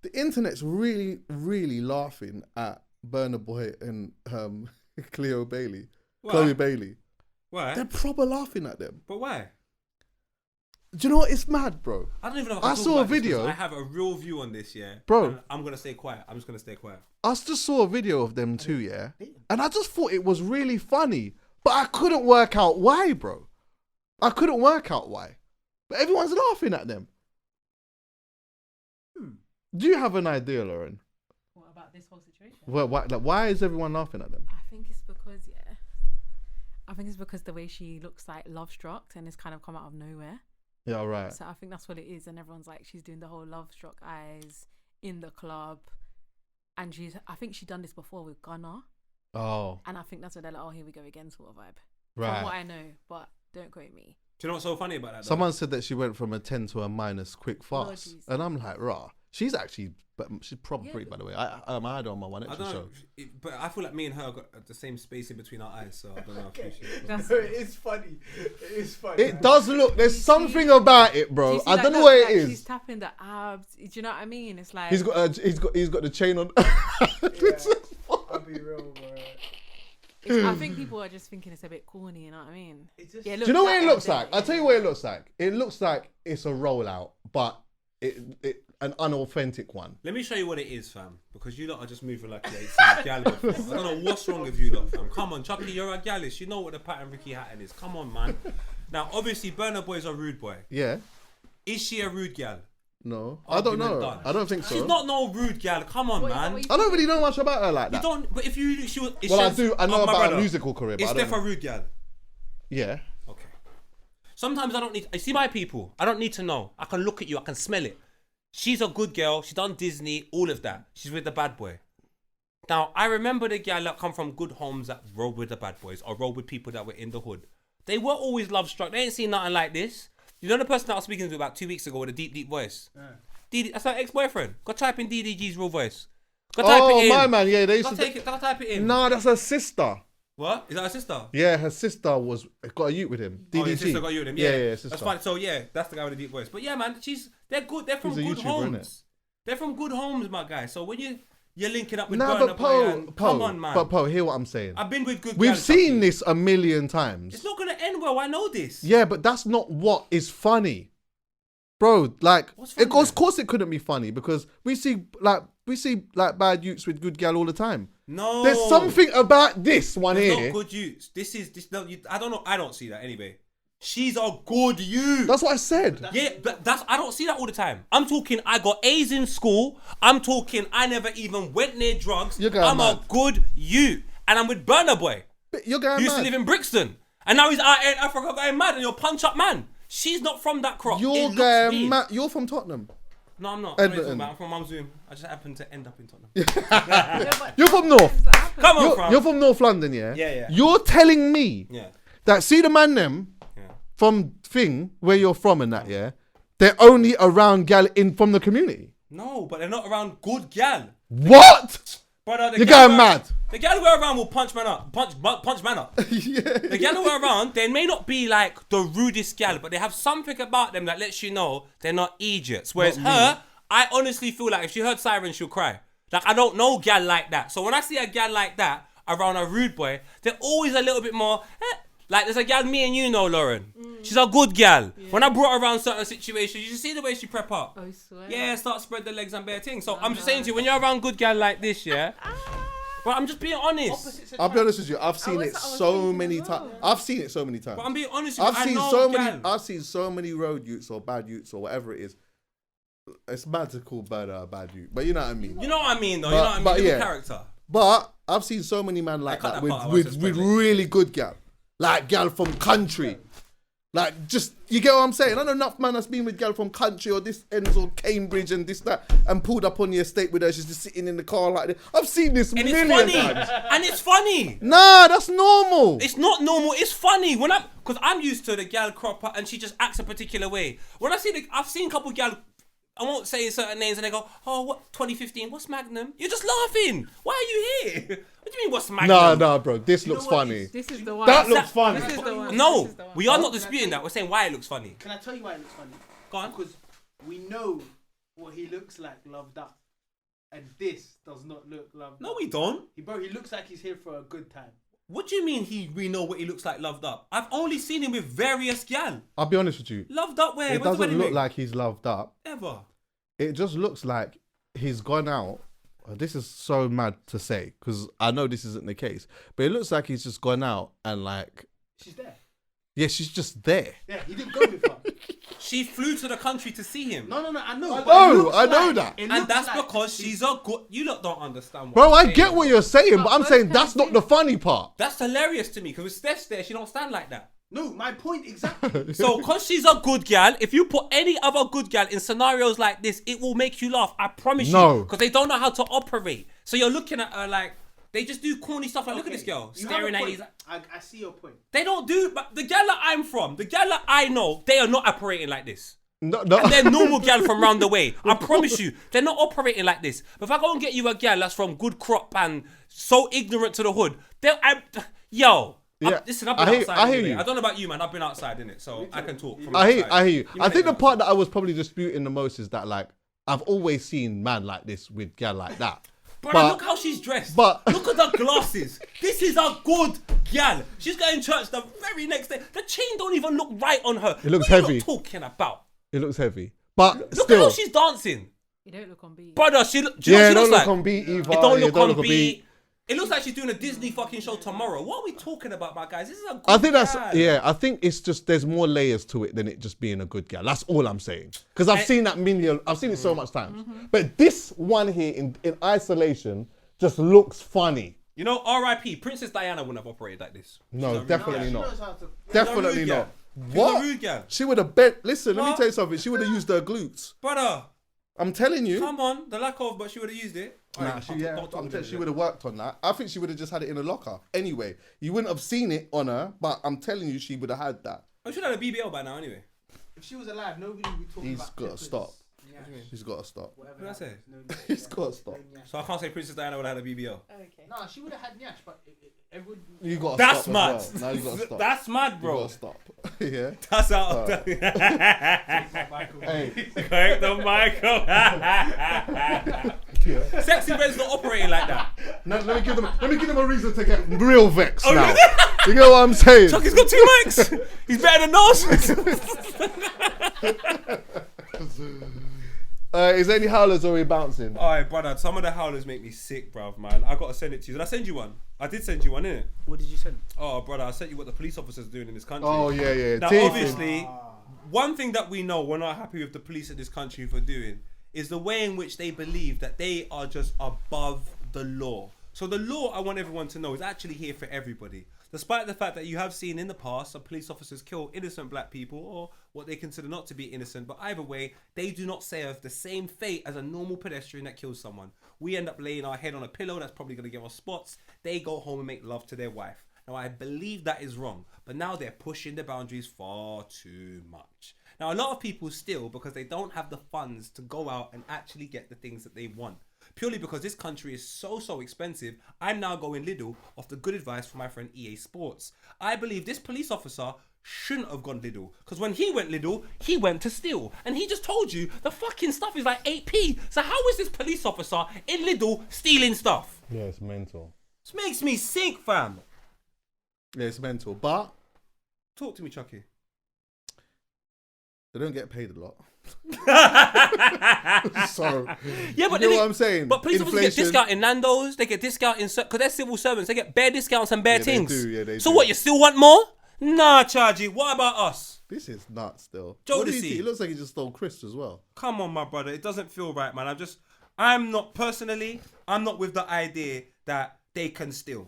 S2: the internet's really, really laughing at Burna Boy and Chloe Bailey.
S1: Why?
S2: Chloe Bailey.
S1: Why?
S2: They're proper laughing at them.
S1: But why?
S2: Do you know what? It's mad, bro.
S1: I don't even know if
S2: I
S1: I can
S2: saw
S1: talk
S2: a
S1: about this 'cause
S2: video.
S1: I have a real view on this, yeah.
S2: Bro.
S1: And I'm gonna stay quiet. I'm just gonna stay quiet.
S2: I just saw a video of them two, yeah, and I just thought it was really funny, but I couldn't work out why, bro. I couldn't work out why, but everyone's laughing at them. Do you have an idea, Lauren?
S7: What about this whole situation?
S2: Well, why is everyone laughing at them?
S7: I think it's because, the way she looks like love struck and it's kind of come out of nowhere.
S2: Yeah, right.
S7: So I think that's what it is, and everyone's like, she's doing the whole love struck eyes in the club, and I think she done this before with Gunna,
S2: Oh,
S7: and I think that's what they're like, oh, here we go again, sort of vibe.
S2: right.
S7: From what I know, but don't quote me.
S1: Do you know what's so funny about that? Though?
S2: Someone said that she went from a 10 to a minus quick fast,
S7: Apologies.
S2: and I'm like, rah. She's actually, but she's probably pretty, by the way. I had her on my one
S1: I
S2: extra
S1: don't
S2: show.
S1: know, but I feel like me and her got the same space in between our eyes, so I don't know. If
S7: That's-
S3: It is funny. It is funny.
S2: It does look. There's something about it,
S7: Do
S2: bro.
S7: you see
S2: I
S7: that
S2: don't know
S7: look?
S2: what it
S7: Like,
S2: is.
S7: She's tapping the abs. Do you know what I mean? It's like
S2: He's got the chain on.
S3: I'll be real, bro.
S7: I think people are just thinking it's a bit corny. You know what I mean?
S3: It's just,
S7: Yeah,
S2: Do you know what it
S7: that
S2: looks
S7: one
S2: like?
S7: day-
S2: I'll tell you what it looks like. It looks like it's a rollout, but it an unauthentic one.
S1: Let me show you what it is, fam. Because you lot are just moving like you're a gal before. I don't know what's wrong with you lot, fam. Come on, Chuckie, you're a gallus. You know what the pattern Ricky Hatton is. Come on, man. Now, obviously, Burna Boy's a rude boy.
S2: Yeah.
S1: Is she a rude gal?
S2: No, I don't
S1: Argument
S2: know.
S1: done.
S2: I don't think so.
S1: She's not no rude gal. Come on,
S7: What-
S1: man.
S7: what
S1: You
S2: I don't really know much about her like that.
S1: don't. But if she was.
S2: Well, I do. I know
S1: my
S2: about
S1: brother,
S2: her musical career, but
S1: Is
S2: I don't
S1: Steph a
S2: know.
S1: rude gal?
S2: Yeah.
S1: Okay. Sometimes I don't need. I see my people. I don't need to know. I can look at you. I can smell it. She's a good girl. She done Disney. All of that. She's with the bad boy. Now I remember the gal that come from good homes that rolled with the bad boys or rolled with people that were in the hood. They were always love struck. They ain't seen nothing like this. You know the person that I was speaking to about 2 weeks ago with a deep voice. That's her ex-boyfriend. Go type in DDG's real voice. Go type
S2: Oh
S1: it in.
S2: my man, yeah, they used
S1: Go
S2: to.
S1: take it. Go type it in.
S2: Nah, that's her sister.
S1: What? Is that her sister?
S2: Yeah, her sister got a youth with him.
S1: Oh,
S2: DDG.
S1: your sister got you with him.
S2: Yeah,
S1: Yeah,
S2: yeah, sister.
S1: that's fine. So yeah, that's the guy with the deep voice. But yeah, man, they're good. They're from
S2: He's a
S1: good
S2: YouTuber,
S1: homes.
S2: innit?
S1: They're from good homes, my guy. So when you're linking up with
S2: Nah,
S1: Burna
S2: but
S1: Boy and come on, man.
S2: But hear what I'm saying.
S1: I've been with good.
S2: We've
S1: gals,
S2: seen
S1: Chuckie.
S2: this a million times.
S1: It's not gonna end well. I know this.
S2: Yeah, but that's not what is funny, bro. Like,
S1: What's funny
S2: of course
S1: then?
S2: it couldn't be funny because we see bad youths with good gal all the time.
S1: No.
S2: There's something about this one
S1: There's
S2: here.
S1: not good youths. I don't know. I don't see that anyway. She's a good youth.
S2: That's what I said.
S1: Yeah, but I don't see that all the time. I'm talking I got A's in school. I'm talking I never even went near drugs.
S2: You're going
S1: I'm
S2: mad.
S1: a good youth. And I'm with Burna Boy.
S2: You're going
S1: He used to
S2: mad.
S1: live in Brixton. And now he's out in Africa going mad and you're punch up man. She's not from that crop.
S2: You're
S1: It looks
S2: going
S1: weird.
S2: mad. You're from Tottenham.
S1: No, I'm not.
S2: Edmonton.
S1: I'm from Mum's Room. I just happened to end up in Tottenham.
S7: Yeah, but
S2: You're from North.
S1: Come on,
S2: You're from North London, yeah?
S1: Yeah, yeah.
S2: You're telling me
S1: Yeah.
S2: that see the man them
S1: Yeah.
S2: from thing where you're from and that, yeah? They're only around gal from the community.
S1: No, but they're not around good gal.
S2: What?
S1: Brother,
S2: You're
S1: gal
S2: going
S1: who are-
S2: mad.
S1: The gal who are around will punch man up. Punch man up.
S2: Yeah.
S1: The gal who are around, they may not be like the rudest gal, but they have something about them that lets you know they're not idiots. Whereas
S2: Not me.
S1: her, I honestly feel like if she heard sirens, she'll cry. Like, I don't know gal like that. So when I see a gal like that around a rude boy, they're always a little bit more, like there's a gal me and you know, Lauren. She's a good gal. When I brought her around certain situations, you should see the way she prep up.
S7: I swear.
S1: Yeah, start spread the legs and bare things. So I'm just saying to you, when you're around good gal like this, yeah, but I'm just being honest.
S2: I'll be honest with you. I've seen it
S7: I was
S2: so
S7: thinking
S2: many
S7: as
S2: times.
S7: well.
S2: I've seen it so many times.
S1: But I'm being honest with you.
S2: I've seen
S1: I know
S2: so
S1: gal.
S2: many. I've seen so many road youths or bad youths or whatever it is. It's mad to call Burna a bad youth, but you know what I mean.
S1: You know what I mean, though.
S2: But-
S1: You know what I mean.
S2: but
S1: Little
S2: yeah.
S1: character.
S2: But I've seen so many man like
S1: cut
S2: that
S1: that part out, I
S2: with
S1: said
S2: with
S1: spread legs.
S2: really good gal, like gal from country, like just you get what I'm saying. I know enough man that's been with gal from country or this ends or Cambridge and this that and pulled up on the estate with her. She's just sitting in the car like this. I've seen this
S1: And it's
S2: million
S1: funny.
S2: times.
S1: And it's funny.
S2: Nah, that's normal.
S1: It's not normal. It's funny when because I'm used to the gal crop up and she just acts a particular way. When I've seen a couple gal. I won't say certain names and they go, oh, what, 2015, what's Magnum? You're just laughing. Why are you here? What do you mean, what's Magnum?
S2: Nah, bro. This looks funny.
S7: This is the one.
S2: That looks funny.
S7: This is the one.
S1: No,
S7: This is the one.
S1: we are not disputing that. We're saying why it looks funny.
S3: Can I tell you why it looks funny?
S1: Go on.
S3: Because we know what he looks like loved up. And this does not look loved
S1: No,
S3: up.
S1: we don't.
S3: He looks like he's here for a good time.
S1: What do you mean we know what he looks like loved up? I've only seen him with various gal.
S2: I'll be honest with you.
S1: Loved up where?
S2: It
S1: Where's the
S2: doesn't
S1: wedding
S2: look
S1: ring?
S2: like he's loved up.
S1: Ever.
S2: It just looks like he's gone out. This is so mad to say because I know this isn't the case, but it looks like he's just gone out and like.
S3: She's there.
S2: Yeah, she's just there.
S3: Yeah, he didn't go with her.
S1: She flew to the country to see him.
S3: No, I know.
S2: I know that.
S1: And that's because she's a good... You lot don't understand what
S2: Bro,
S1: I'm
S2: I
S1: saying.
S2: get what you're saying, but I'm saying that's not the funny part.
S1: That's hilarious to me because with Steph's there, she don't stand like that.
S3: No, my point exactly.
S1: So, because she's a good gal, if you put any other good gal in scenarios like this, it will make you laugh. I promise
S2: No.
S1: you. Because they don't know how to operate. So you're looking at her like... They just do corny stuff like, look at this girl,
S3: You
S1: staring
S3: have
S1: at
S3: a
S1: you.
S3: point. I see your point.
S1: They don't do... But the gal that I'm from, the gal that I know, they are not operating like this.
S2: No.
S1: And they're normal gal from round the way. I promise you, they're not operating like this. But if I go and get you a gal that's from good crop and so ignorant to the hood, listen, I've been outside.
S2: I hear
S1: anyway.
S2: you.
S1: I don't know about you, man. I've been outside, innit? So I can talk from
S2: I hear
S1: outside.
S2: you. I think the part that I was probably disputing the most is that like I've always seen man like this with gal like that.
S1: But
S2: But-
S1: look how she's dressed.
S2: but-
S1: Look at the glasses. This is a good gal. She's going to church the very next day. The chain don't even look right on her.
S2: It looks
S1: what are
S2: heavy.
S1: you talking about?
S2: It looks heavy, but
S1: Look
S2: still.
S1: at how she's dancing.
S7: You don't look on beat.
S1: Brother, do you know what she looks
S2: don't
S1: like?
S2: look on beat either.
S1: It don't
S2: Yeah,
S1: look on beat. It looks like she's doing a Disney fucking show tomorrow. What are we talking about, my guys? This is a good
S2: I think that's
S1: gal.
S2: I think it's just there's more layers to it than it just being a good gal. That's all I'm saying. Because I've seen it so much times. But this one here in isolation just looks funny.
S1: You know, R.I.P. Princess Diana wouldn't have operated like this.
S2: No, definitely
S3: She
S2: not.
S3: knows how to.
S2: Definitely
S1: rude
S2: not.
S1: gal. She's a
S2: What?
S1: rude gal.
S2: She would have bet. Listen, let me
S1: What?
S2: tell you something. She would have used her glutes.
S1: Brother,
S2: I'm telling you.
S1: come on. The lack of, but she would have used it.
S2: Nah,
S1: Alright,
S2: she,
S1: don't
S2: yeah,
S1: talk
S2: I'm
S1: to me
S2: telling she
S1: then.
S2: would have worked on that. I think she would have just had it in a locker. Anyway, you wouldn't have seen it on her, but I'm telling you, she would have had that.
S1: I should have had a BBL by now anyway.
S3: If she was alive, nobody would be talking
S2: He's
S3: about.
S2: got to
S3: clippers,
S2: stop.
S3: nyash,
S2: He's got to stop.
S3: whatever
S1: What did I say?
S3: happens, no
S2: He's got to stop.
S3: nyash.
S1: So I can't say Princess Diana would have had a BBL.
S7: Okay.
S3: No, she would have had nyash, but everyone.
S2: You got to
S1: That's
S2: stop.
S1: mad.
S2: As well. Now you got to stop.
S1: That's mad,
S2: You
S1: bro.
S2: got to stop. Yeah.
S1: That's out.
S2: Hey.
S1: Correct the Michael. Sexy Red's not operating like that.
S2: Now, let me give them a reason to get real vexed now. You get what I'm saying?
S1: Chuckie's got 2 mics. He's better than us.
S2: Is there any howlers or are we bouncing?
S1: Alright, brother. Some of the howlers make me sick, bruv, man. I gotta send it to you. Did I send you one? I did send you one, innit?
S3: What did you send?
S1: Oh, brother, I sent you what the police officers are doing in this country.
S2: Oh, yeah.
S1: Now,
S2: Teething.
S1: obviously, one thing that we know we're not happy with the police in this country for doing is the way in which they believe that they are just above the law. So the law, I want everyone to know, is actually here for everybody. Despite the fact that you have seen in the past some police officers kill innocent black people or what they consider not to be innocent, but either way, they do not serve the same fate as a normal pedestrian that kills someone. We end up laying our head on a pillow that's probably going to give us spots. They go home and make love to their wife. Now, I believe that is wrong, but now they're pushing the boundaries far too much. Now, a lot of people still, because they don't have the funds to go out and actually get the things that they want. Purely because this country is so expensive, I'm now going Lidl off the good advice from my friend EA Sports. I believe this police officer shouldn't have gone Lidl, because when he went Lidl, he went to steal. And he just told you the fucking stuff is like 8p. So how is this police officer in Lidl stealing stuff?
S2: Yeah, it's mental.
S1: This makes me sick, fam.
S2: Yeah, it's mental. But
S1: Talk to me, Chuckie.
S2: they don't get paid a lot. So,
S1: Yeah, but
S2: you know what I'm saying?
S1: But police officers get
S2: Inflation.
S1: discount in Nando's. They get discount in because they're civil servants. They get bare discounts and bare
S2: Yeah, they
S1: things.
S2: do, yeah, they
S1: so
S2: do.
S1: what? You still want more? Nah, Chargy. What about us?
S2: This is nuts still.
S1: Jodeci.
S2: What do you think? It looks like he just stole crisps as well.
S1: Come on, my brother. It doesn't feel right, man. I'm not with the idea that they can steal.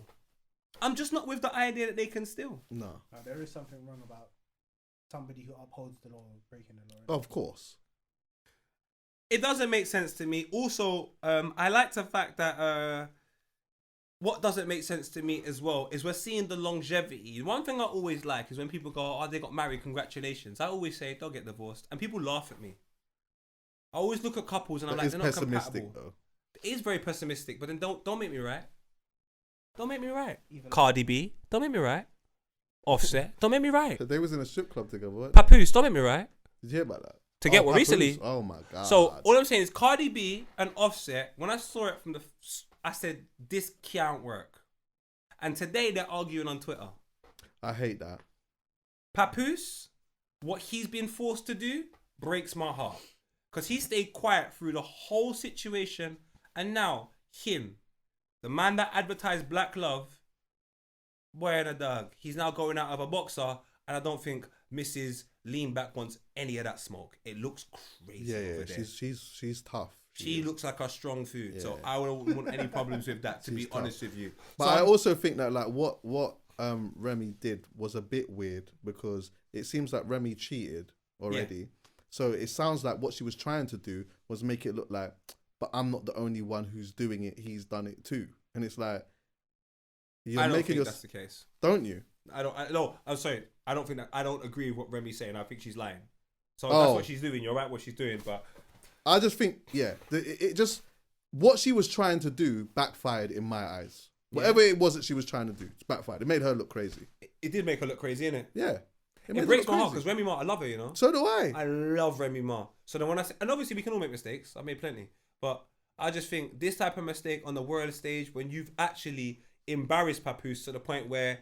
S1: I'm just not with the idea that they can steal.
S2: No.
S3: There is something wrong about somebody who upholds the law breaking the law.
S2: Of course.
S1: It doesn't make sense to me. Also, I like the fact that what doesn't make sense to me as well is we're seeing the longevity. One thing I always like is when people go, oh, they got married, congratulations. I always say, don't get divorced. And people laugh at me. I always look at couples and I'm
S2: That
S1: like,
S2: is
S1: they're not
S2: pessimistic
S1: compatible.
S2: though.
S1: It is very pessimistic, but then don't make me right. Don't make me right.
S3: Even
S1: Cardi B, don't make me right. Offset, don't make me right.
S2: They was in a strip club together. What?
S1: Papoose, don't make me right.
S2: Did you hear about that?
S1: To get what
S2: Papoose.
S1: recently?
S2: Oh my god.
S1: So all I'm saying is Cardi B and Offset. When I saw it I said this can't work. And today they're arguing on Twitter.
S2: I hate that.
S1: Papoose, what he's been forced to do breaks my heart. Because he stayed quiet through the whole situation. And now, him, the man that advertised black love, boy and a dog, he's now going out of a boxer. And I don't think Mrs. Leanback wants any of that smoke. It looks crazy over there.
S2: She's tough.
S1: She looks like a strong food. So I wouldn't want any problems with that, to be honest with you.
S2: But I also think that like what Remy did was a bit weird, because it seems like Remy cheated already. Yeah. So it sounds like what she was trying to do was make it look like, but I'm not the only one who's doing it. He's done it too. And it's like,
S1: I don't think that's the case.
S2: Don't you?
S1: No, I'm sorry. I don't think that. I don't agree with what Remy's saying. I think she's lying. So that's what she's doing. You're right, what she's doing. But
S2: I just think, it just, what she was trying to do backfired in my eyes. Whatever it was that she was trying to do, it's backfired. It made her look crazy.
S1: It did make her look crazy, innit?
S2: Yeah.
S1: It breaks my heart because Remy Ma, I love her, you know?
S2: So do I.
S1: I love Remy Ma. So then when I say, and obviously we can all make mistakes. I've made plenty. But I just think this type of mistake on the world stage, when you've actually embarrassed Papoose to the point where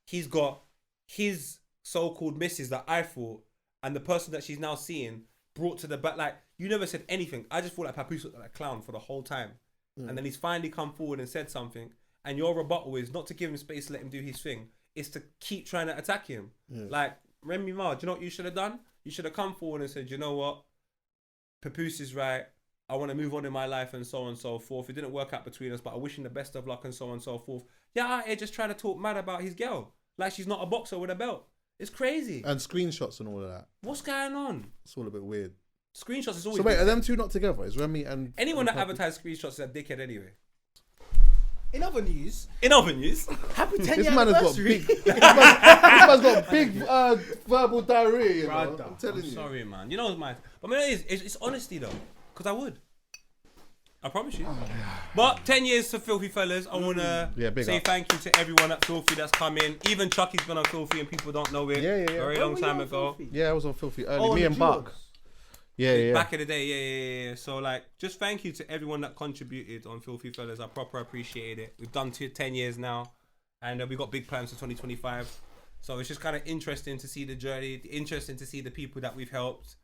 S1: he's got his so-called missus that I thought, and the person that she's now seeing brought to the back. Like, you never said anything. I just thought like Papoose looked like a clown for the whole time. And then he's finally come forward and said something. And your rebuttal is not to give him space to let him do his thing. It's to keep trying to attack him. Yeah. Like, Remy Ma, do you know what you should have done? You should have come forward and said, you know what? Papoose is right. I want to move on in my life and so on and so forth. It didn't work out between us, but I wish him the best of luck and so on and so forth. Yeah, out here just trying to talk mad about his girl. Like she's not a boxer with a belt. It's crazy.
S2: And screenshots and all of that.
S1: What's going on?
S2: It's all a bit weird.
S1: Screenshots is always...
S2: So wait, are them two not together? Is Remy and...
S1: Anyone that advertises screenshots is a dickhead anyway.
S3: In other news,
S1: happy
S3: 10-year anniversary.
S2: This man's got big verbal diarrhea. You know? I'm telling you.
S1: Sorry, man. You know what's my... But I mean, it's honesty though, because I would. I promise you. But 10 years to Filthy Fellas. I want to say thank you to everyone at Filthy that's come in. Even Chuckie's been on Filthy and people don't know it.
S2: Yeah.
S1: Very long time ago.
S3: Filthy?
S2: Yeah, I was on Filthy early. Me and Buck. Yeah.
S1: Back in the day, yeah. So like, just thank you to everyone that contributed on Filthy Fellas. I proper appreciate it. We've done 10 years now, and we've got big plans for 2025. So it's just kind of interesting to see the journey, interesting to see the people that we've helped,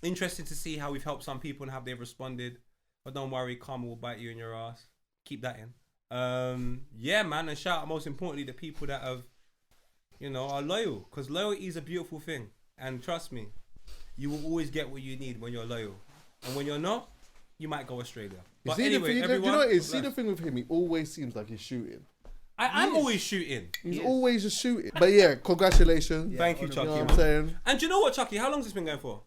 S1: interesting to see how we've helped some people and how they've responded. But don't worry, karma will bite you in your ass. Keep that in. Yeah, man, and shout out most importantly the people that have, are loyal, because loyalty is a beautiful thing, and trust me. You will always get what you need when you're loyal. And when you're not, you might go Australia. But anyway, everyone...
S2: You know what it is? See the thing with him, he always seems like he's shooting.
S1: I'm always shooting.
S2: He's always just shooting. But yeah, congratulations.
S1: Yeah, thank you, Chuckie.
S2: You know what I'm saying?
S1: And do you know what, Chuckie? How long has this been going for?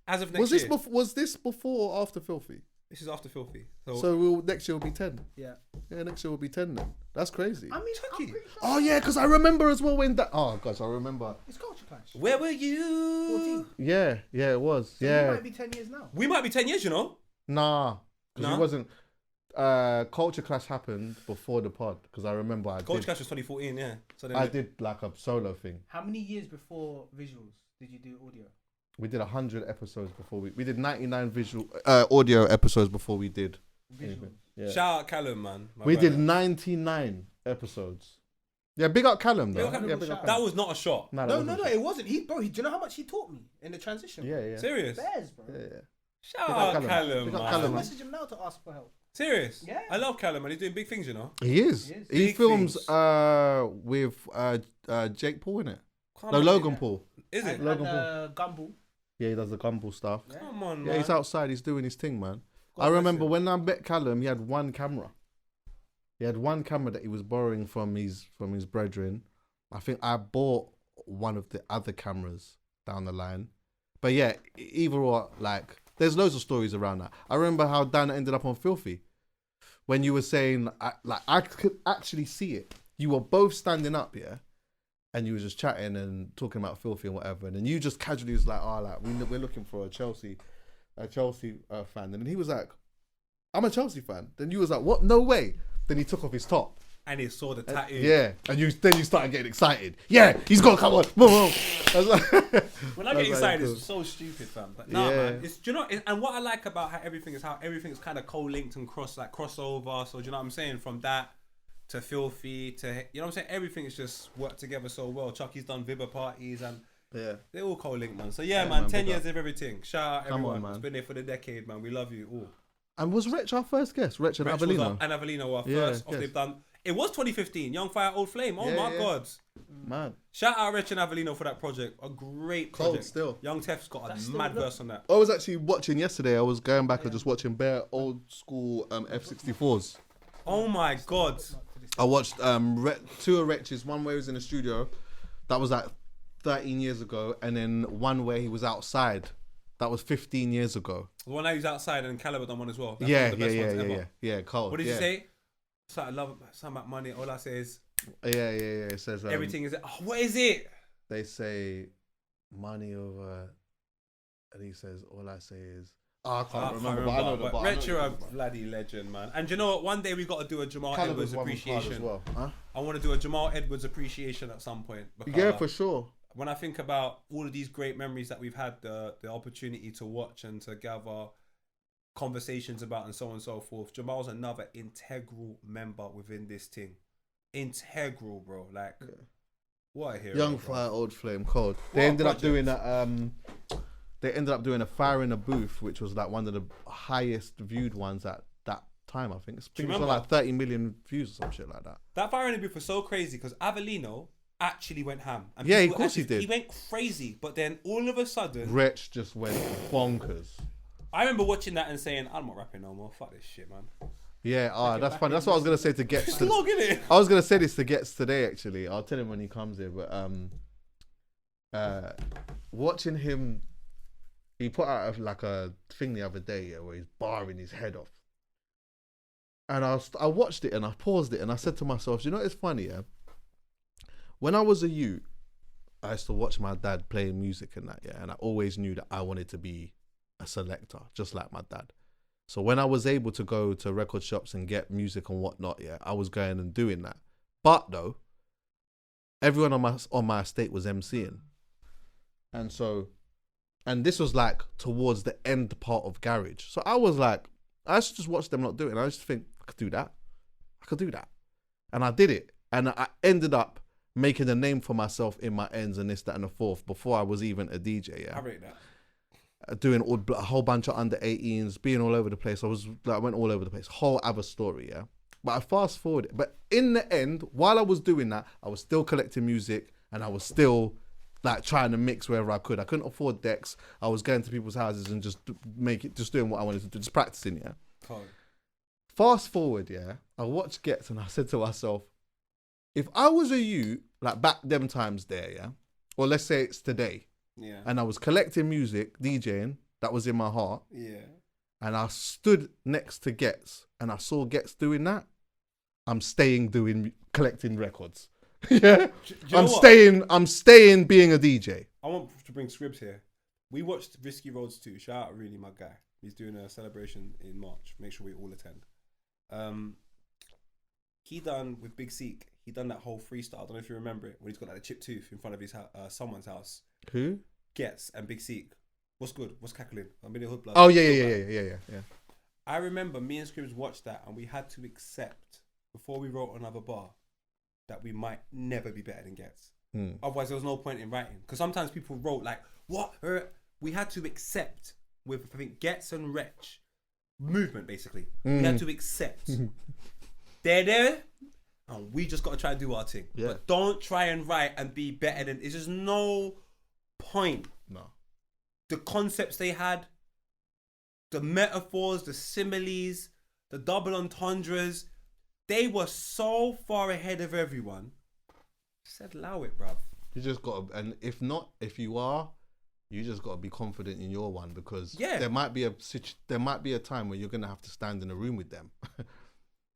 S1: As of next year.
S2: Was this before or after Filthy?
S1: This is after Filthy.
S2: So next year will be 10.
S3: Yeah.
S2: Yeah, next year will be 10 then. That's crazy.
S3: I mean, Chuckie.
S2: Oh yeah, because I remember as well when that. Oh gosh, I remember.
S3: It's Culture Clash.
S1: Where were you?
S3: 14.
S2: Yeah, it was.
S3: So
S2: yeah.
S3: We might be 10 years now.
S1: We might be 10 years, you know.
S2: Nah, because it wasn't. Culture Clash happened before the pod because I remember
S1: Culture Clash was 2014. Yeah. So then
S2: I did like a solo thing.
S3: How many years before visuals did you do audio?
S2: We did 100 episodes before we did 99 visual audio episodes before we did
S3: visuals.
S2: Yeah.
S1: Shout out Callum, man.
S2: We did 99 episodes. Yeah, big up Callum though.
S1: That was not a shot.
S3: No, it wasn't. Do you know how much he taught me in the transition?
S2: Yeah.
S1: Serious?
S3: Bears, bro.
S2: Yeah.
S1: Shout out Callum, man.
S3: I'll message him now to ask for help.
S1: Serious?
S3: Yeah.
S1: I love Callum, man. He's doing big things, you know.
S2: He is. He films with Jake Paul in it. Logan Paul.
S1: Is it?
S3: Logan Paul. Gumball.
S2: Yeah, he does the Gumball stuff.
S1: Yeah. Come on, man.
S2: Yeah, he's outside. He's doing his thing, man. I remember when I met Callum, he had one camera. He had one camera that he was borrowing from his brethren. I think I bought one of the other cameras down the line. But yeah, either or, like, there's loads of stories around that. I remember how Dan ended up on Filthy. When you were saying, I could actually see it. You were both standing up, yeah? And you were just chatting and talking about Filthy and whatever. And then you just casually was like, we're looking for a Chelsea fan. And then he was like, I'm a Chelsea fan. Then you was like, what? No way. Then he took off his top.
S1: And he saw the tattoo.
S2: Yeah. And then you started getting excited. Yeah, he's got to come on. Boom. I was like,
S1: when I get excited, it's so stupid, fam. But nah, man. It's, do you know, and what I like about how everything is kind of co-linked and crossover. So do you know what I'm saying? From that to Filthy to, you know what I'm saying? Everything's just worked together so well. Chuckie's done Vibber parties and they're all co-linked, man. So yeah, man, 10 years of everything. Shout out everyone.
S2: man.
S1: It's been there for the decade, man. We love you all.
S2: And was Wretch our first guest? Wretch and
S1: Wretch
S2: Avellino?
S1: and Avellino were our first of they've done. It was 2015, Young Fire Old Flame. Oh my God.
S2: Man.
S1: Shout out Wretch and Avellino for that project. A great project.
S2: Cold still.
S1: Young Tef's got a mad verse on that.
S2: I was actually watching yesterday. I was going back and just watching bare old school F64s.
S1: Oh my God.
S2: I watched two of Wretches. One where he was in the studio. That was like 13 years ago. And then one where he was outside. That was 15 years ago.
S1: The one that was outside and Caliber done one as well. That's
S2: Yeah,
S1: one of the best ones ever.
S2: Yeah, cold.
S1: What did you say? So I love something about money. All I say is
S2: Yeah. It says
S1: everything is. Oh, what is it?
S2: They say money over, and he says all I say is. I can't remember, but I know the bar.
S1: Wretch, you're a bloody legend, man. And you know what? One day we got to do a Jamal Edwards appreciation.
S2: As well. Huh?
S1: I want to do a Jamal Edwards appreciation at some point.
S2: Yeah, for sure.
S1: When I think about all of these great memories that we've had the opportunity to watch and to gather conversations about and so on and so forth, Jamal's another integral member within this thing. Integral, bro. Like, what a hero.
S2: Young Fire, Old Flame, cold. They ended up doing that. They ended up doing a Fire in a Booth, which was like one of the highest viewed ones at that time. I think it's like 30 million views or some shit like that.
S1: That Fire in a Booth was so crazy because Avellino actually went ham. And
S2: yeah, of course he did.
S1: He went crazy, but then all of a sudden,
S2: Wretch just went bonkers.
S1: I remember watching that and saying, "I'm not rapping no more. Fuck this shit, man."
S2: Yeah, that's funny. That's what I was gonna say to Gets.
S1: Slog, innit?
S2: I was gonna say this to Gets today. Actually, I'll tell him when he comes here. But watching him, he put out like a thing the other day where he's barring his head off, and I watched it and I paused it and I said to myself, you know, it's funny, yeah. When I was a youth, I used to watch my dad playing music and that, yeah, and I always knew that I wanted to be a selector, just like my dad. So when I was able to go to record shops and get music and whatnot, yeah, I was going and doing that. But though, everyone on my estate was MCing, and this was like towards the end part of garage. So I was like, I used to just watch them not do it, and I used to think I could do that, and I did it, and I ended up making a name for myself in my ends and this, that, and the fourth before I was even a DJ. Yeah,
S1: I rate that.
S2: Doing a whole bunch of under 18s, being all over the place. I went all over the place. Whole other story, yeah. But I fast forwarded. But in the end, while I was doing that, I was still collecting music and I was still like trying to mix wherever I could. I couldn't afford decks. I was going to people's houses and just doing what I wanted to do, just practicing, yeah.
S1: Cool.
S2: Fast forward, yeah. I watched Gets and I said to myself, if I was a youth, like back them times there, yeah, or let's say it's today,
S1: yeah,
S2: and I was collecting music, DJing, that was in my heart,
S1: yeah,
S2: and I stood next to Gets and I saw Gets doing that, I'm staying collecting records. Yeah, I'm staying being a DJ.
S1: I want to bring Scribs here. We watched Risky Roads 2. Shout out really my guy. He's doing a celebration in March. Make sure we all attend. He done with Big Seek. He done that whole freestyle. I don't know if you remember it when he's got like a chipped tooth in front of his someone's house.
S2: Who?
S1: Gets and Big Seek. What's good? What's cackling? I'm in the hood blood.
S2: Oh yeah.
S1: I remember me and Scribs watched that and we had to accept before we wrote another bar that we might never be better than Gets. Otherwise there was no point in writing. Because sometimes people wrote like, what? We had to accept with, I think, Gets and Wretch movement basically. We had to accept. They're there and we just got to try and do our thing. Yeah. But don't try and write and be better than, it's just no point.
S2: No.
S1: The concepts they had, the metaphors, the similes, the double entendres, they were so far ahead of everyone. I said, allow it, bruv.
S2: You just got to, and if not, if you are, you just got to be confident in your one, because there might be a time where you're going to have to stand in a room with them.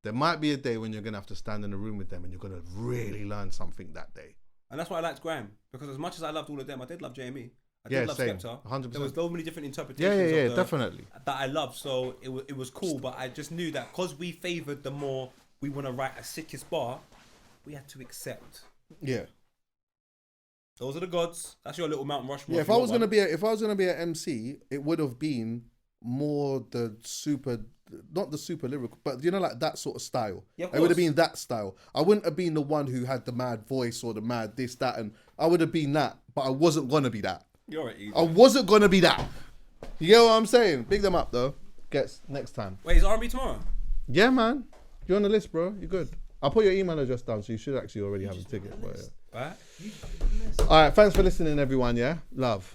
S2: There might be a day when you're going to have to stand in a room with them and you're going to really learn something that day.
S1: And that's why I liked Grime, because as much as I loved all of them, I did love JME. I did love
S2: same.
S1: Skepta.
S2: 100%.
S1: There was so many different interpretations of
S2: definitely.
S1: that I loved. So it was cool, but I just knew that because we favoured the more we want to write a sickest bar, we had to accept.
S2: Yeah.
S1: Those are the gods. That's your little Mount Rushmore.
S2: Yeah, if I was gonna be an MC, it would have been more the super not the super lyrical, but you know, like that sort of style.
S1: Yeah, of
S2: I would have
S1: course.
S2: been that style. I wouldn't have been the one who had the mad voice or the mad this, that, and I would have been that, but I wasn't gonna be that.
S1: You're right.
S2: I wasn't gonna be that. You get what I'm saying? Big them up though. Gets next time.
S1: Wait, is R&B tomorrow?
S2: Yeah, man. You're on the list, bro. You're good. I'll put your email address down, so you should actually already have a ticket. But, yeah.
S1: Right.
S2: All right. Thanks for listening, everyone. Yeah. Love.